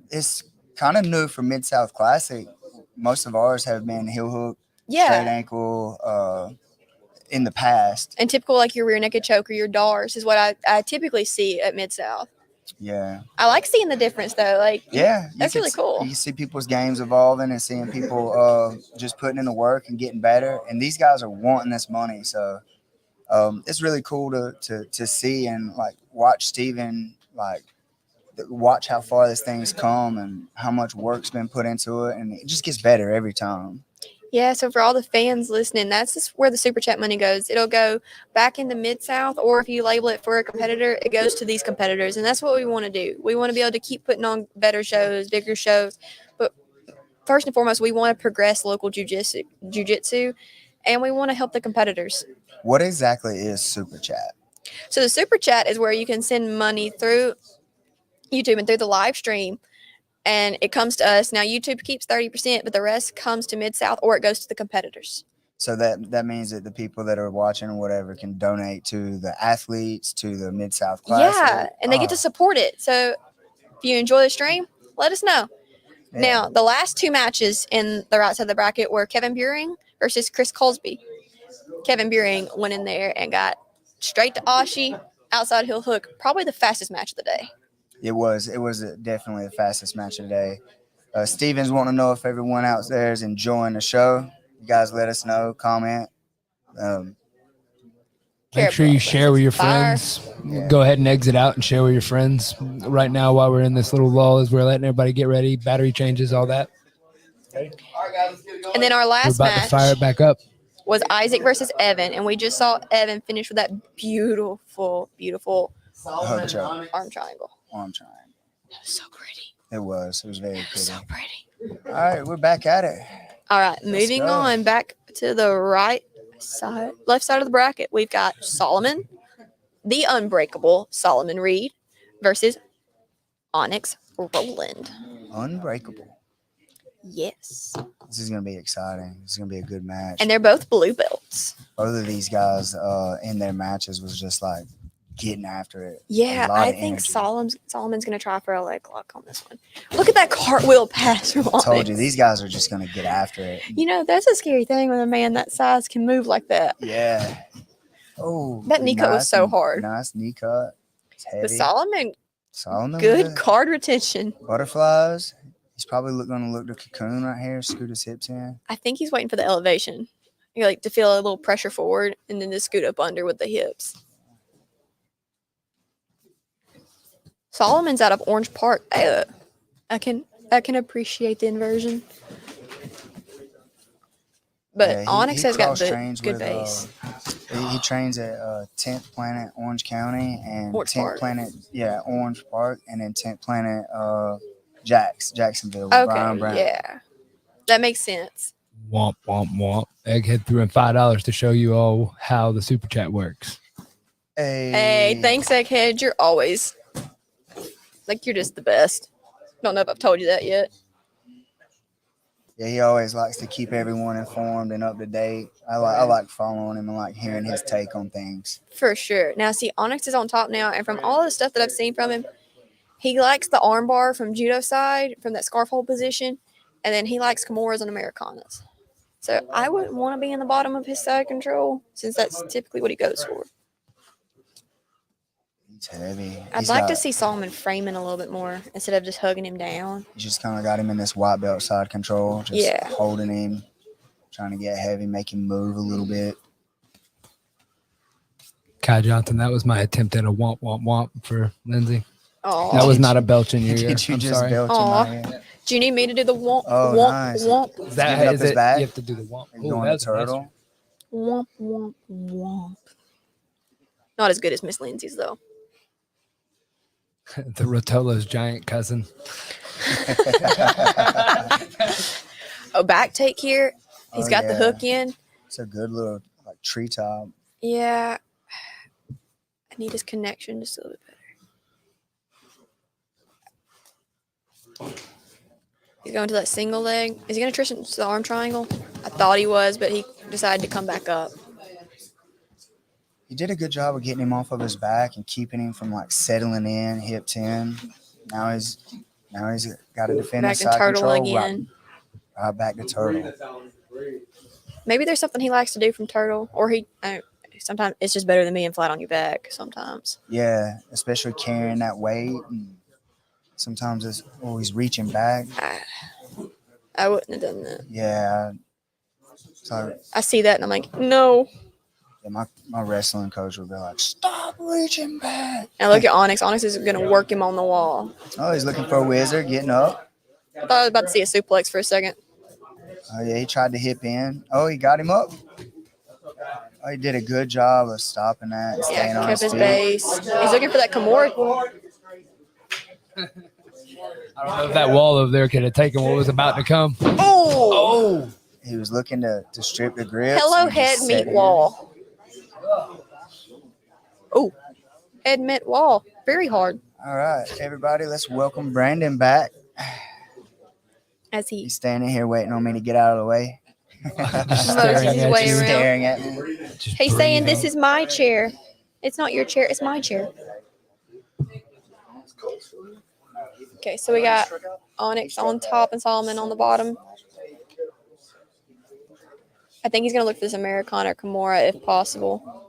It's kind of new for Mid-South Classic. Most of ours have been heel hook, straight Yeah, ankle in the past. and typical like your rear naked choke or your DARS is what I typically see at Mid-South. Yeah. I like seeing the difference though. Like, Yeah. That's really cool. You see people's games evolving and seeing people just putting in the work and getting better. And these guys are wanting this money. So it's really cool to see and like watch Steven, like watch how far this thing's come and how much work's been put into it. And it just gets better every time. yeah, so for all the fans listening, that's just where the super chat money goes. It'll go back into Mid-South, or if you label it for a competitor, it goes to these competitors. And that's what we want to do. We want to be able to keep putting on better shows, bigger shows. But first and foremost, we want to progress local jiu-jitsu, and we want to help the competitors. What exactly is Super Chat? So the super chat is where you can send money through YouTube and through the live stream, and it comes to us. Now YouTube keeps 30%, but the rest comes to Mid-South, or it goes to the competitors. So that means that the people that are watching or whatever can donate to the athletes, to the Mid-South Classic. Yeah, and they get to support it. So if you enjoy the stream, let us know. Yeah. Now, the last two matches in the right side of the bracket were Kevin Buring versus Chris Colsby. Kevin Buring went in there and got straight to Ashi, outside heel hook, probably the fastest match of the day. It was definitely the fastest match of the day. Steven's wanting to know if everyone out there is enjoying the show. You guys let us know, comment. Make sure you share with your Fire. friends. Go ahead and exit out and share with your friends. Right now, while we're in this little lull, as we're letting everybody get ready, battery changes, all that. And then our We're last about to fire match it back up. was Isaac versus Evan, and we just saw Evan finish with that beautiful, beautiful Hug choke, arm triangle. arm triangle. That was so pretty. It was very pretty. So pretty. All right, we're back at it. All right, moving go. on back to the right side, left side of the bracket. We've got Solomon, the unbreakable Solomon Reed, versus Onyx Roland. Unbreakable. Yes, This is gonna be exciting. This is gonna be a good match. and they're both blue belts. Both of these guys in their matches was just like getting after it. Yeah, A lot I of think energy. Solomon's gonna try for a leg lock on this one. Look at that cartwheel pass from I told you Onyx. these guys are just gonna get after it. You know, that's a scary thing when a man that size can move like that. Yeah. Oh, That knee cut was so hard. Nice knee cut. It's heavy. But Solomon, Solomon good with it. card retention. Butterflies. He's probably going to look the cocoon right here, scoot his hips in. I think he's waiting for the elevation. You like to feel a little pressure forward and then just scoot up under with the hips. Solomon's out of Orange Park. I can appreciate the inversion. But Yeah, Onyx he has got cross-trains good with, base. He trains at 10th Planet Orange County and Orange 10th Park. Planet, Orange Park, and then 10th Planet Jacksonville with Brian Okay, Brown. yeah. That makes sense. Womp, womp, womp. Egghead threw in $5 to show you all how the super chat works. Hey, thanks, Egghead. You're always you're just the best. Don't know if I've told you that yet. Yeah, he always likes to keep everyone informed and up to date. I like following him and like hearing his take on things. For sure. Now, see, Onyx is on top now, and from all the stuff that I've seen from him, he likes the armbar from judo side, from that scarf hold position, and then he likes Kimuras and Americanas. So I wouldn't want to be in the bottom of his side control, since that's typically what he goes for. He's heavy. I'd like to see Solomon framing a little bit more instead of just hugging him down. He just kind of got him in this white belt side control, just holding him, trying to get heavy, make him move a little bit. Kai Johnson, that was my attempt at a womp, womp, womp for Lindsay. Oh, That was not a belch in your ear. Did you I'm just sorry. belch in my ear? Do you need me to do the womp, Oh, womp, nice. womp, Is that Give it up is his it? back. You have to do the womp. And Ooh, going that's to turtle. womp, womp, womp? Not as good as Miss Lindsay's, though. The Rotolo's giant cousin. Oh, back take here. He's got the hook in. It's a good little like treetop. Yeah. I need his connection just a little bit better. He's going to that single leg. Is he going to twist into the arm triangle? I thought he was, but he decided to come back up. He did a good job of getting him off of his back and keeping him from like settling in, hips in. Now he's got to defend Back his to side turtle control. again. Right back to turtle. Maybe there's something he likes to do from turtle, or sometimes it's just better than being flat on your back. Sometimes. Yeah, especially carrying that weight. And sometimes he's reaching back. I wouldn't have done that. Yeah. So I see that and I'm like, no. yeah, my wrestling coach would be like, stop reaching back. Now look at Onyx. Onyx is going to work him on the wall. Oh, he's looking for a wizard, getting up. I thought I was about to see a suplex for a second. Oh, yeah, he tried to hip in. Oh, he got him up. Oh, he did a good job of stopping that and staying Yeah, on kept his his feet. base. He's looking for that Kimura. I don't know if that wall over there could have taken what was about to come. Oh! He was looking to strip the grips. Hello, and head just meet set it. wall. Oh, head meet wall. Very hard. All right, everybody, let's welcome Brandon back. As he He's standing here waiting on me to get out of the way. motions his way around. Staring at me. He's saying, "This is my chair. It's not your chair. It's my chair." Okay, so we got Onyx on top and Solomon on the bottom. I think he's gonna look for this Americana or Kimura if possible.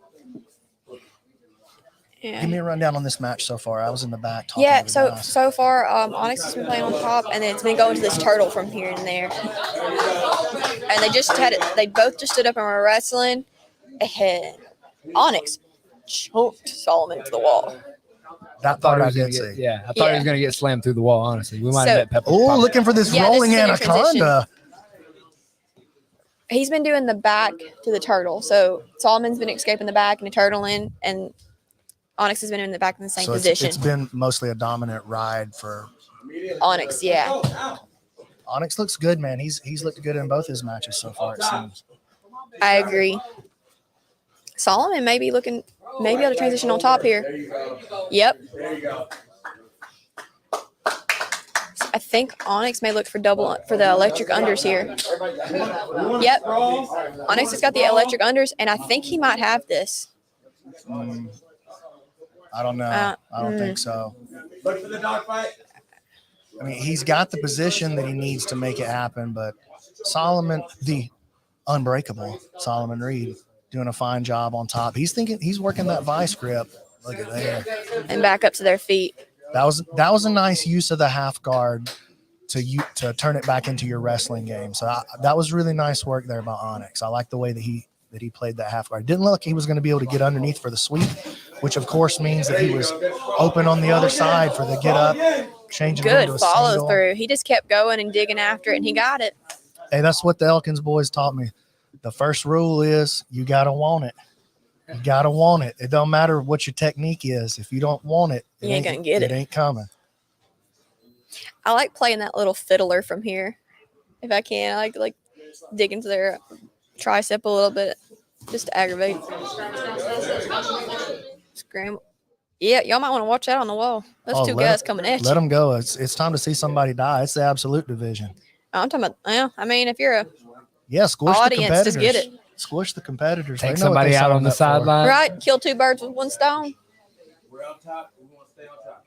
Yeah. Give me a rundown on this match so far. I was in the back talking. Yeah, to the so guys. so far, Onyx has been playing on top, and then it's been going to this turtle from here and there. And they just had it. They both just stood up and were wrestling. And Onyx choked Solomon to the wall. That part I was gonna did get, see. yeah, I thought he Yeah. was gonna get slammed through the wall. Honestly, we might So- have met Pepper. Oh, Potts. looking for this Yeah, this rolling is in anaconda. He's been doing the back to the turtle. So Solomon's been escaping the back and the turtle in, and Onyx has been in the back in the same So position. it's been mostly a dominant ride for Onyx, yeah. Onyx. Looks good, man. He's looked good in both his matches so far. It seems. I agree. Solomon may be able to transition on top here. Yep. I think Onyx may look for the electric unders here. Yep. Onyx has got the electric unders, and I think he might have this. I don't know. I don't think so. I mean, he's got the position that he needs to make it happen, but Solomon, the unbreakable Solomon Reed, doing a fine job on top. He's working that vice grip. Look at there. And back up to their feet. That was a nice use of the half guard to turn it back into your wrestling game. So that was really nice work there by Onyx. I like the way that he played that half guard. Didn't look like he was going to be able to get underneath for the sweep, which of course means that he was open on the other side for the get up, changing it Good into a follow single. through. He just kept going and digging after it, and he got it. Hey, that's what the Elkins boys taught me. The first rule is you got to want it. You got to want it. It don't matter what your technique is. If you don't want it, You ain't gonna get it. It ain't coming. I like playing that little fiddler from here. If I can, I like to dig into their tricep a little bit just to aggravate. Scramble. Yeah, y'all might want to watch out on the wall. Those two guys coming at you. Let them go. It's time to see somebody die. It's the absolute division. I'm talking about, well, I mean, if you're a squish the audience, competitors. just get it. Squish the competitors. Take somebody out on the sideline. Right, kill two birds with one stone. We're on top. We want to stay on top.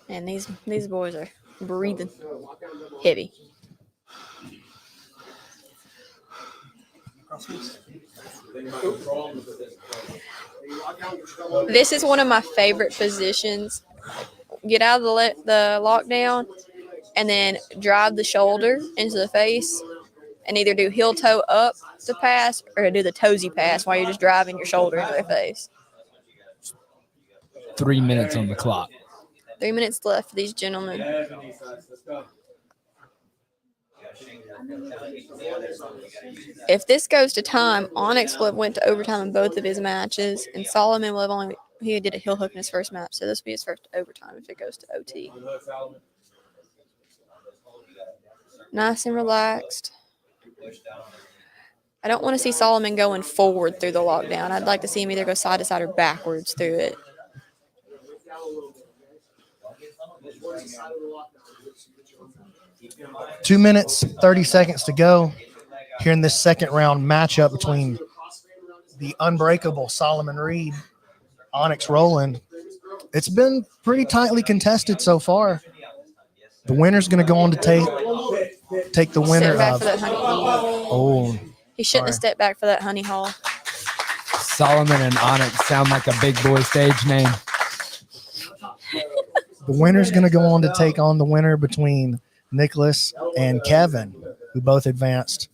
And these boys are breathing heavy. This is one of my favorite positions. Get out of the lockdown and then drive the shoulder into the face and either do heel toe up to pass or do the toesy pass while you're just driving your shoulder into their face. 3 minutes on the clock. 3 minutes left for these gentlemen. If this goes to time, Onyx will have went to overtime in both of his matches, and Solomon will have he did a heel hook in his first match, so this will be his first overtime if it goes to OT. Nice and relaxed. I don't want to see Solomon going forward through the lockdown. I'd like to see him either go side to side or backwards through it. Two minutes, 30 seconds to go here in this second round matchup between the unbreakable Solomon Reed, Onyx Roland. It's been pretty tightly contested so far. The winner's going to go on to take the winner of. He shouldn't have stepped back for that honey hole. Solomon and Onyx sound like a big boy stage name. The winner's going to go on to take on the winner between Nicholas and Kevin, who both advanced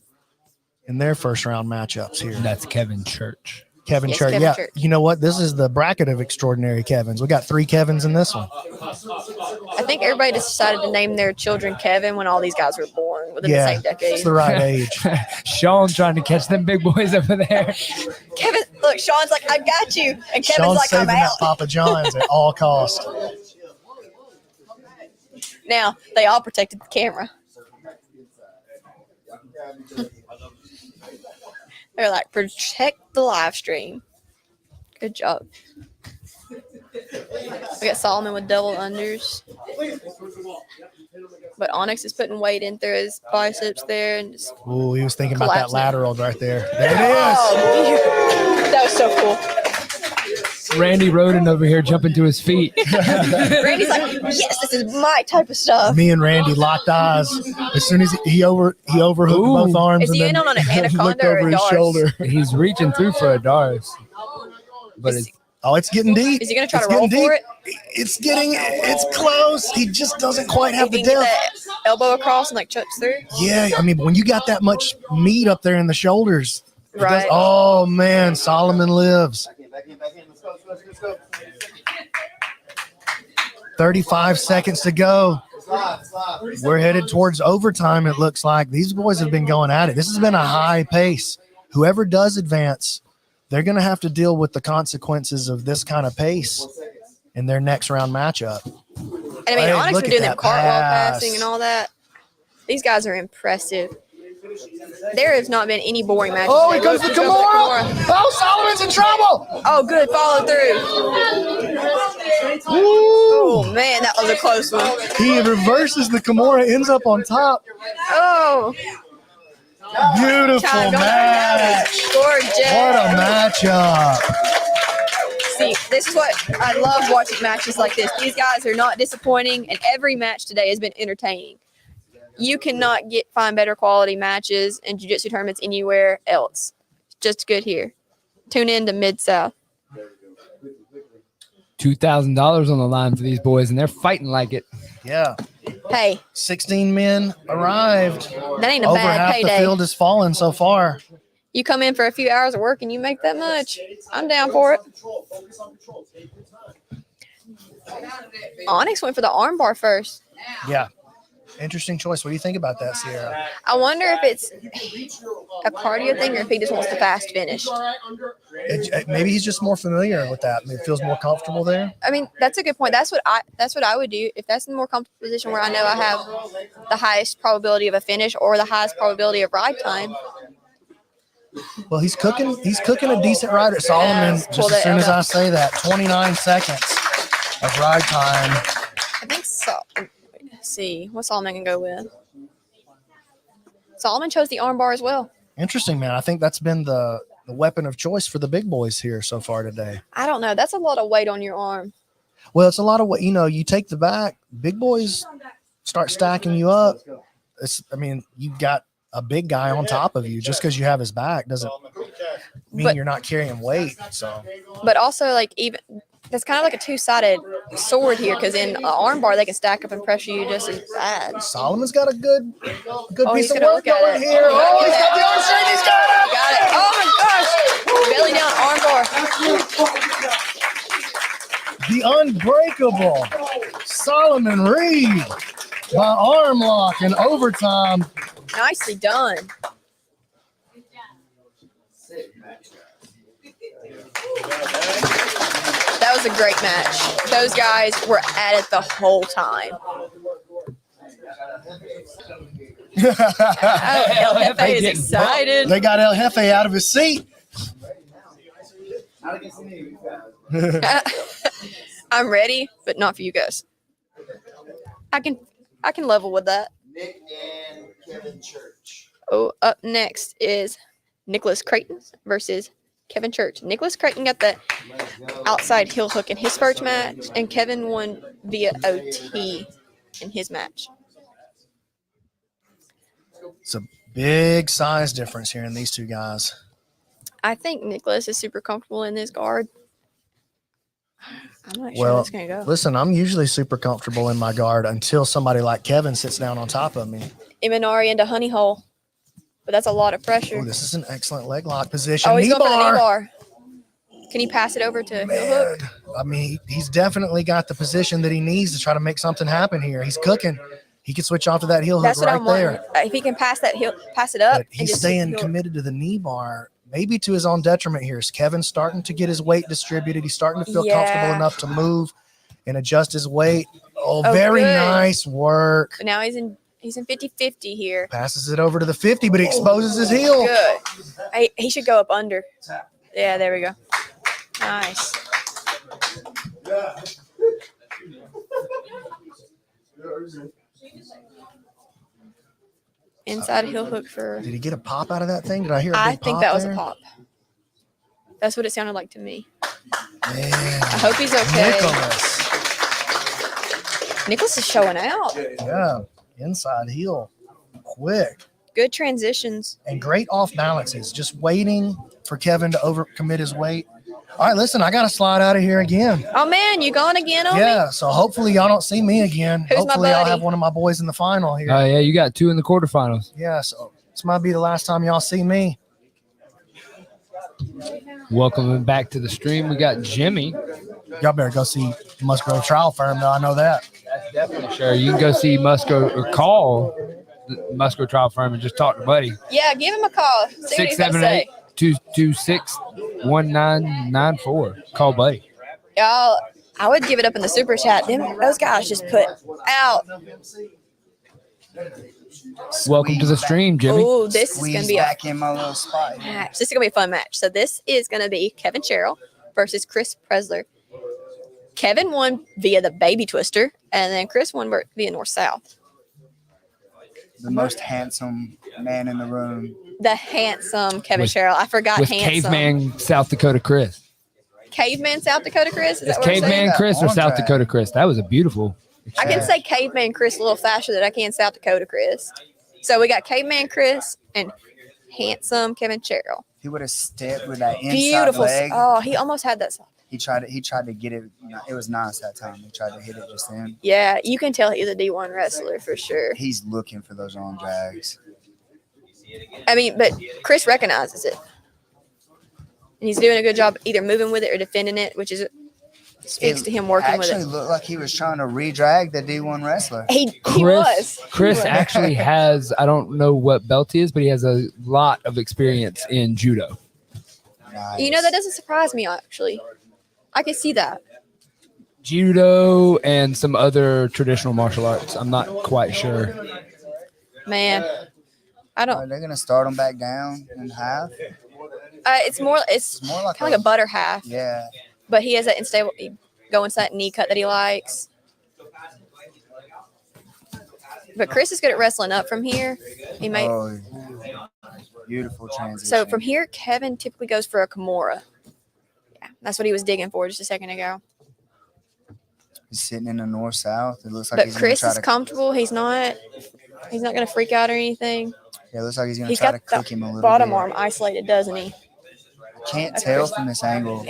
in their first round matchups here. That's Kevin Church. Kevin Church. Yeah. Church. You know what? This is the bracket of extraordinary Kevins. We got 3 Kevins in this one. I think everybody just decided to name their children Kevin when all these guys were born within the same decade. It's the right age. Sean trying to catch them big boys over there. Kevin, look, Sean's like, I got you. And Kevin's Sean's like, I'm saving out. that Papa John's at all costs. Now, they all protected the camera. They're like, protect the live stream. Good job. We got Solomon with double unders. But Onyx is putting weight in through his biceps there. And just Ooh, he was thinking about that lateral right there. There it is. That was so cool. Randy Roden over here jumping to his feet. Randy's like, yes, this is my type of stuff. Me and Randy locked eyes as soon as he overhooked both arms. Is he and in then on an anaconda looked or over a his Dars? shoulder. He's reaching through for a Dars. But it's getting deep. Is he going to try to roll for it? It's close. He just doesn't quite have the Get depth. that elbow across and chucks through. Yeah, I mean, when you got that much meat up there in the shoulders. Right. Oh, man, Solomon lives. 35 seconds to go. We're headed towards overtime, it looks like. These boys have been going at it. This has been a high pace. Whoever does advance, they're going to have to deal with the consequences of this kind of pace in their next round matchup. And I mean, Onyx been doing them cartwheel passing and all that. These guys are impressive. There has not been any boring matches. Oh, here comes the Kimura. Oh, Solomon's in trouble. Oh, good. Follow through. Oh, man, that was a close one. He reverses the Kimura, ends up on top. Oh. Beautiful match. Gorgeous. What a matchup. See, this is what I love watching matches like this. These guys are not disappointing, and every match today has been entertaining. You cannot find better quality matches and jiu-jitsu tournaments anywhere else. Just good here. Tune in to Mid-South. $2,000 on the line for these boys, and they're fighting like it. Yeah. Hey, 16 men arrived. that ain't a Over bad half the payday. field has fallen so far. You come in for a few hours of work and you make that much. I'm down for it. Onyx went for the arm bar first. Yeah. Interesting choice. What do you think about that, Sierra? I wonder if it's a cardio thing or if he just wants the fast finish. Maybe he's just more familiar with that. Maybe feels more comfortable there. I mean, that's a good point. That's what I would do if that's in a more comfortable position where I know I have the highest probability of a finish or the highest probability of ride time. Well, he's cooking a decent ride at Solomon. Just as soon as I say that, 29 seconds of ride time. I think so. Let's see what Solomon can go with. Solomon chose the arm bar as well. Interesting, man. I think that's been the weapon of choice for the big boys here so far today. I don't know. That's a lot of weight on your arm. Well, it's a lot of what, you take the back, big boys start stacking you up. You got a big guy on top of you. Just because you have his back doesn't mean you're not carrying weight. So, but also even that's kind of like a two-sided sword here, because in an arm bar they can stack up and pressure you just as bad. Solomon's got a good piece of gonna work going here. Oh, he's got the arm straight. He's got it. Got it. Oh my gosh! Belly down arm bar. The unbreakable Solomon Reed by arm lock in overtime. Nicely done. That was a great match. Those guys were at it the whole time. El Jefe is excited. They got El Jefe out of his seat. I'm ready, but not for you guys. I can level with that. Nick and Kevin Church. Oh, up next is Nicholas Creighton versus Kevin Church. Nicholas Creighton got the outside heel hook in his first match, and Kevin won via OT in his match. It's a big size difference here in these two guys. I think Nicholas is super comfortable in this guard. I'm not sure how it's going to go. Listen, I'm usually super comfortable in my guard until somebody like Kevin sits down on top of me. Imanari into honey hole, but that's a lot of pressure. Oh, this is an excellent leg lock position. Oh, he's going for the knee bar. bar. Can he pass it over to heel hook? I mean, he's definitely got the position that he needs to try to make something happen here. He's cooking. He can switch off to that heel hook That's what right I'm wanting. there. If he can pass it up. But he's staying committed to the knee bar, maybe to his own detriment here. Is Kevin starting to get his weight distributed? He's starting to feel comfortable enough to move and adjust his weight. Oh, very good. nice work. But now he's in 50-50 here. Passes it over to the 50, but he exposes his heel. Good. He should go up under. Yeah, there we go. Nice. Inside heel hook for. Did he get a pop out of that thing? Did I hear a big I think pop that was there? a pop. That's what it sounded like to me. Man, I hope he's okay. Nicholas is showing out. Yeah, inside heel. Quick. Good transitions. And great off balances. Just waiting for Kevin to overcommit his weight. All right, listen, I got to slide out of here again. Oh, man, you going again on me? Yeah, so hopefully y'all don't see me again. Who's my Hopefully I'll buddy? have one of my boys in the final here. Oh, yeah, you got 2 in the quarterfinals. Yeah, so this might be the last time y'all see me. Welcome back to the stream. We got Jimmy. Y'all better go see Musgrove Trial Firm, though. I know that. That's definitely sure. You can go see Musgrove or call the Musgrove Trial Firm and just talk to Buddy. Yeah, give him a call. See what he's got to say. 678-226-1994. Call Buddy. Y'all, I would give it up in the super chat. Those guys just put out. Welcome to the stream, Jimmy. Oh, this is going to be a back in my little spot. match. This is going to be a fun match. So this is going to be Kevin Sherrill versus Chris Presler. Kevin won via the baby twister, and then Chris won via north-south. The most handsome man in the room. The handsome Kevin Sherrill. I forgot with handsome. Caveman South Dakota Chris. Caveman South Dakota Chris? Is It's that what I'm Caveman saying? Chris or South Dakota Chris? That was a beautiful. I can say Caveman Chris a little faster than I can South Dakota Chris. So we got Caveman Chris and handsome Kevin Sherrill. He would have stepped with that inside Beautiful. leg. Oh, he almost had that He tried to get it. It was nice that time. He tried to hit it just then. Yeah, you can tell he's a D1 wrestler for sure. He's looking for those arm drags. I mean, but Chris recognizes it. And he's doing a good job either moving with it or defending it, which is speaks to him working with it. Actually looked like he was trying to re-drag the D1 wrestler. He was. Chris actually has, I don't know what belt he is, but he has a lot of experience in judo. Nice. You know, that doesn't surprise me, actually. I can see that. Judo and some other traditional martial arts. I'm not quite sure. Man, I don't. They're gonna start him back down in half. It's more like kind of like a butter half. Yeah. But he has that unstable, go into that knee cut that he likes. But Chris is good at wrestling up from here. He may. Oh, beautiful transition. So from here, Kevin typically goes for a Kimura. Yeah, that's what he was digging for just a second ago. He's sitting in the north-south. It looks like But he's Chris gonna is try to, comfortable. He's not going to freak out or anything. yeah, it looks like he's going to He's try to got cook him a the little bottom bit. arm isolated, doesn't he? Can't tell from this angle.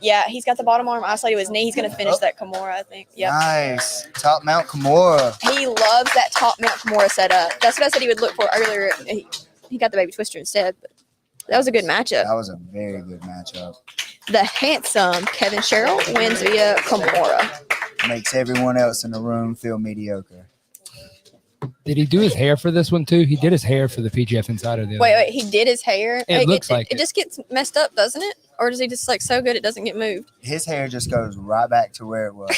Yeah, he's got the bottom arm isolated with his knee. He's going to finish that Kimura, I think. Yeah. Nice. Top mount Kimura. He loves that top mount Kimura setup. That's what I said he would look for earlier. He got the baby twister instead. But that was a good matchup. That was a very good matchup. The handsome Kevin Sherrill wins via Kimura. Makes everyone else in the room feel mediocre. Did he do his hair for this one too? He did his hair for the PGF Insider the other day. Wait, he did his hair? It looks like it just gets messed up, doesn't it? Or does he just like so good it doesn't get moved? His hair just goes right back to where it was.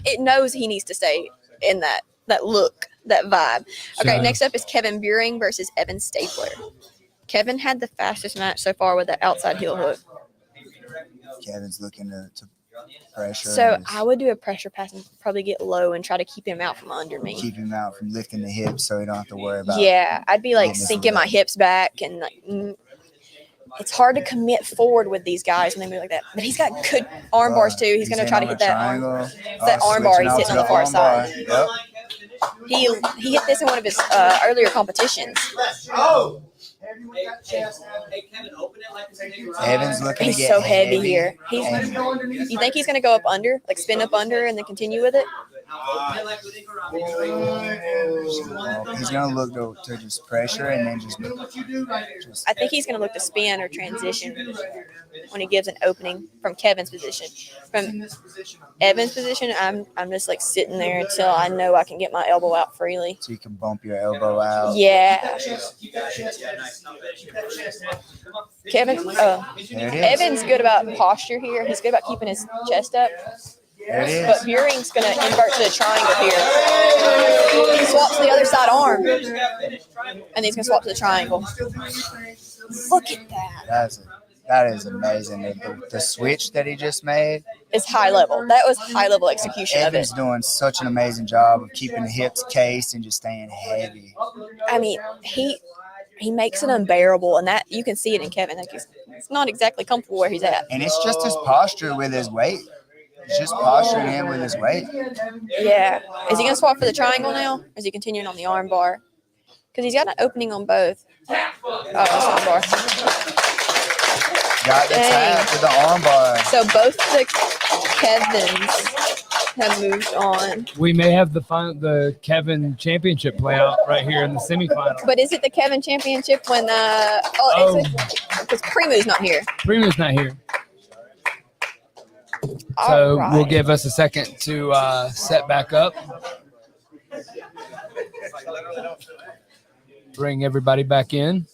It knows he needs to stay in that look, that vibe. Okay, So- next up is Kevin Buring versus Evan Stapler. Kevin had the fastest match so far with the outside heel hook. Kevin's looking to pressure. So and just I would do a pressure pass and probably get low and try to keep him out from under me. keep him out from lifting the hips so he don't have to worry about Yeah, I'd be like getting this sinking my low. hips back and like it's hard to commit forward with these guys when they move like that. But he's got good arm bars too. He's going to try to hit that arm. That arm bar he's hitting on the far side. Yep. He hit this in one of his earlier competitions. Oh! Evan's looking He's to get so heavy here. and You think he's going to go up under, like spin up under, and then continue with it? he's going to look to just pressure and then just I think he's going to look to spin or transition when he gives an opening from Kevin's position. From Evan's position, I'm just like sitting there until I know I can get my elbow out freely. so you can bump your elbow out. Yeah. Kevin, There it is. Evan's good about posture here. He's good about keeping his chest up. There it But is. Buring's going to invert to the triangle here. He swaps to the other side arm. And he's going to swap to the triangle. Look at that. That is amazing. The switch that he just made. It's high level. That was high level execution of it. Evan's doing such an amazing job of keeping the hips cased and just staying heavy. I mean, he makes it unbearable, and that you can see it in Kevin. Like he's not exactly comfortable where he's at. And it's just his posture with his weight. It's just posturing in with his weight. Yeah. Is he going to swap for the triangle now? Or is he continuing on the arm bar? Because he's got an opening on both. Oh, that's arm bar. Got the Dang. tap with the arm bar. So both the Kevins have moved on. We may have the Kevin Championship play out right here in the semifinal. But is it the Kevin Championship when because Premu's not here. Primu's not here. All So right. we'll give us a second to set back up. Bring everybody back in.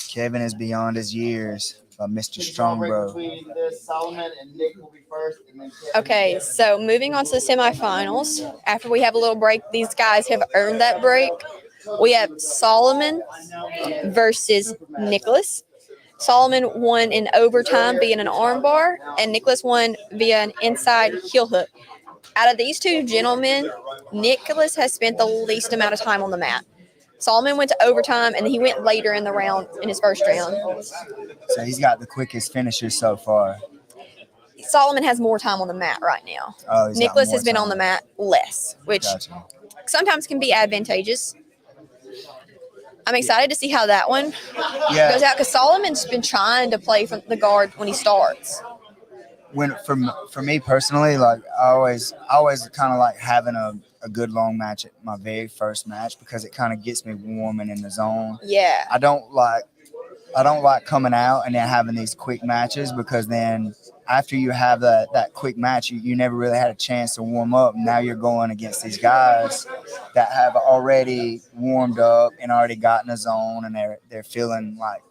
Kevin is beyond his years by Mr. Strongbro. Okay, so moving on to the semifinals. After we have a little break, these guys have earned that break. We have Solomon versus Nicholas. Solomon won in overtime via an armbar, and Nicholas won via an inside heel hook. Out of these two gentlemen, Nicholas has spent the least amount of time on the mat. Solomon went to overtime, and he went later in the round, in his first round. So he's got the quickest finisher so far. Solomon has more time on the mat right now. Oh, he's got Nicholas more has been time. on the mat less, which Gotcha. sometimes can be advantageous. I'm excited to see how that one Yeah. goes out because Solomon's been trying to play from the guard when he starts. when for me personally, like I always kind of like having a good long match at my very first match because it kind of gets me warm and in the zone. Yeah. I don't like coming out and then having these quick matches because then after you have that quick match, you never really had a chance to warm up. Now you're going against these guys that have already warmed up and already got in the zone and they're feeling like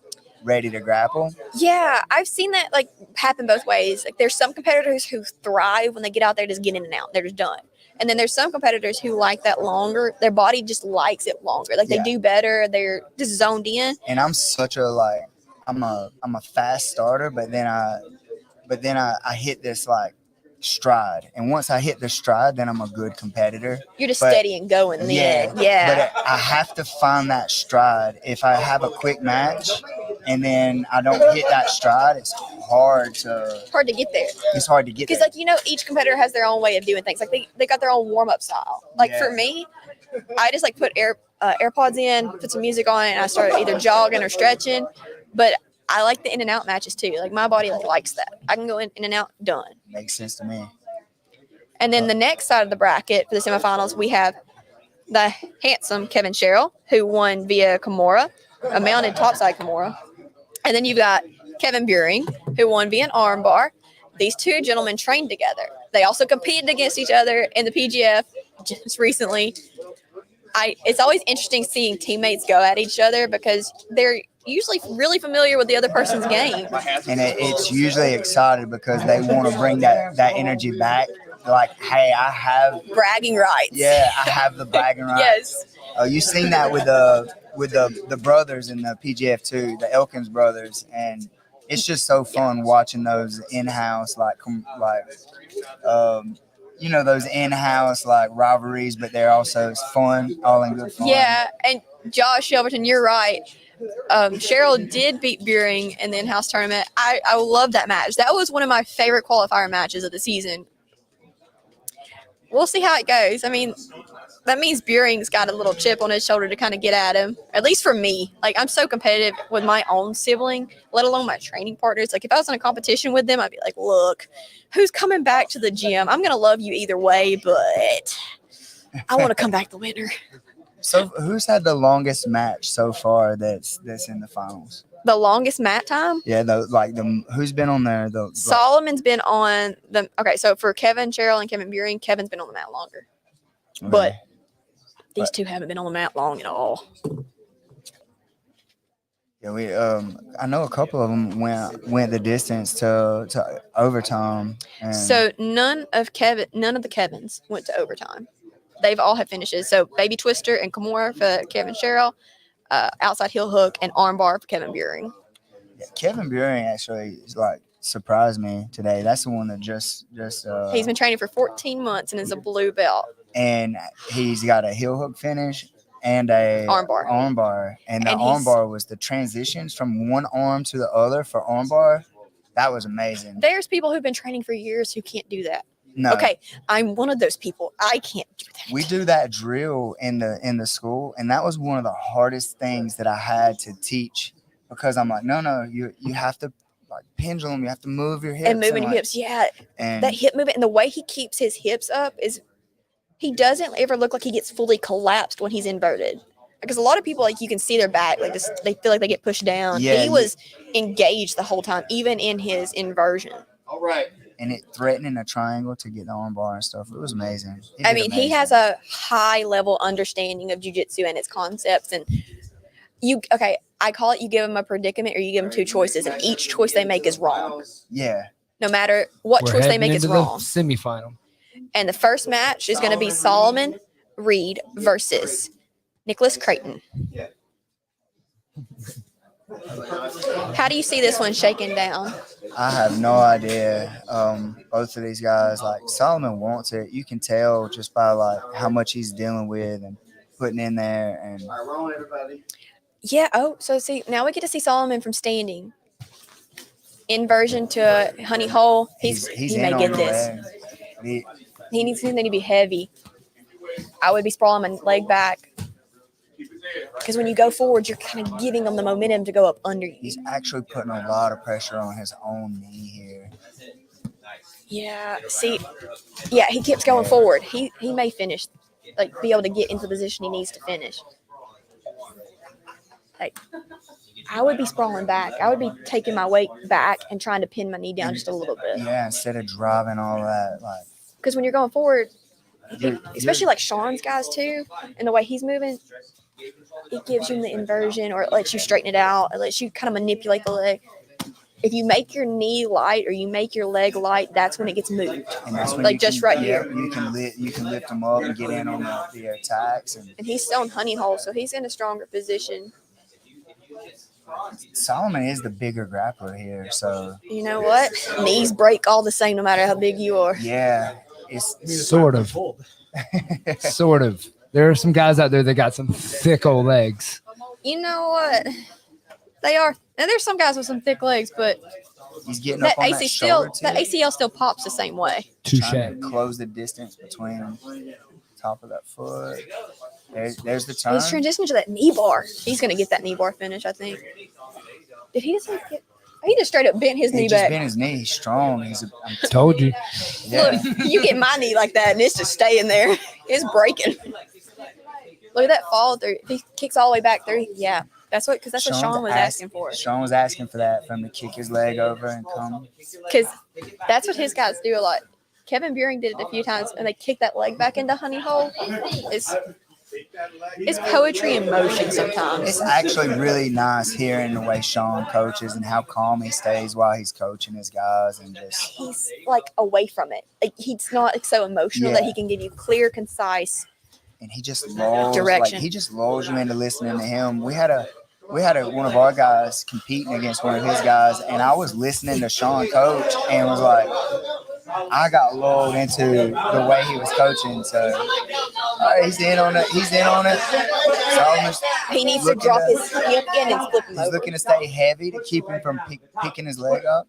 ready to grapple. Yeah, I've seen that like happen both ways. Like there's some competitors who thrive when they get out there, just get in and out. They're just done. And then there's some competitors who like that longer. Their body just likes it longer. Like they do better. They're just zoned in. And I'm such a like I'm a fast starter, but then I hit this like stride. And once I hit the stride, then I'm a good competitor. You're just steady and going then. Yeah. But I have to find that stride. If I have a quick match and then I don't hit that stride, it's hard to get there. It's hard to get there. Because like, you know, each competitor has their own way of doing things. Like they got their own warm-up style. Like for me, I just like put AirPods in, put some music on, and I start either jogging or stretching. But I like the in and out matches too. Like my body likes that. I can go in and out, done. Makes sense to me. And then the next side of the bracket for the semifinals, we have the handsome Kevin Sherrill, who won via Kimura, a mounted topside Kimura. And then you've got Kevin Buring, who won via an arm bar. These two gentlemen trained together. They also competed against each other in the PGF just recently. It's always interesting seeing teammates go at each other because they're usually really familiar with the other person's game. And it's usually excited because they want to bring that energy back. Like, hey, I have bragging rights. Yeah, I have the bragging rights. Yes. You've seen that with the brothers in the PGF too, the Elkins brothers, and it's just so fun watching those in-house those in-house like rivalries, but they're also fun, all in good fun. Yeah, and Josh Shelverton, you're right. Cheryl did beat Buring in the in-house tournament. I love that match. That was one of my favorite qualifier matches of the season. We'll see how it goes. I mean, that means Buring's got a little chip on his shoulder to kind of get at him, at least for me. Like, I'm so competitive with my own sibling, let alone my training partners. Like, if I was in a competition with them, I'd be like, look, who's coming back to the gym? I'm going to love you either way, but I want to come back the winner. So who's had the longest match so far that's in the finals? The longest mat time? Yeah, who's been on there? Solomon's been on the – okay, so for Kevin, Cheryl, and Kevin Buring, Kevin's been on the mat longer. Okay. But these two haven't been on the mat long at all. Yeah, I know a couple of them went the distance to overtime. So none of the Kevins went to overtime. They've all had finishes. So Baby Twister and Kimura for Kevin Sherrill, outside heel hook and armbar for Kevin Buring. Yeah, Kevin Buring actually surprised me today. That's the one that just he's been training for 14 months and is a blue belt. And he's got a heel hook finish and a armbar. And the armbar was the transitions from one arm to the other for armbar. That was amazing. There's people who've been training for years who can't do that. No. Okay, I'm one of those people. I can't do that. We do that drill in the school, and that was one of the hardest things that I had to teach because I'm like, no, you have to like pendulum, you have to move your hips and moving your hips. Yeah, and that hip movement and the way he keeps his hips up is he doesn't ever look like he gets fully collapsed when he's inverted. Because a lot of people, like you can see their back, like this, they feel like they get pushed down. Yeah, he was engaged the whole time, even in his inversion. All right. And it threatening a triangle to get the armbar and stuff. It was amazing. He has a high level understanding of jiu-jitsu and its concepts. And I call it you give them a predicament or you give them two choices, and each choice they make is wrong. Yeah. No matter what choice they make is wrong. Semifinal. And the first match is going to be Solomon Reed versus Nicholas Creighton. How do you see this one shaking down? I have no idea. Both of these guys, like Solomon wants it. You can tell just by like how much he's dealing with and putting in there. And yeah. Oh, so see, now we get to see Solomon from standing. Inversion to a honey hole. He may get this. He needs something to be heavy. I would be sprawling my leg back. Because when you go forward, you're kind of giving them the momentum to go up under you. He's actually putting a lot of pressure on his own knee here. Yeah. See. Yeah, he keeps going forward. He may finish, like be able to get into the position he needs to finish. Like, I would be sprawling back. I would be taking my weight back and trying to pin my knee down just a little bit. Yeah, instead of driving all that, like Because when you're going forward, you're- especially like Sean's guys too, and the way he's moving, it gives you the inversion, or it lets you straighten it out. It lets you kind of manipulate the leg. If you make your knee light or you make your leg light, that's when it gets moved. and that's when Like you just can, right yeah, here. you can lift them up and get in on the attacks. And And he's still in honey hole, so he's in a stronger position. Solomon is the bigger grappler here, so You know what? Knees break all the same no matter how big you are. yeah, it's Sort of. Sort of. There are some guys out there that got some thick old legs. You know what? They are. And there's some guys with some thick legs, but he's getting that up on that shoulder that ACL still pops the same way. Touche. trying to close the distance between top of that foot. There's the turn. He's transitioning to that knee bar. He's going to get that knee bar finish, I think. Did he just get? He just straight up bent his He knee just back. bent his knee. He's strong. Told you. Yeah. Look, you get my knee like that, and it's just staying there. It's breaking. Look at that fall through. If he kicks all the way back through, yeah. That's what Sean was asking for. Sean was asking for that, for him to kick his leg over and come. Because that's what his guys do a lot. Kevin Buring did it a few times, and they kick that leg back into honey hole. It's poetry in motion sometimes. It's actually really nice hearing the way Sean coaches and how calm he stays while he's coaching his guys, and just He's like away from it. Like, he's not so emotional that he can give you clear, concise. and he just lulls Direction. like he just lulls you into listening to him. We had one of our guys competing against one of his guys, and I was listening to Sean coach and was like, I got lulled into the way he was coaching. So all right, he's in on it. Solomon's He needs to looking drop his hip in and flip him He's over. looking to stay heavy to keep him from picking his leg up.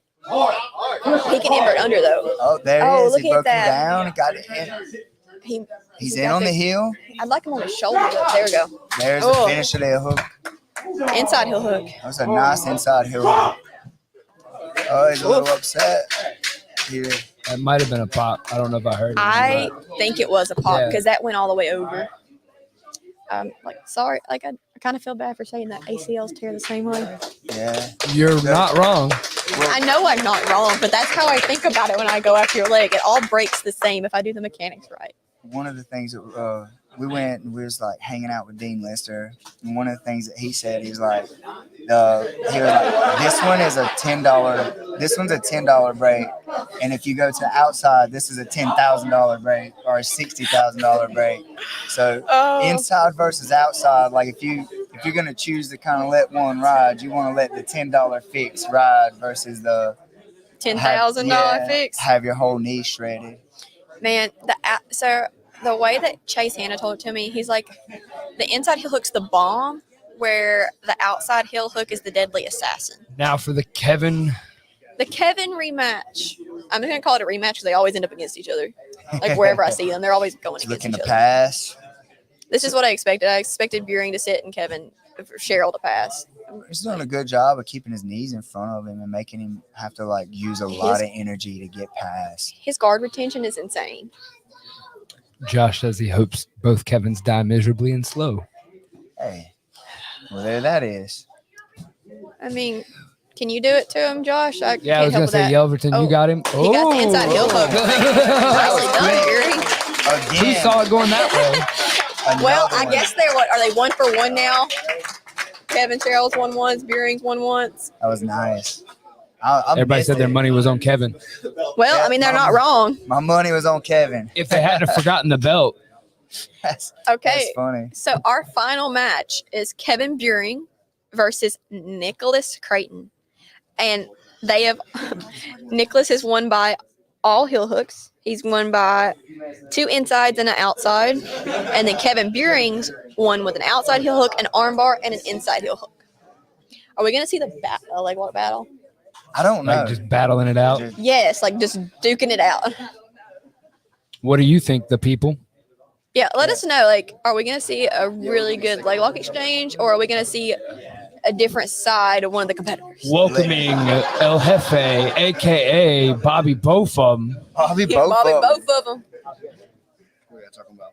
He can invert under though. Oh, there Oh, he is. look He at broke him that. down and got it in. He's in got on the heel. I'd like him on his shoulder. There we go. There's Oh. the finish of the hook. Inside heel hook. That was a nice inside heel hook. Oh, he's a little upset here. That might have been a pop. I don't know if I heard it. I think it was a pop Yeah. because that went all the way over. Sorry, like I kind of feel bad for saying that ACLs tear the same way. Yeah. You're not wrong. I know I'm not wrong, but that's how I think about it when I go after your leg. It all breaks the same if I do the mechanics right. One of the things that we went and we was like hanging out with Dean Lister, and one of the things that he said, he was like, this one is a $10. This one's a $10 break, and if you go to outside, this is a $10,000 break or a $60,000 break. So inside versus outside, like if you're gonna choose to kind of let one ride, you want to let the $10 fix ride versus the $10,000 fix. Have your whole knee shredded. Man, so the way that Chase Hanna told it to me, he's like, the inside heel hook's the bomb, where the outside heel hook is the deadly assassin. Now for the Kevin. The Kevin rematch. I'm just gonna call it a rematch because they always end up against each other. Like wherever I see them, they're always going against Looking each to other. pass. This is what I expected. I expected Buring to sit and Kevin for Sherrill to pass. He's doing a good job of keeping his knees in front of him and making him have to like use a lot of energy to get past. His guard retention is insane. Josh says he hopes both Kevins die miserably and slow. Hey, well there that is. I mean, can you do it to him, Josh? I Yeah, I was can't gonna help say with that. Yelverton, you got him. He got the inside heel hook. Nicely done, Buring. Who saw it going that way? Well, I guess they're what? Are they 1 for 1 now? Kevin Sherrill's won once, Buring's won once. That was nice. Everybody said their money was on Kevin. Well, I mean, they're not wrong. My money was on Kevin. If they hadn't forgotten the belt. That's funny. So our final match is Kevin Buring versus Nicholas Creighton. And they have Nicholas has won by all heel hooks. He's won by 2 insides and an outside. And then Kevin Buring's won with an outside heel hook, an armbar, and an inside heel hook. Are we going to see the leg lock battle? I don't know. Like just battling it out. Yes, like just duking it out. What do you think, the people? Yeah, let us know. Like, are we going to see a really good leg lock exchange, or are we going to see a different side of one of the competitors. Welcoming El Jefe, aka Bobby Bofum. Bobby Bobby, both of them. What are you talking about?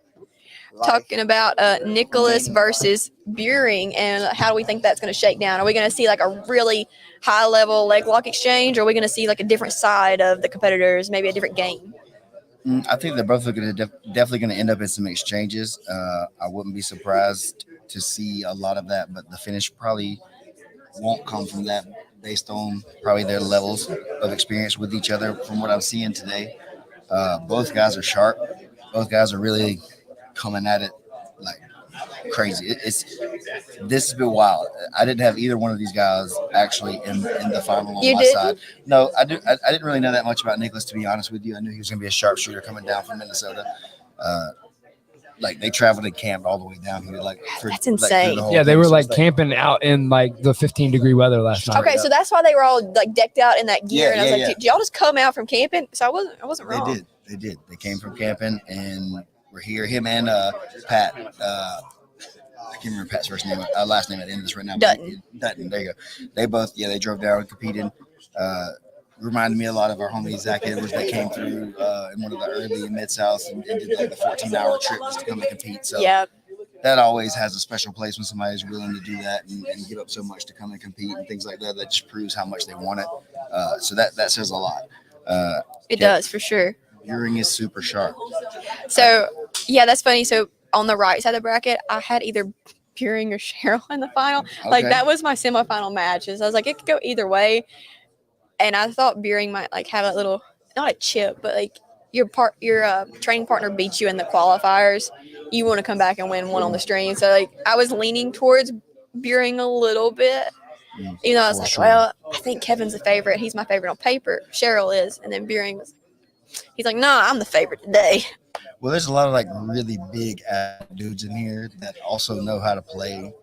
Talking about Nicholas versus Buring, and how do we think that's going to shake down? Are we going to see like a really high level leg lock exchange, or are we going to see like a different side of the competitors, maybe a different game? I think they're both going to definitely going to end up in some exchanges. I wouldn't be surprised to see a lot of that, but the finish probably won't come from that based on probably their levels of experience with each other. From what I'm seeing today, both guys are sharp. Both guys are really coming at it like crazy. This has been wild. I didn't have either one of these guys actually in the final on You my didn't? side. No, I didn't really know that much about Nicholas, to be honest with you. I knew he was going to be a sharpshooter coming down from Minnesota. Like they traveled and camped all the way down here. That's insane. Yeah, they were like camping out in like the 15-degree weather last night. Okay, so that's why they were all like decked out in that gear, and I was like, yeah. did y'all just come out from camping? So I wasn't wrong. They did. They came from camping and we're here. Him and Pat. I can't remember Pat's first name, last name at the end of this right now. Dutton. Dutton. There you go. They both, they drove down and competed. Reminded me a lot of our homie Zach Edwards that came through in one of the early Mid-South and did like the 14-hour trip just to come and compete. So that always has a special place when somebody's willing to do that and give up so much to come and compete and things like that. That just proves how much they want it. So that says a lot. It does, for sure. Buring is super sharp. So, yeah, that's funny. So, on the right side of the bracket, I had either Buring or Sherrill in the final. Like, Okay. that was my semifinal matches. I was like, it could go either way. And I thought Buring might, like, have a little, not a chip, but, like, your training partner beats you in the qualifiers. You want to come back and win one on the string. So, like, I was leaning towards Buring a little bit. Even though I was like, well, I think Kevin's the favorite. He's my favorite on paper. Sherrill is. And then Buring was, he's like, no, I'm the favorite today. Well, there's a lot of like really big dudes in here that also know how to play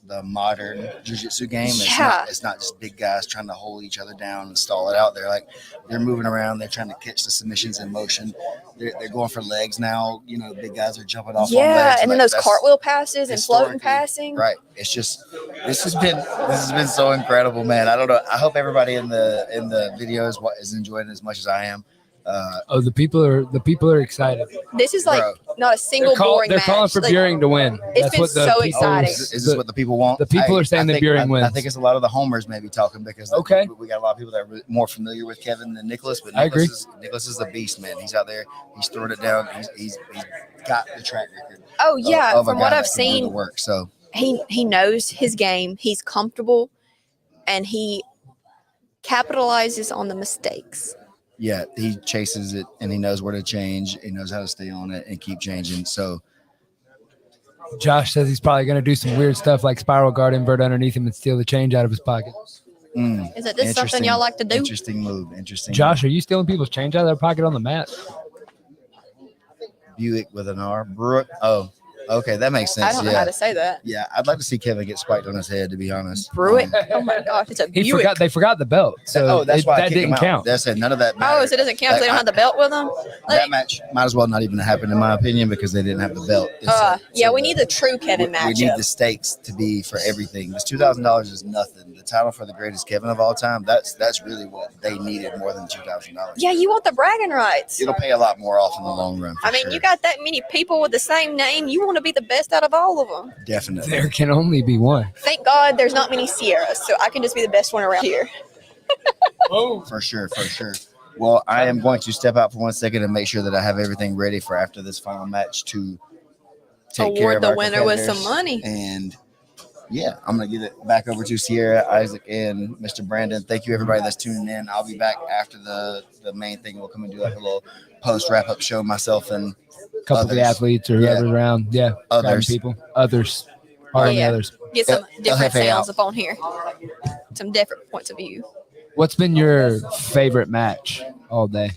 the modern jiu-jitsu game. It's not just big guys trying to hold each other down and stall it out. They're moving around. They're trying to catch the submissions in motion. They're going for legs now. Big guys are jumping off on legs. And then those cartwheel passes and floating passing. Right. It's just this has been so incredible, man. I don't know. I hope everybody in the video is enjoying it as much as I am. The people are excited. This is like not a single boring They're match. calling for Buring to win. It's been so exciting. Is this what the people want? The people are saying that Buring wins. I think it's a lot of the homers maybe talking because we got a lot of people that are more familiar with Kevin than Nicholas. But I agree. Nicholas is a beast, man. He's out there. He's throwing it down. He's got the track record. Oh yeah, of a from guy what that I've can do the seen, work. So he knows his game. He's comfortable, and he capitalizes on the mistakes. Yeah, he chases it and he knows where to change. He knows how to stay on it and keep changing. So Josh says he's probably going to do some weird stuff like spiral guard invert underneath him and steal the change out of his pocket. Is it this something y'all like to do? Interesting move. Interesting. Josh, are you stealing people's change out of their pocket on the mat? Buick with an R. Brook. Oh, okay, that makes sense. I don't know how to say that. Yeah, I'd like to see Kevin get spiked on his head, to be honest. Brewitt. Oh my gosh, it's a Buick. They forgot the belt, so that's why I that kicked him didn't out. count. That's it. None of that. Oh, mattered. so it doesn't count. So they don't have the belt with them. That match might as well not even happen, in my opinion, because they didn't have the belt. We need the true Kevin matchup. We need the stakes to be for everything. This $2,000 is nothing. The title for the greatest Kevin of all time. That's really what they needed more than $2,000. Yeah, you want the bragging rights. It'll pay a lot more off in the long run. I mean, you got that many people with the same name. You want to be the best out of all of them. Definitely. There can only be one. Thank God there's not many Sierras, so I can just be the best one around here. For sure. Well, I am going to step out for 1 second and make sure that I have everything ready for after this final match to take care of the our winner with some competitors. money. And yeah, I'm going to give it back over to Sierra, Isaac, and Mr. Brandon. Thank you, everybody that's tuning in. I'll be back after the main thing. We'll come and do like a little post wrap-up show, myself and A couple of the athletes or whoever's around. Yeah. Others. People. Others. Pardon the others. Get some different LFA sounds out. up on here. Some different points of view. What's been your favorite match all day?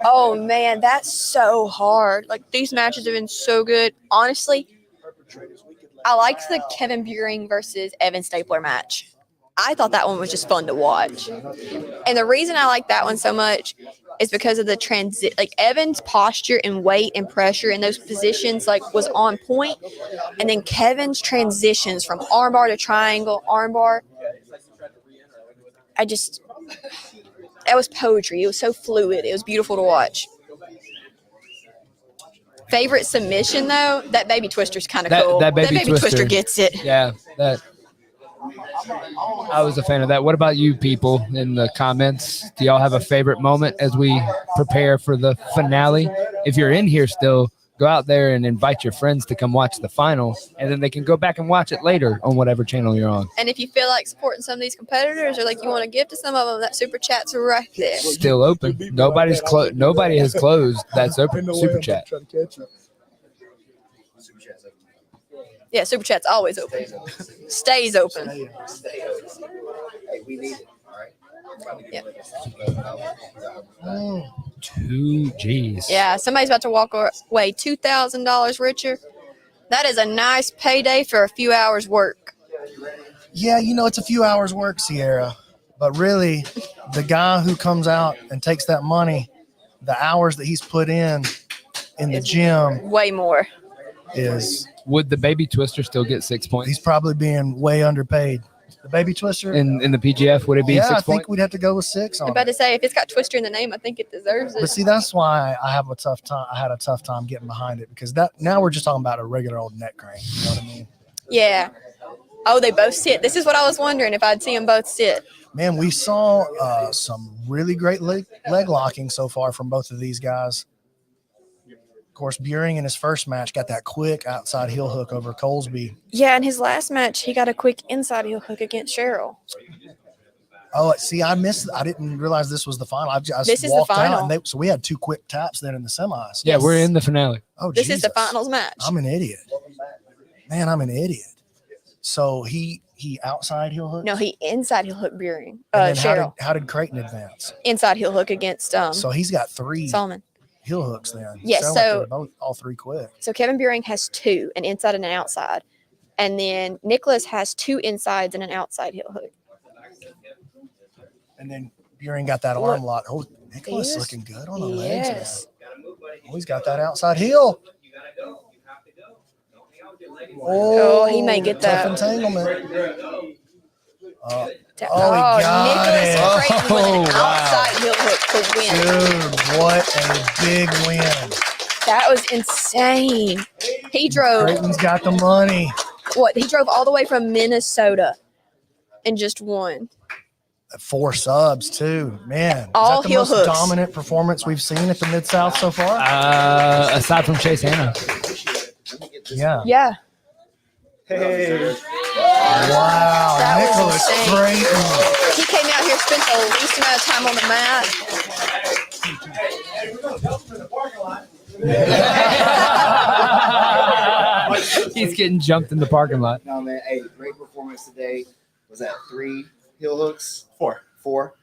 Oh, man, that's so hard. Like, these matches have been so good. Honestly, I liked the Kevin Buring versus Evan Stapler match. I thought that one was just fun to watch. And the reason I like that one so much is because of the transit. Like Evan's posture and weight and pressure in those positions was on point. And then Kevin's transitions from armbar to triangle, armbar. That was poetry. It was so fluid. It was beautiful to watch. Favorite submission though, that baby twister's kind of cool. That baby twister gets it. Yeah, I was a fan of that. What about you people in the comments? Do y'all have a favorite moment as we prepare for the finale? If you're in here still, go out there and invite your friends to come watch the final, and then they can go back and watch it later on whatever channel you're on. And if you feel like supporting some of these competitors or like you want to give to some of them, that super chat's right there. Still open. Nobody has closed that super chat. Yeah, super chat's always open. Stays open. Hey, we need it. All right. Yeah. 2 G's. Yeah, somebody's about to walk away $2,000 richer. That is a nice payday for a few hours work. Yeah, it's a few hours work, Sierra. But really, the guy who comes out and takes that money, the hours that he's put in the gym Way more. is Would the baby twister still get 6 points? he's probably being way underpaid. The baby twister In the PGF, would it be 6 I points? think we'd have to go with 6 I'm on about it. to say, if it's got Twister in the name, I think it deserves But it. see, that's why I had a tough time getting behind it, because now we're just talking about a regular old neck crank. You know what I mean? Yeah. Oh, they both sit. This is what I was wondering, if I'd see them both sit. Man, we saw some really great leg locking so far from both of these guys. Of course, Buring in his first match got that quick outside heel hook over Colsby. Yeah, in his last match, he got a quick inside heel hook against Sherrill. Oh, see, I didn't realize this was the final. I just This is the walked final. out, and so we had 2 quick taps then in the semis. Yeah, we're in the finale. Oh, This is the Jesus. finals match. I'm an idiot. Man, I'm an idiot. So he outside heel hook? No, he inside heel hook Buring. And then Sherrill. how did Creighton advance? Inside heel hook against So he's got 3 Solomon. heel hooks then. Yes, Sound like so- they're both all 3 quick. So Kevin Buring has 2, an inside and an outside. And then Nicholas has 2 insides and an outside heel hook. And then Buring got that Look. arm lock. Oh, Nicholas Yes. looking good on the legs. Yes. Oh, he's got that outside heel. Oh, he may get tough that. entanglement. Oh, he Oh, got Nicholas it. Creighton with an Oh, wow. outside heel hook to win. Dude, what a big win. That was insane. He drove Creighton's got the money. He drove all the way from Minnesota and just won. 4 subs too, man. All Is that the heel most hooks. dominant performance we've seen at the Mid-South so far? Aside from Chase Hanna. Yeah. Yeah. Hey. Wow. That was Nicholas insane. Creighton. He came out here, spent the least amount of time on the mat. He's getting jumped in the parking lot. No, man. Hey, great performance today. Was that 3 heel hooks? 4. 4?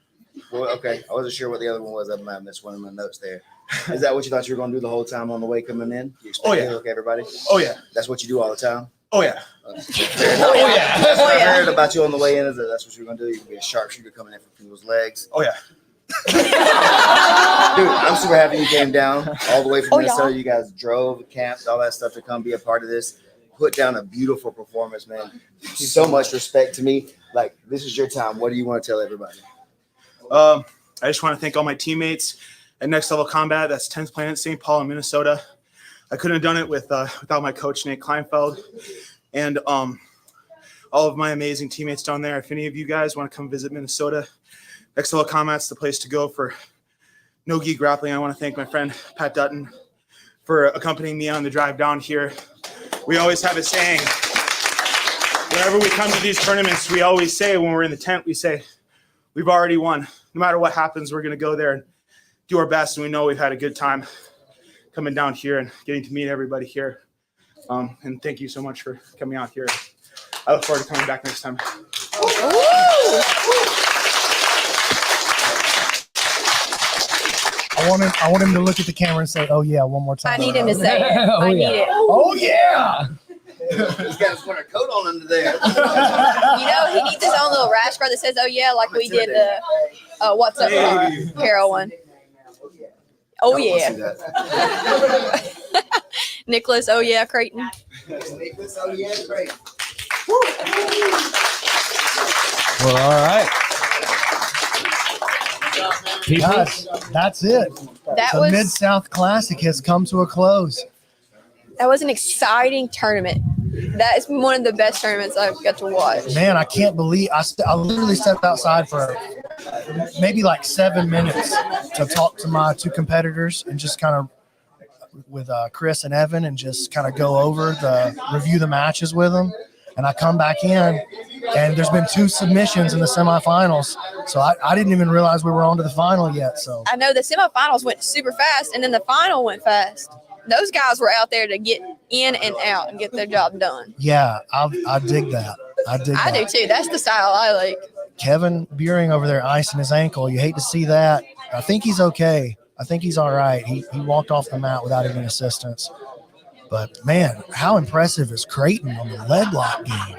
Well, okay. I wasn't sure what the other one was. I might have missed one of my notes there. Is that what you thought you were going to do the whole time on the way coming in? You expect Oh, yeah. heel hook everybody? Oh yeah. That's what you do all the time? Oh yeah. Fair enough. Oh, yeah. That's what Oh, I yeah. heard about you on the way in is that that's what you're going to do. You're going to be a sharpshooter coming in from people's legs. Oh yeah. Dude, I'm super happy you came down all the way from Oh, yeah. Minnesota. You guys drove, camped, all that stuff to come be a part of this. Put down a beautiful performance, man. So much respect to me. Like, this is your time. What do you want to tell everybody? I just want to thank all my teammates at Next Level Combat. That's 10th Planet, St. Paul, in Minnesota. I couldn't have done it without my coach, Nate Kleinfeld, and all of my amazing teammates down there. If any of you guys want to come visit Minnesota, Next Level Combat's the place to go for no-gi grappling. I want to thank my friend, Pat Dutton, for accompanying me on the drive down here. We always have a saying. Whenever we come to these tournaments, we always say when we're in the tent, we say, we've already won. No matter what happens, we're going to go there and do our best. And we know we've had a good time coming down here and getting to meet everybody here. And thank you so much for coming out here. I look forward to coming back next time. I want him to look at the camera and say, "Oh yeah," one more time. I need him to say it. Oh, I yeah. need it. Oh yeah. He's got his winter coat on under there. You know, he needs his own little rash guard that says, "Oh yeah," like we did the "What's Up, Carol" one. Oh yeah, Nicholas. Oh yeah, Creighton. Nicholas, oh yeah, great. Well, all right. People, Guys, that's it. That The was Mid-South Classic has come to a close. that was an exciting tournament. That is one of the best tournaments I've got to watch. Man, I can't believe I literally stepped outside for maybe like 7 minutes to talk to my two competitors and just kind of with Chris and Evan and just kind of go over review the matches with them. And I come back in and there's been 2 submissions in the semifinals. So I didn't even realize we were on to the final yet. So I know the semifinals went super fast, and then the final went fast. Those guys were out there to get in and out and get their job done. yeah, I dig that. I do too. That's the style I like. Kevin Buring over there icing his ankle. You hate to see that. I think he's okay. I think he's all right. He walked off the mat without any assistance. But, man, how impressive is Creighton on the leg lock game?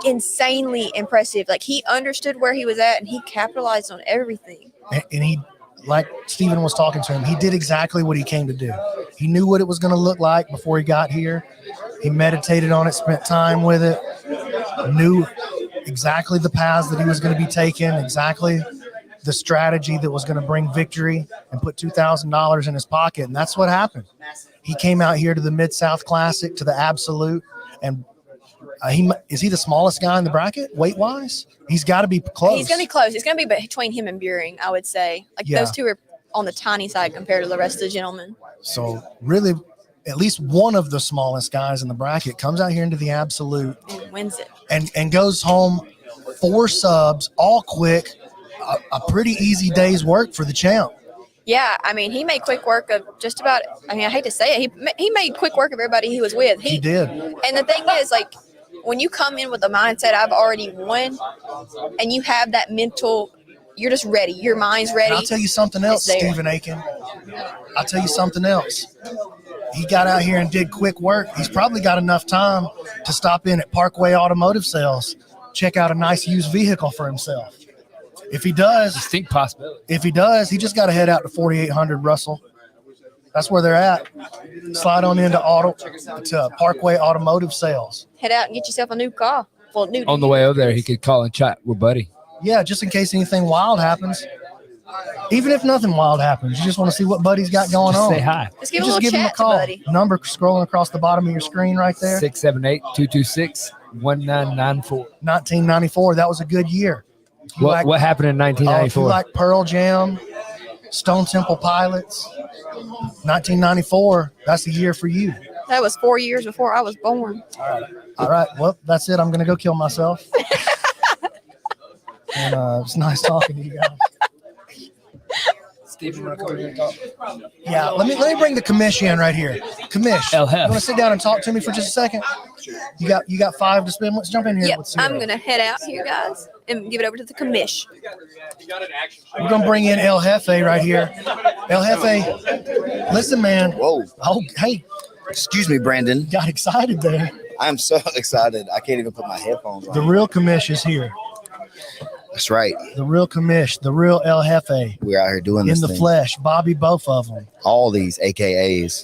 Insanely impressive. Like, he understood where he was at, and he capitalized on everything. And he, like Stephen was talking to him, he did exactly what he came to do. He knew what it was going to look like before he got here. He meditated on it, spent time with it, knew exactly the paths that he was going to be taking, exactly the strategy that was going to bring victory and put $2,000 in his pocket. And that's what happened. He came out here to the Mid-South Classic, to the Absolute, and is he the smallest guy in the bracket weight-wise? He's got to be close. He's going to be close. It's going to be between him and Buring, I would say. Like, those two are on the tiny side compared to the rest of the gentlemen. So, really, at least one of the smallest guys in the bracket comes out here into the Absolute. And wins it. And goes home 4 subs, all quick, a pretty easy day's work for the champ. Yeah, I mean, he made quick work of just about, I mean, I hate to say it, he made quick work of everybody he was with. He did. And the thing is, like, when you come in with the mindset, I've already won, and you have that mental, you're just ready. Your mind's ready. And I'll tell you something else, Stephen Aiken. I'll tell you something else. He got out here and did quick work. He's probably got enough time to stop in at Parkway Automotive Sales, check out a nice used vehicle for himself. If he does, distinct possibility. If he does, he just got to head out to 4800 Russell. That's where they're at. Slide on into Parkway Automotive Sales. Head out and get yourself a new car. On the way over there, he could call and chat with Buddy. Yeah, just in case anything wild happens. Even if nothing wild happens, you just want to see what Buddy's got going on. Say hi. Just give him a call. Buddy. Number scrolling across the bottom of your screen right there. 678-226-1994. 1994. That was a good year. What happened in 1994? If you like Pearl Jam, Stone Temple Pilots, 1994, that's the year for you. That was 4 years before I was born. All right. Well, that's it. I'm going to go kill myself. And it's nice talking to you guys. Stephen, want to come here and talk? Yeah, let me bring the commish in right here. Commish, you want to sit down and talk to me for just a second? You got 5 to spend. Let's jump in here. Yep, I'm going to head out here, guys, and give it over to the commish. We're going to bring in El Jefe right here. El Jefe, listen, man. Whoa. Oh, hey. Excuse me, Brandon. Got excited there. I'm so excited. I can't even put my headphones on. The real commish is here. That's right. The real commish, the real El Jefe. We're out here doing this in the thing. flesh. Bobby, both of them. All these AKAs.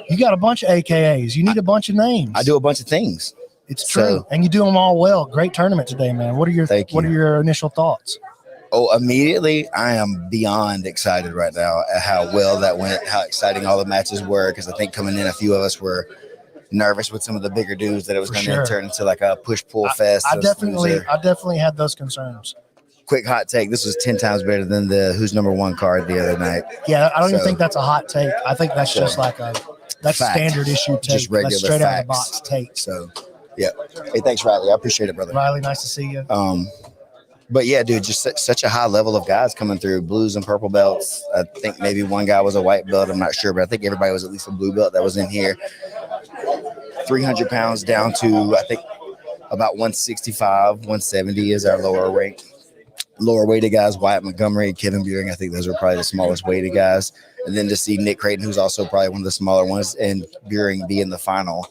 You got a bunch of AKAs. You need a bunch of names. I do a bunch of things. It's true, and you do them all well. Great tournament today, man. What are your initial thoughts? Oh, immediately, I am beyond excited right now at how well that went, how exciting all the matches were. Because I think coming in, a few of us were nervous with some of the bigger dudes that it was going to turn into like a push-pull fest. I definitely had those concerns. Quick hot take: this was 10 times better than the Who's Number One card the other night. Yeah, I don't even think that's a hot take. I think that's just like that's fact. Standard issue take. Just regular that's straight facts. out of the box take. So, yeah. Hey, thanks, Riley. I appreciate it, brother. Riley, nice to see you. But yeah, dude, just such a high level of guys coming through, blues and purple belts. I think maybe one guy was a white belt. I'm not sure, but I think everybody was at least a blue belt that was in here. 300 pounds down to, I think, about 165, 170 is our lower weighted guys. Wyatt, Montgomery, Kevin Buring. I think those are probably the smallest weighted guys. And then to see Nick Creighton, who's also probably one of the smaller ones, and Buring be in the final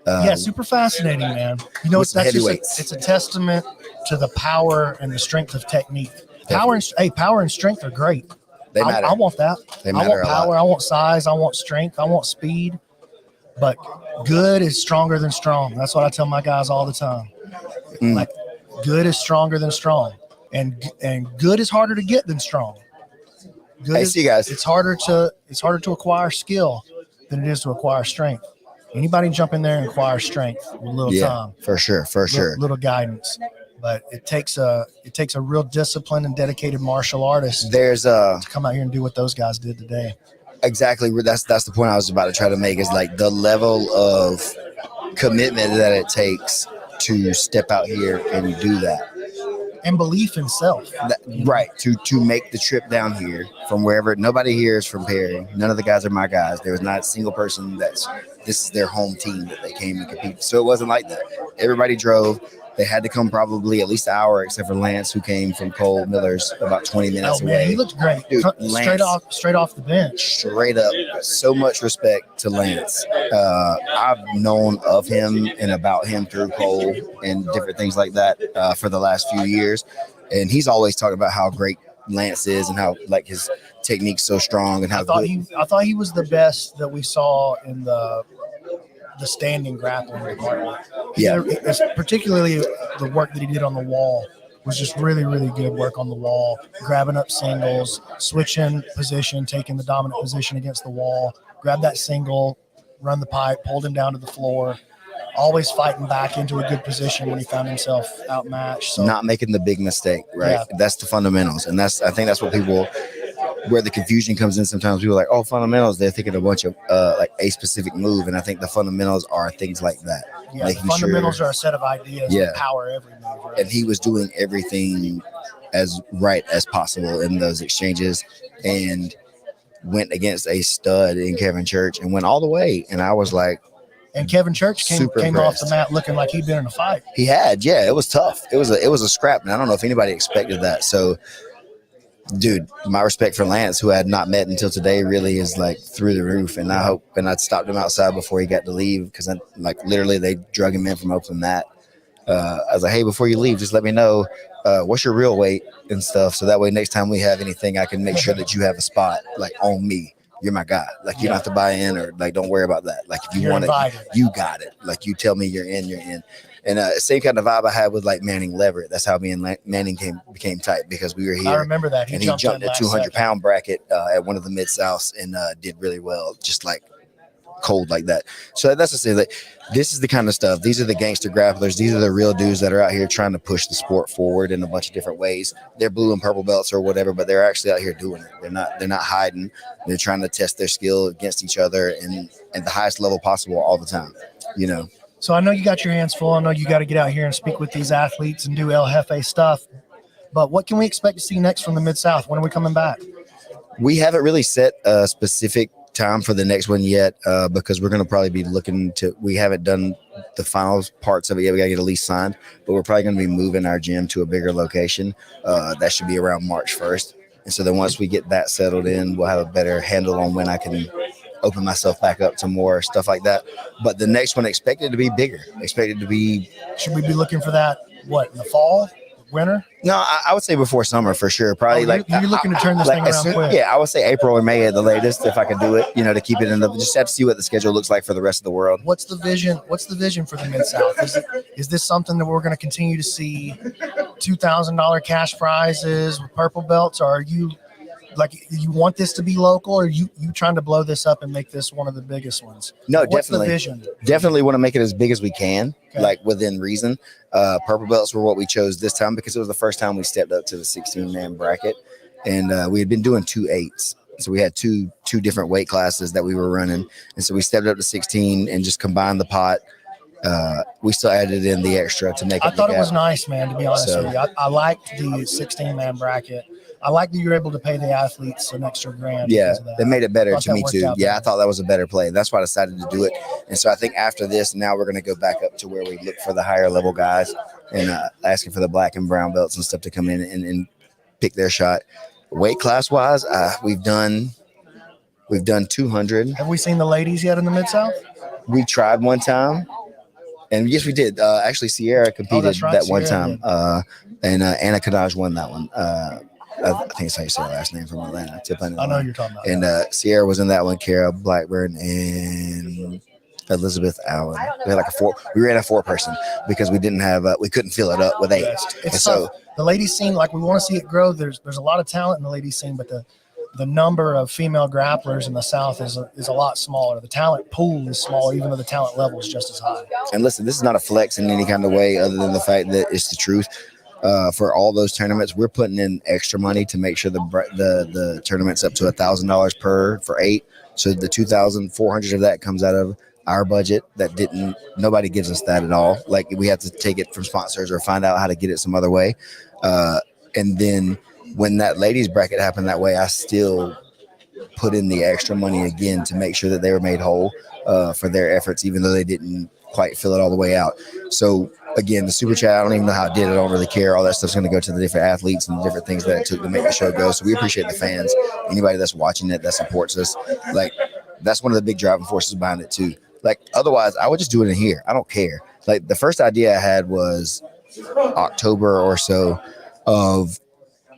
Yeah, super fascinating, man. You know, with that's just heavyweights. it's a testament to the power and the strength of technique. Power and strength are great. They matter. I want that. They I matter want a power. lot. I want size. I want strength. I want speed. But good is stronger than strong. That's what I tell my guys all the time. Like, good is stronger than strong, and good is harder to get than strong. Good Hey, is, see you guys. It's harder to acquire skill than it is to acquire strength. Anybody jump in there and acquire strength with a little time, for sure. little guidance. But it takes a real disciplined and dedicated martial artist There's to come out here and do what those guys did today. exactly that's the point I was about to try to make, is like the level of commitment that it takes to step out here and do that. And belief in self. Right. To make the trip down here from wherever. Nobody here is from Perry. None of the guys are my guys. There was not a single person this is their home team that they came and competed. So it wasn't like that. Everybody drove. They had to come probably at least an hour, except for Lance, who came from Cole Miller's about 20 minutes Oh man, away. he looked great. Dude, straight off the bench. Straight up. So much respect to Lance. I've known of him and about him through Cole and different things like that for the last few years. And he's always talking about how great Lance is and how like his technique's so strong and how I thought he was the best that we saw in the standing grappling department. Yeah. Particularly the work that he did on the wall was just really, really good work on the wall, grabbing up singles, switching position, taking the dominant position against the wall, grab that single, run the pipe, pulled him down to the floor, always fighting back into a good position when he found himself outmatched. So not making the big mistake, right? Yeah. That's the fundamentals. And I think that's what people, where the confusion comes in. Sometimes people are like, oh, fundamentals, they're thinking a bunch of like a specific move. And I think the fundamentals are things like that. yeah, the fundamentals are a set of ideas that power every move. Right? And he was doing everything as right as possible in those exchanges and went against a stud in Kevin Church and went all the way. And I was like, and Kevin Church came off the mat looking like he'd been in a fight. He had, yeah, it was tough. It was a scrap, and I don't know if anybody expected that. So, dude, my respect for Lance, who I had not met until today, really is like through the roof. And I hope, and I stopped him outside before he got to leave because literally they drug him in from open mat. I was like, hey, before you leave, just let me know what's your real weight and stuff, so that way next time we have anything, I can make sure that you have a spot like on me. You're my guy. Like, you don't have to buy in or like, don't worry about that. Like, if you want it, you got it. Like, you tell me you're in, you're in. And same kind of vibe I had with like Manning Leverett. That's how me and Manning became tight because we were here. I remember that. He jumped a 200-pound bracket at one of the Mid-Souths and did really well, just like cold like that. So that's to say that this is the kind of stuff. These are the gangster grapplers. These are the real dudes that are out here trying to push the sport forward in a bunch of different ways. They're blue and purple belts or whatever, but they're actually out here doing it. They're not hiding. They're trying to test their skill against each other and at the highest level possible all the time, you know. So I know you got your hands full. I know you got to get out here and speak with these athletes and do El Jefe stuff. But what can we expect to see next from the Mid-South? When are we coming back? We haven't really set a specific time for the next one yet because we're going to probably be looking to, we haven't done the final parts of it yet. We got to get a lease signed, but we're probably going to be moving our gym to a bigger location. That should be around March 1st. And so then once we get that settled in, we'll have a better handle on when I can open myself back up to more stuff like that. But the next one expected to be bigger, expected to be. Should we be looking for that, what, in the fall, winter? No, I would say before summer for sure. Probably you're looking to turn this thing around quick. Yeah, I would say April or May at the latest if I could do it, to keep it in the, just have to see what the schedule looks like for the rest of the world. What's the vision? What's the vision for the Mid-South? Is this something that we're going to continue to see $2,000 cash prizes with purple belts? Or are you you want this to be local, or you trying to blow this up and make this one of the biggest ones? No, What's definitely. the vision? Definitely want to make it as big as we can, like within reason. Purple belts were what we chose this time because it was the first time we stepped up to the 16-man bracket, and we had been doing 2 8s. So we had two different weight classes that we were running, and so we stepped up to 16 and just combined the pot. We still added in the extra to make it. I thought it was nice, man, to be honest with you. I liked the 16-man bracket. I like that you're able to pay the athletes an extra grand. Yeah, they made it better to me too. Yeah, I thought that was a better play. That's why I decided to do it. And so I think after this, now we're going to go back up to where we look for the higher level guys and asking for the black and brown belts and stuff to come in and pick their shot. Weight class wise, we've done 200. Have we seen the ladies yet in the Mid-South? We tried one time. And yes, we did. Actually, Sierra competed right, that one Sierra time, and Anna Kadaj won that one. I think it's how you say her last name, from Atlanta. I know you're talking about. And Sierra was in that one. Kara Blackburn and Elizabeth Allen. We had like we ran a 4-person because we didn't have we couldn't fill it up with 8. It's so the ladies scene, like we want to see it grow. There's a lot of talent in the ladies scene, but the number of female grapplers in the South is a lot smaller. The talent pool is smaller, even though the talent level is just as high. And listen, this is not a flex in any kind of way other than the fact that it's the truth. For all those tournaments, we're putting in extra money to make sure the tournament's up to $1,000 for 8. So the 2,400 of that comes out of our budget. Nobody gives us that at all. Like, we have to take it from sponsors or find out how to get it some other way. And then when that ladies bracket happened that way, I still put in the extra money again to make sure that they were made whole for their efforts, even though they didn't quite fill it all the way out. So again, the super chat, I don't even know how it did. I don't really care. All that stuff's going to go to the different athletes and the different things that it took to make the show go. So we appreciate the fans, anybody that's watching it, that supports us. Like, that's one of the big driving forces behind it too. Like, otherwise I would just do it in here. I don't care. Like, the first idea I had was October or so of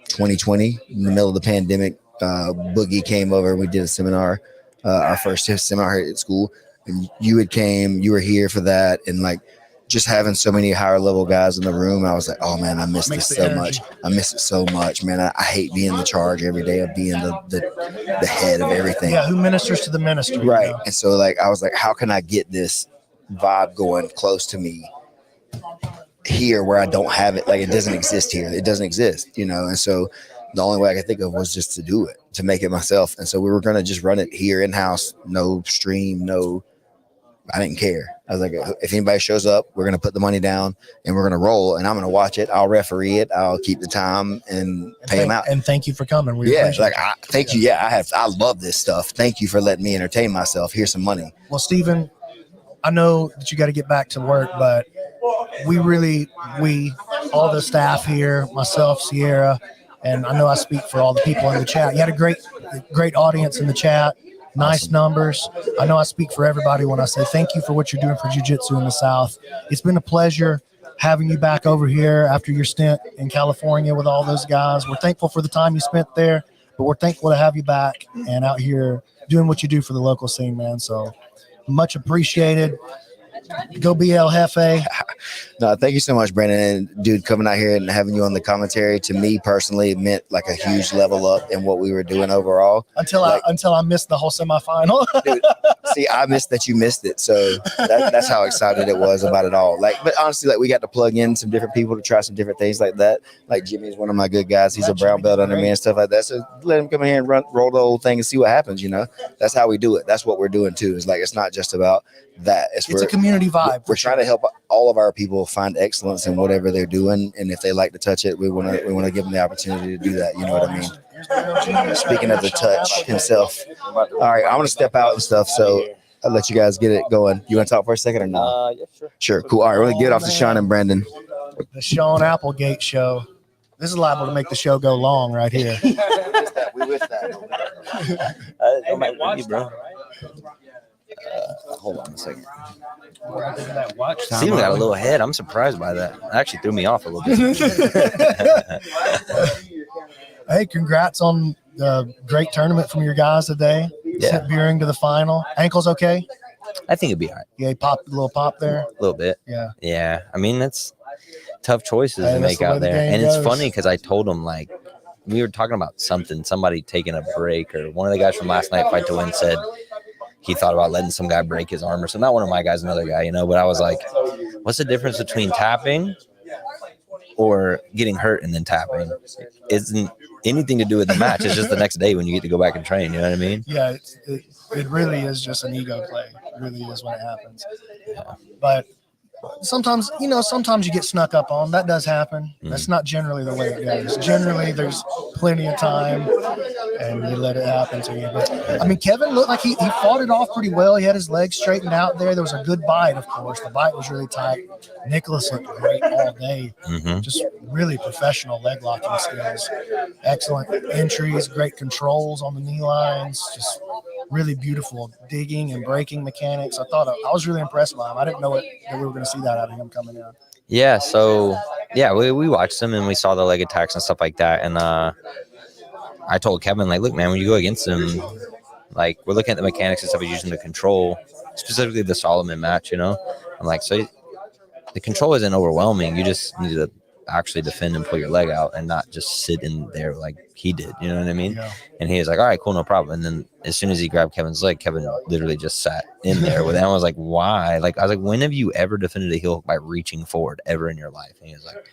2020, in the middle of the pandemic. Boogie came over. We did a seminar, our first seminar at school, and you were here for that. And like, just having so many higher level guys in the room, I was like, oh man, I miss this so much. I miss it so much, man. I hate being in charge every day of being the head of everything. Yeah, who ministers to the ministry. Right. You know? And so like, I was like, how can I get this vibe going close to me here where I don't have it? Like, it doesn't exist here. It doesn't exist, And so the only way I could think of was just to do it, to make it myself. And so we were going to just run it here in-house, no stream, I didn't care. I was like, if anybody shows up, we're going to put the money down and we're going to roll, and I'm going to watch it. I'll referee it. I'll keep the time and pay them out. And thank you for coming. Thank you. Yeah, I love this stuff. Thank you for letting me entertain myself. Here's some money. Well, Stephen, I know that you got to get back to work, but we all the staff here, myself, Sierra, and I know I speak for all the people in the chat. You had a great audience in the chat. Nice awesome numbers. I know I speak for everybody when I say thank you for what you're doing for jiu-jitsu in the South. It's been a pleasure having you back over here after your stint in California with all those guys. We're thankful for the time you spent there, but we're thankful to have you back and out here doing what you do for the local scene, man. So much appreciated. Go BL Hefe. No, thank you so much, Brandon. And dude, coming out here and having you on the commentary, to me personally, it meant like a huge level up in what we were doing overall. Until I missed the whole semifinal. Dude, see, I missed that you missed it. So that's how excited it was about it all. Like, but honestly, like, we got to plug in some different people to try some different things like that. Like, Jimmy's one of my good guys. He's a brown belt under me and stuff like that. So let him come in here and roll the whole thing and see what happens. That's how we do it. That's what we're doing too. It's like, it's not just about that. It's a community vibe. We're trying to help all of our people find excellence in whatever they're doing, and if they like to touch it, we want to give them the opportunity to do that. You know what I mean? Speaking of the touch himself. All right, I want to step out and stuff, so I'll let you guys get it going. You want to talk for a second or not? Yeah, sure. Sure, cool. All right, we're going to get off to Sean and Brandon. The Sean Applegate show. This is liable to make the show go long right here. We with that. Bro. Hold on a second. Steven got a little head. I'm surprised by that. It actually threw me off a little bit. Hey, congrats on the great tournament from your guys today. Yeah. Sent Buring to the final. Ankle's okay? I think it'd be all right. Yeah, he popped a little pop there. A little bit. Yeah. Yeah. I mean, that's tough choices to make out there. And it's funny because I told him, like, we were talking about somebody taking a break, or one of the guys from last night, Fight to Win, said he thought about letting some guy break his arm or something. Not one of my guys, another guy, but I was like, what's the difference between tapping or getting hurt and then tapping? Isn't anything to do with the match. It's just the next day when you get to go back and train. You know what I mean? Yeah, it really is just an ego play. It really is when it happens. Yeah. But sometimes you get snuck up on. That does happen. That's not generally the way it goes. Generally, there's plenty of time, and you let it happen to you. But, I mean, Kevin looked like he fought it off pretty well. He had his legs straightened out there. There was a good bite, of course. The bite was really tight. Nicholas looked great all day. Just really professional leg locking skills. Excellent entries, great controls on the knee lines. Just really beautiful digging and breaking mechanics. I was really impressed by him. I didn't know that we were going to see that out of him coming in. Yeah. So yeah, we watched him and we saw the leg attacks and stuff like that. And I told Kevin, like, look, man, when you go against him, like, we're looking at the mechanics and stuff he's using to control, specifically the Solomon match, you know? I'm like, so the control isn't overwhelming. You just need to actually defend and pull your leg out and not just sit in there like he did. You know what I mean? Yeah. And he was like, all right, cool, no problem. And then as soon as he grabbed Kevin's leg, Kevin literally just sat in there with him. I was like, why? Like, I was like, when have you ever defended a heel hook by reaching forward ever in your life? And he was like,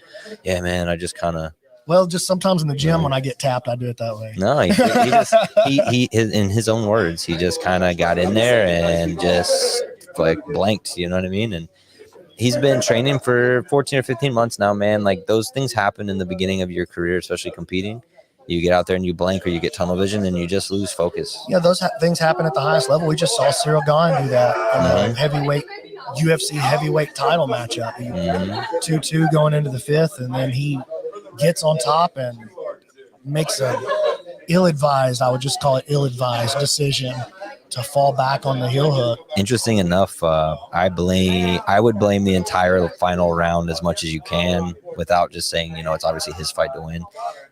yeah, man, I just kind of. Well, just sometimes in the gym when I get tapped, I do it that way. No, in his own words, he just kind of got in there and just like blanked, you know what I mean? And he's been training for 14 or 15 months now, man. Like, those things happen in the beginning of your career, especially competing. You get out there and you blank or you get tunnel vision and you just lose focus. Yeah, those things happen at the highest level. We just saw Sherrill do that in the heavyweight UFC heavyweight title matchup. 2-2 going into the fifth, and then he gets on top and makes a ill-advised, I would just call it ill-advised decision to fall back on the heel hook. Interesting enough, I would blame the entire final round as much as you can without just saying, you know, it's obviously his fight to win.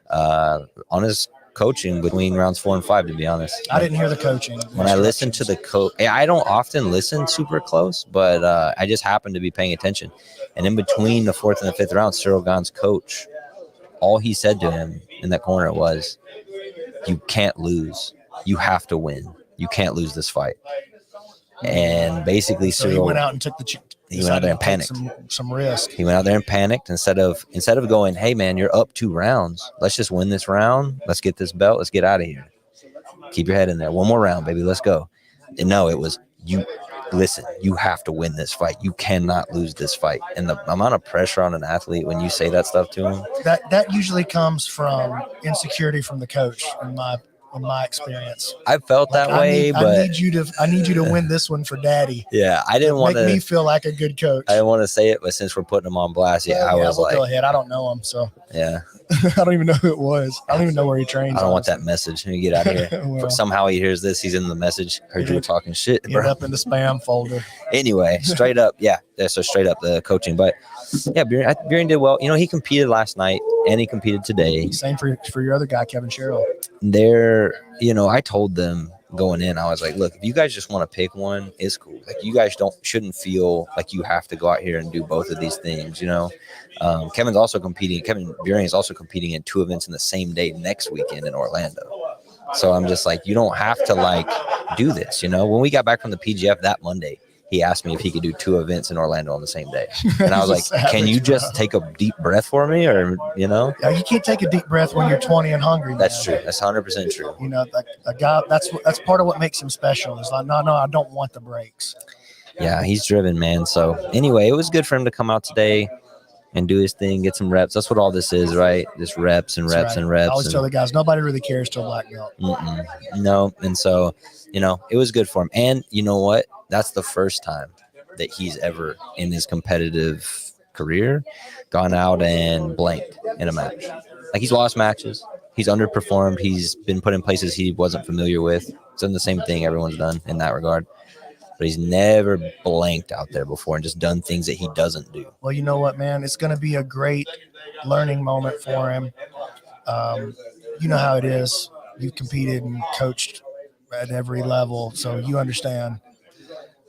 On his coaching between rounds 4 and 5, to be honest. I didn't hear the coaching. When I listened to the coach, I don't often listen super close, but I just happened to be paying attention. And in between the 4th and the 5th round, Cyril Gane's coach, all he said to him in that corner was, you can't lose. You have to win. You can't lose this fight. And basically, so Cyril he went out and took he went out there and panicked. Some risk. He went out there and panicked instead of going, hey, man, you're up 2 rounds. Let's just win this round. Let's get this belt. Let's get out of here. Keep your head in there. One more round, baby. Let's go. And no, it was, listen, you have to win this fight. You cannot lose this fight. And the amount of pressure on an athlete when you say that stuff to him. That usually comes from insecurity from the coach, in my experience. I felt that way, but I need you to win this one for daddy. Yeah, I didn't want to make me feel like a good coach. I didn't want to say it, but since we're putting him on blast, I was like, go ahead. I don't know him, so yeah. I don't even know who it was. I don't even know where he trains. I don't want that message. When you get out of here. Well, somehow he hears this. He's in the message. Heard you were talking shit. Get up in the spam folder. Anyway, straight up, so straight up the coaching, but yeah, Buring did well. You know, he competed last night and he competed today. Same for your other guy, Kevin Sherrill. I told them going in, I was like, look, if you guys just want to pick one, it's cool. Like, you guys shouldn't feel like you have to go out here and do both of these things, you know. Kevin Buring is also competing in 2 events in the same day next weekend in Orlando. So I'm just like, you don't have to like do this, you know. When we got back from the PGF that Monday, he asked me if he could do 2 events in Orlando on the same day. And I was like, can you just take a deep breath for me? Or, you know? Yeah, you can't take a deep breath when you're 20 and hungry. That's true. That's 100% true. You know, like a guy, that's part of what makes him special. It's like, no, I don't want the breaks. Yeah, he's driven, man. So anyway, it was good for him to come out today and do his thing, get some reps. That's what all this is, right? Just reps and reps and reps. I always tell the guys, nobody really cares till black belt. No. And so, you know, it was good for him. And you know what? That's the first time that he's ever in his competitive career gone out and blanked in a match. Like, he's lost matches. He's underperformed. He's been put in places he wasn't familiar with. It's done the same thing everyone's done in that regard. But he's never blanked out there before and just done things that he doesn't do. Well, you know what, man? It's going to be a great learning moment for him. You know how it is. You've competed and coached at every level, so you understand.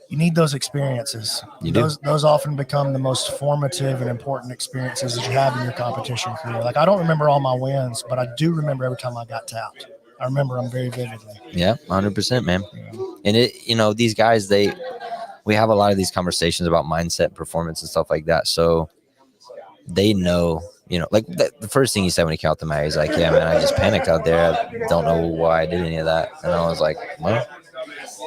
You need those experiences. Those often become the most formative and important experiences that you have in your competition career. Like, I don't remember all my wins, but I do remember every time I got tapped. I remember them very vividly. Yeah, 100%, man. And these guys, we have a lot of these conversations about mindset, performance, and stuff like that. So they know, like the first thing he said when he came out the mat, he's like, yeah, man, I just panicked out there. I don't know why I did any of that. And I was like, well,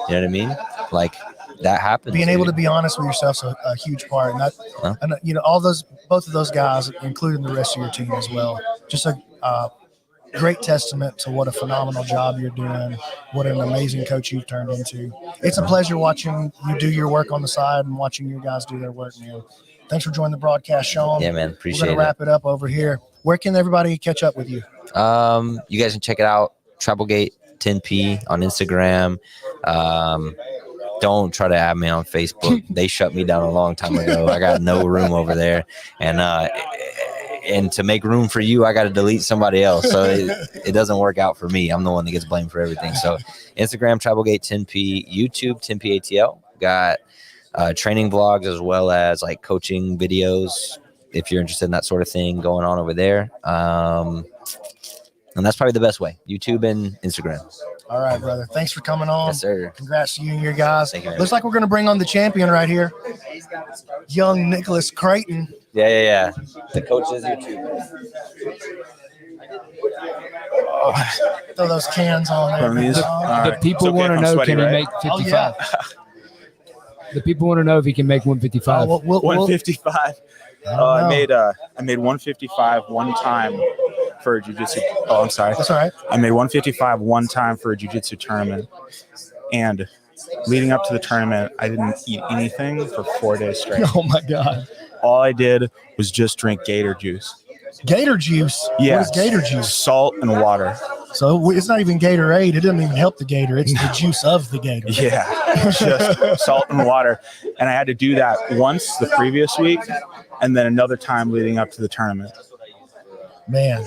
you know what I mean? Like, that happens. Being able to be honest with yourself is a huge part. And both of those guys, including the rest of your team as well, just a great testament to what a phenomenal job you're doing, what an amazing coach you've turned into. It's a pleasure watching you do your work on the side and watching your guys do their work, man. Thanks for joining the broadcast, Sean. Yeah, man. Appreciate it. We're going to wrap it up over here. Where can everybody catch up with you? You guys can check it out, Travelgate 10P on Instagram. don't try to add me on Facebook. They shut me down a long time ago. I got no room over there. And to make room for you, I got to delete somebody else. So it doesn't work out for me. I'm the one that gets blamed for everything. So Instagram, Travelgate 10P, YouTube, 10P ATL. Got training vlogs as well as like coaching videos, if you're interested in that sort of thing going on over there. And that's probably the best way, YouTube and Instagram. All right, brother. Thanks for coming on. Yes, sir. Congrats to you and your guys. Thank you, man. Looks like we're going to bring on the champion right here. Young Nicholas Creighton. Yeah. The coach is YouTube. Throw those cans on there. The people want to know, can he make 55? Oh, yeah. The people want to know if he can make 155. 155. I made 155 one time for a jiu-jitsu. Oh, I'm sorry. That's all right. I made 155 one time for a jiu-jitsu tournament, and leading up to the tournament, I didn't eat anything for 4 days straight. Oh my God. All I did was just drink gator juice. Gator juice? Yeah. What is gator juice? Salt and water. So it's not even Gatorade. It doesn't even help the gator. It's the juice of the gator. Yeah, just salt and water. And I had to do that once the previous week and then another time leading up to the tournament. Man,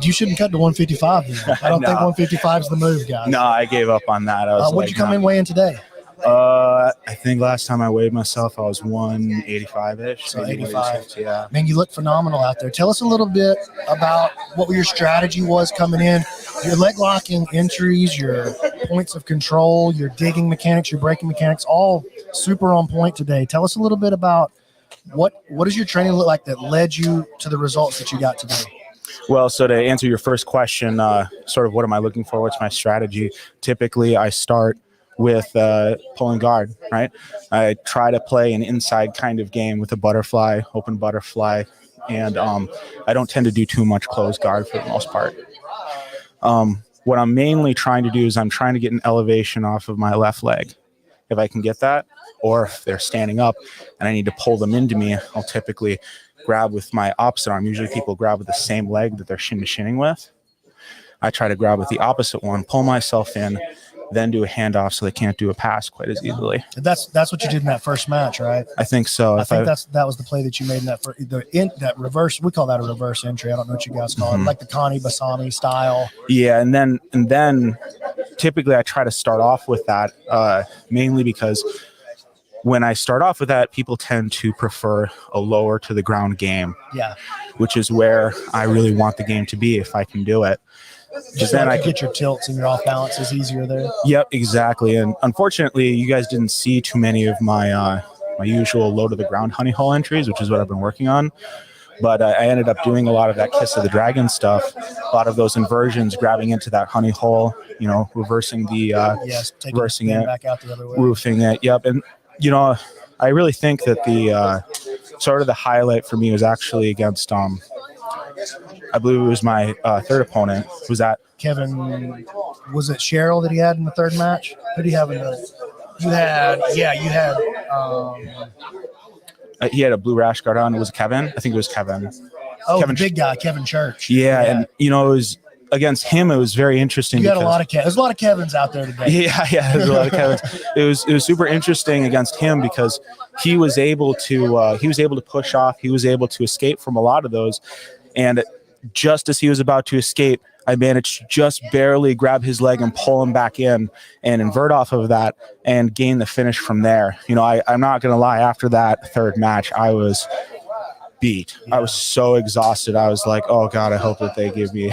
you shouldn't cut to 155 then. I don't No. think 155 is the move, guys. No, I gave up on that. What'd you come in weighing today? I think last time I weighed myself, I was 185-ish. So 85. Yeah. Man, you look phenomenal out there. Tell us a little bit about what your strategy was coming in. Your leg locking entries, your points of control, your digging mechanics, your braking mechanics, all super on point today. Tell us a little bit about what does your training look like that led you to the results that you got today? Well, so to answer your first question, sort of what am I looking for? What's my strategy? Typically, I start with pulling guard, right? I try to play an inside kind of game with a butterfly, open butterfly, and I don't tend to do too much closed guard for the most part. What I'm mainly trying to do is I'm trying to get an elevation off of my left leg. If I can get that, or if they're standing up and I need to pull them into me, I'll typically grab with my opposite arm. Usually people grab with the same leg that they're shin-to-shinning with. I try to grab with the opposite one, pull myself in, then do a handoff so they can't do a pass quite as easily. That's what you did in that first match, right? I think so. I think that was the play that you made in that reverse. We call that a reverse entry. I don't know what you guys call it, like the Connie Basami style. Yeah, and then typically I try to start off with that mainly because when I start off with that, people tend to prefer a lower to the ground game. Yeah, which is where I really want the game to be if I can do it. Just then I get your tilts and your off balances easier there. Yep, exactly. And unfortunately, you guys didn't see too many of my my usual low to the ground honey hole entries, which is what I've been working on. But I ended up doing a lot of that Kiss of the Dragon stuff, a lot of those inversions, grabbing into that honey hole, reversing the reversing it, back out the other way, roofing it. Yep, and I really think that the sort of the highlight for me was actually against I believe it was my third opponent. Was that Kevin? Was it Sherrill that he had in the third match? Who did he have in the? You had. He had a blue rash guard on. It was Kevin. I think it was Kevin. Oh, Kevin, the big guy, Kevin Church. Yeah, and it was against him. It was very interesting. You got a lot of there's a lot of Kevins out there today. Yeah, there's a lot of Kevins. It was super interesting against him because he was able to push off. He was able to escape from a lot of those, and just as he was about to escape, I managed to just barely grab his leg and pull him back in and invert off of that and gain the finish from there. I'm not going to lie. After that third match, I was beat. Yeah. I was so exhausted. I was like, oh God, I hope that they give me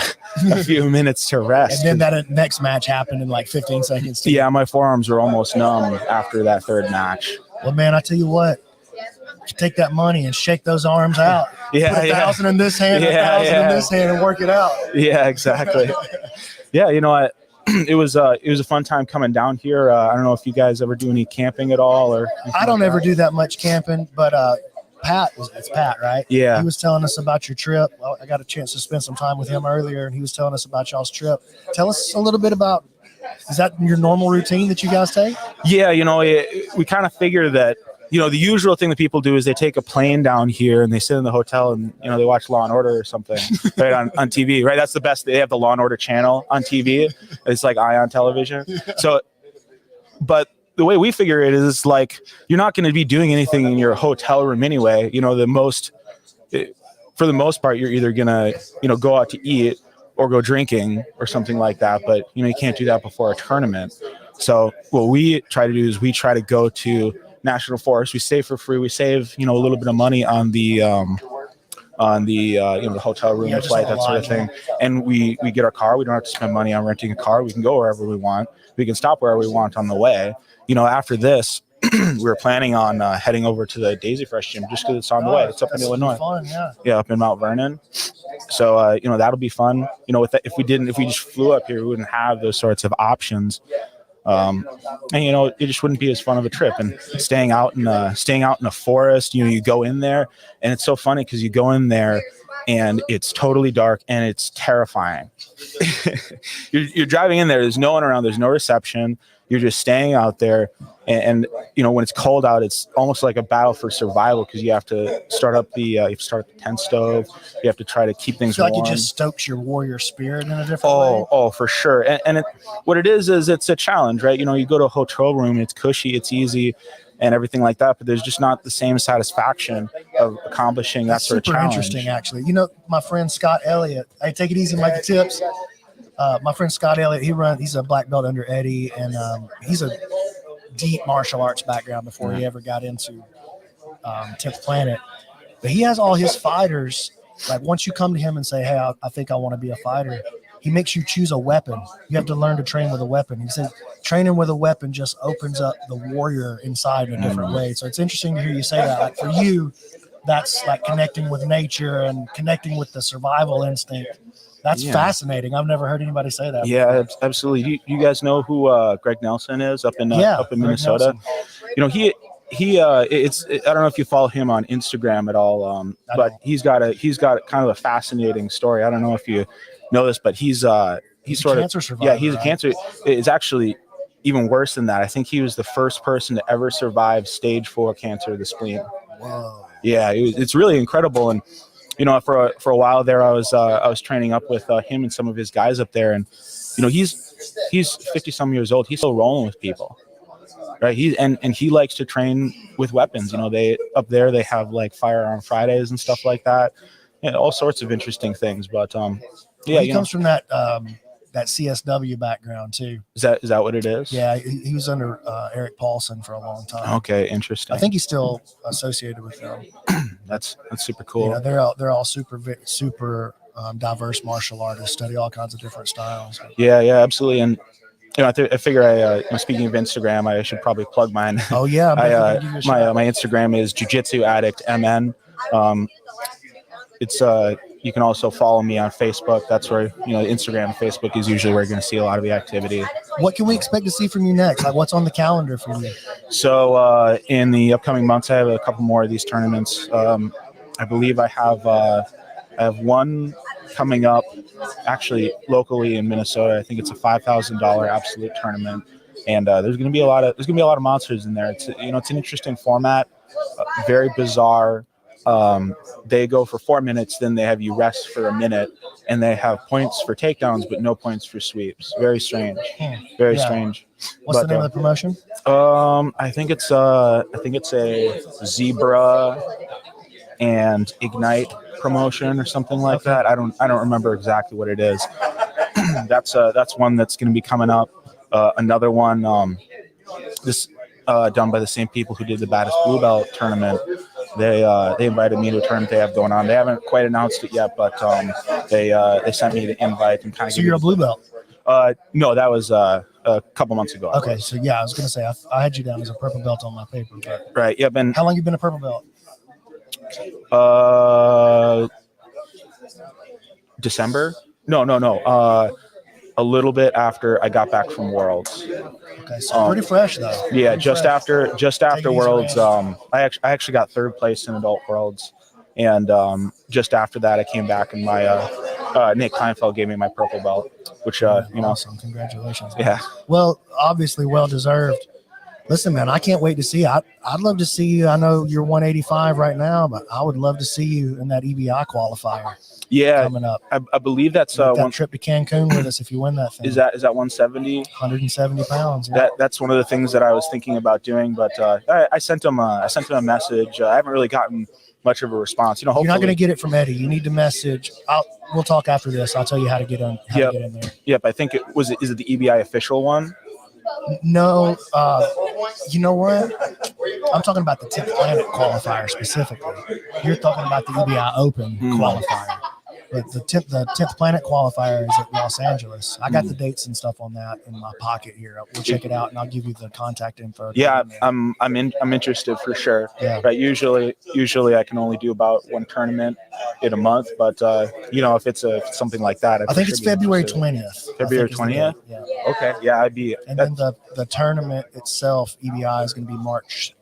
a few minutes to rest. And then that next match happened in like 15 seconds. Yeah, my forearms were almost numb after that third match. Well, man, I tell you what, you take that money and shake those arms out. Yeah, put 1,000 in this hand, 1,000 in this hand, and work it out. Yeah, exactly. Yeah, it was a fun time coming down here. I don't know if you guys ever do any camping at all, or I don't ever do that much camping, but it's Pat, right? Yeah. He was telling us about your trip. Well, I got a chance to spend some time with him earlier, and he was telling us about y'all's trip. Tell us a little bit about. Is that your normal routine that you guys take? Yeah, we kind of figure that. The usual thing that people do is they take a plane down here and they sit in the hotel and, they watch Law and Order or something right on TV, right? That's the best. They have the Law and Order channel on TV. It's like Ion television. So, but the way we figure it is like you're not going to be doing anything in your hotel room anyway. You know, for the most part, you're either gonna, go out to eat or go drinking or something like that. But you can't do that before a tournament. So what we try to do is we try to go to national forest. We stay for free. We save a little bit of money on the the hotel room, the flight, that sort of thing. And we get our car. We don't have to spend money on renting a car. We can go wherever we want. We can stop wherever we want on the way. After this, we were planning on heading over to the Daisy Fresh gym just because it's on the way. It's up in Illinois. Fun, up in Mount Vernon. So that'll be fun. If we just flew up here, we wouldn't have those sorts of options. And it just wouldn't be as fun of a trip. And staying out in a forest, you go in there, and it's so funny because you go in there and it's totally dark and it's terrifying. You're driving in there, there's no one around, there's no reception. You're just staying out there, and when it's cold out, it's almost like a battle for survival because you have to start up the tent stove. You have to try to keep things warm. Like it just stokes your warrior spirit in a different way. Oh, for sure. And what it is it's a challenge, right? You go to a hotel room, it's cushy, it's easy, and everything like that. But there's just not the same satisfaction of accomplishing that sort of challenge. Super interesting, actually. My friend Scott Elliott. Hey, take it easy, Mike. The tips. My friend Scott Elliott, he's a black belt under Eddie, and he's a deep martial arts background before he ever got into 10th Planet. But he has all his fighters, like once you come to him and say, hey, I think I want to be a fighter, he makes you choose a weapon. You have to learn to train with a weapon. He says training with a weapon just opens up the warrior inside in a different way. So it's interesting to hear you say that. Like for you, that's like connecting with nature and connecting with the survival instinct. That's fascinating. I've never heard anybody say that. Yeah, absolutely. You guys know who Greg Nelson is up in Minnesota? Nelson. He I don't know if you follow him on Instagram at all, but he's got kind of a fascinating story. I don't know if you know this, but he's sort of cancer survivor. Yeah, he's a cancer. It's actually even worse than that. I think he was the first person to ever survive stage 4 cancer of the spleen. Whoa. Yeah, it's really incredible. And for a while there, I was training up with him and some of his guys up there, and he's 50 some years old. He's still rolling with people, right? He likes to train with weapons. They up there they have like firearm Fridays and stuff like that, all sorts of interesting things. But he comes from that CSW background too. Is that what it is? Yeah, he was under Eric Paulson for a long time. Okay, interesting. I think he's still associated with them. That's super cool. They're all super diverse martial artists, study all kinds of different styles. Yeah, absolutely. And I figure speaking of Instagram, I should probably plug mine. Oh yeah, my Instagram is Jiu-Jitsu Addict MN. It's you can also follow me on Facebook. That's where Instagram and Facebook is usually where you're going to see a lot of the activity. What can we expect to see from you next? Like what's on the calendar for you? So in the upcoming months, I have a couple more of these tournaments. I believe I have one coming up actually locally in Minnesota. I think it's a $5,000 absolute tournament, and there's going to be a lot of monsters in there. It's it's an interesting format, very bizarre. They go for 4 minutes, then they have you rest for a minute, and they have points for takedowns but no points for sweeps. Very strange. Very strange. What's the name of the promotion? I think it's a Zebra and Ignite promotion or something like that. I don't remember exactly what it is. That's one that's going to be coming up. Another one done by the same people who did the Baddest Blue Belt tournament. They invited me to a tournament they have going on. They haven't quite announced it yet, but they sent me the invite and kind of. So you're a blue belt? No, that was a couple months ago. Okay, so yeah, I was gonna say I had you down as a purple belt on my paper. But right. Yeah. How long you been a purple belt? December? No. A little bit after I got back from Worlds. Okay, so pretty fresh though. Yeah, just after Worlds, I actually got 3rd place in Adult Worlds, and just after that, I came back and my Nate Kleinfeld gave me my purple belt, which awesome. Congratulations. Yeah. Well, obviously, well deserved. Listen, man, I can't wait to see you. I'd love to see you. I know you're 185 right now, but I would love to see you in that EBI qualifier. Yeah, coming up. I believe that's Make that one trip to Cancun with us if you win that thing. Is that 170? 170 pounds. Yeah. That's one of the things that I was thinking about doing, but I sent him a message. I haven't really gotten much of a response. Hopefully, you're not going to get it from Eddie. You need to message. We'll talk after this. I'll tell you how to get in. To get in there. Yep. I think is it the EBI official one? No. You know what? I'm talking about the 10th Planet qualifier specifically. You're talking about the EBI Open qualifier. But the 10th Planet qualifier is at Los Angeles. I got the dates and stuff on that in my pocket here. We'll check it out, and I'll give you the contact info. Yeah, I'm interested for sure. Yeah. But usually I can only do about one tournament in a month. But if it's something like that, I think it's February 20th. February 20th. Yeah. Okay. Yeah, I'd be. And then the tournament itself, EBI, is going to be March.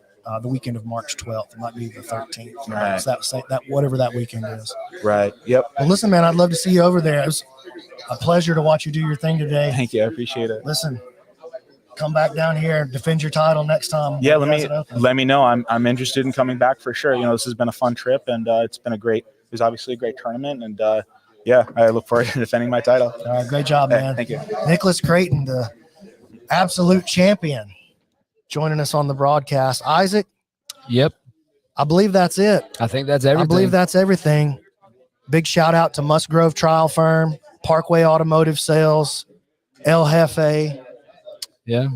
The weekend of March 12th. It might be the 13th. Right. So that whatever that weekend is. Right. Yep. Well, listen, man, I'd love to see you over there. It was a pleasure to watch you do your thing today. Thank you. I appreciate it. Listen, come back down here and defend your title next time. Yeah, let me know. I'm interested in coming back for sure. This has been a fun trip, and it was obviously a great tournament, and I look forward to defending my title. All right, great job, man. Thank you. Nicholas Creighton, the absolute champion, joining us on the broadcast. Isaac? Yep. I believe that's it. I think that's everything. I believe that's everything. Big shout out to Musgrove Trial Firm, Parkway Automotive Sales, El Jefe. Yeah.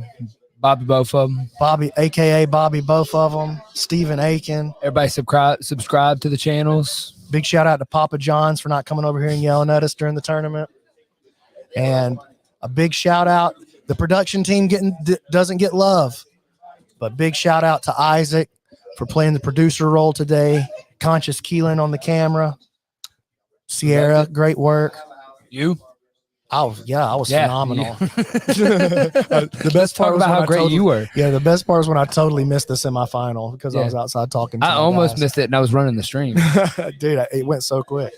Bobby, both of them. Bobby, a.k.a. Bobby, both of them. Stephen Aiken. Everybody subscribe to the channels. Big shout out to Papa John's for not coming over here and yelling at us during the tournament. And a big shout out. The production team doesn't get love. But big shout out to Isaac for playing the producer role today. Conscious Keelan on the camera. Sierra, great work. You? I was phenomenal. The best part was how great you were. Yeah, the best part was when I totally missed the semifinal because I was outside talking to I almost missed it, and I was running the stream. Dude, it went so quick.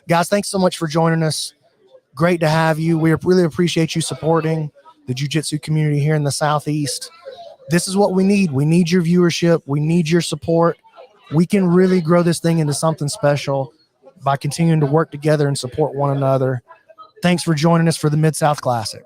Guys, thanks so much for joining us. Great to have you. We really appreciate you supporting the jiu-jitsu community here in the Southeast. This is what we need. We need your viewership. We need your support. We can really grow this thing into something special by continuing to work together and support one another. Thanks for joining us for the Mid-South Classic.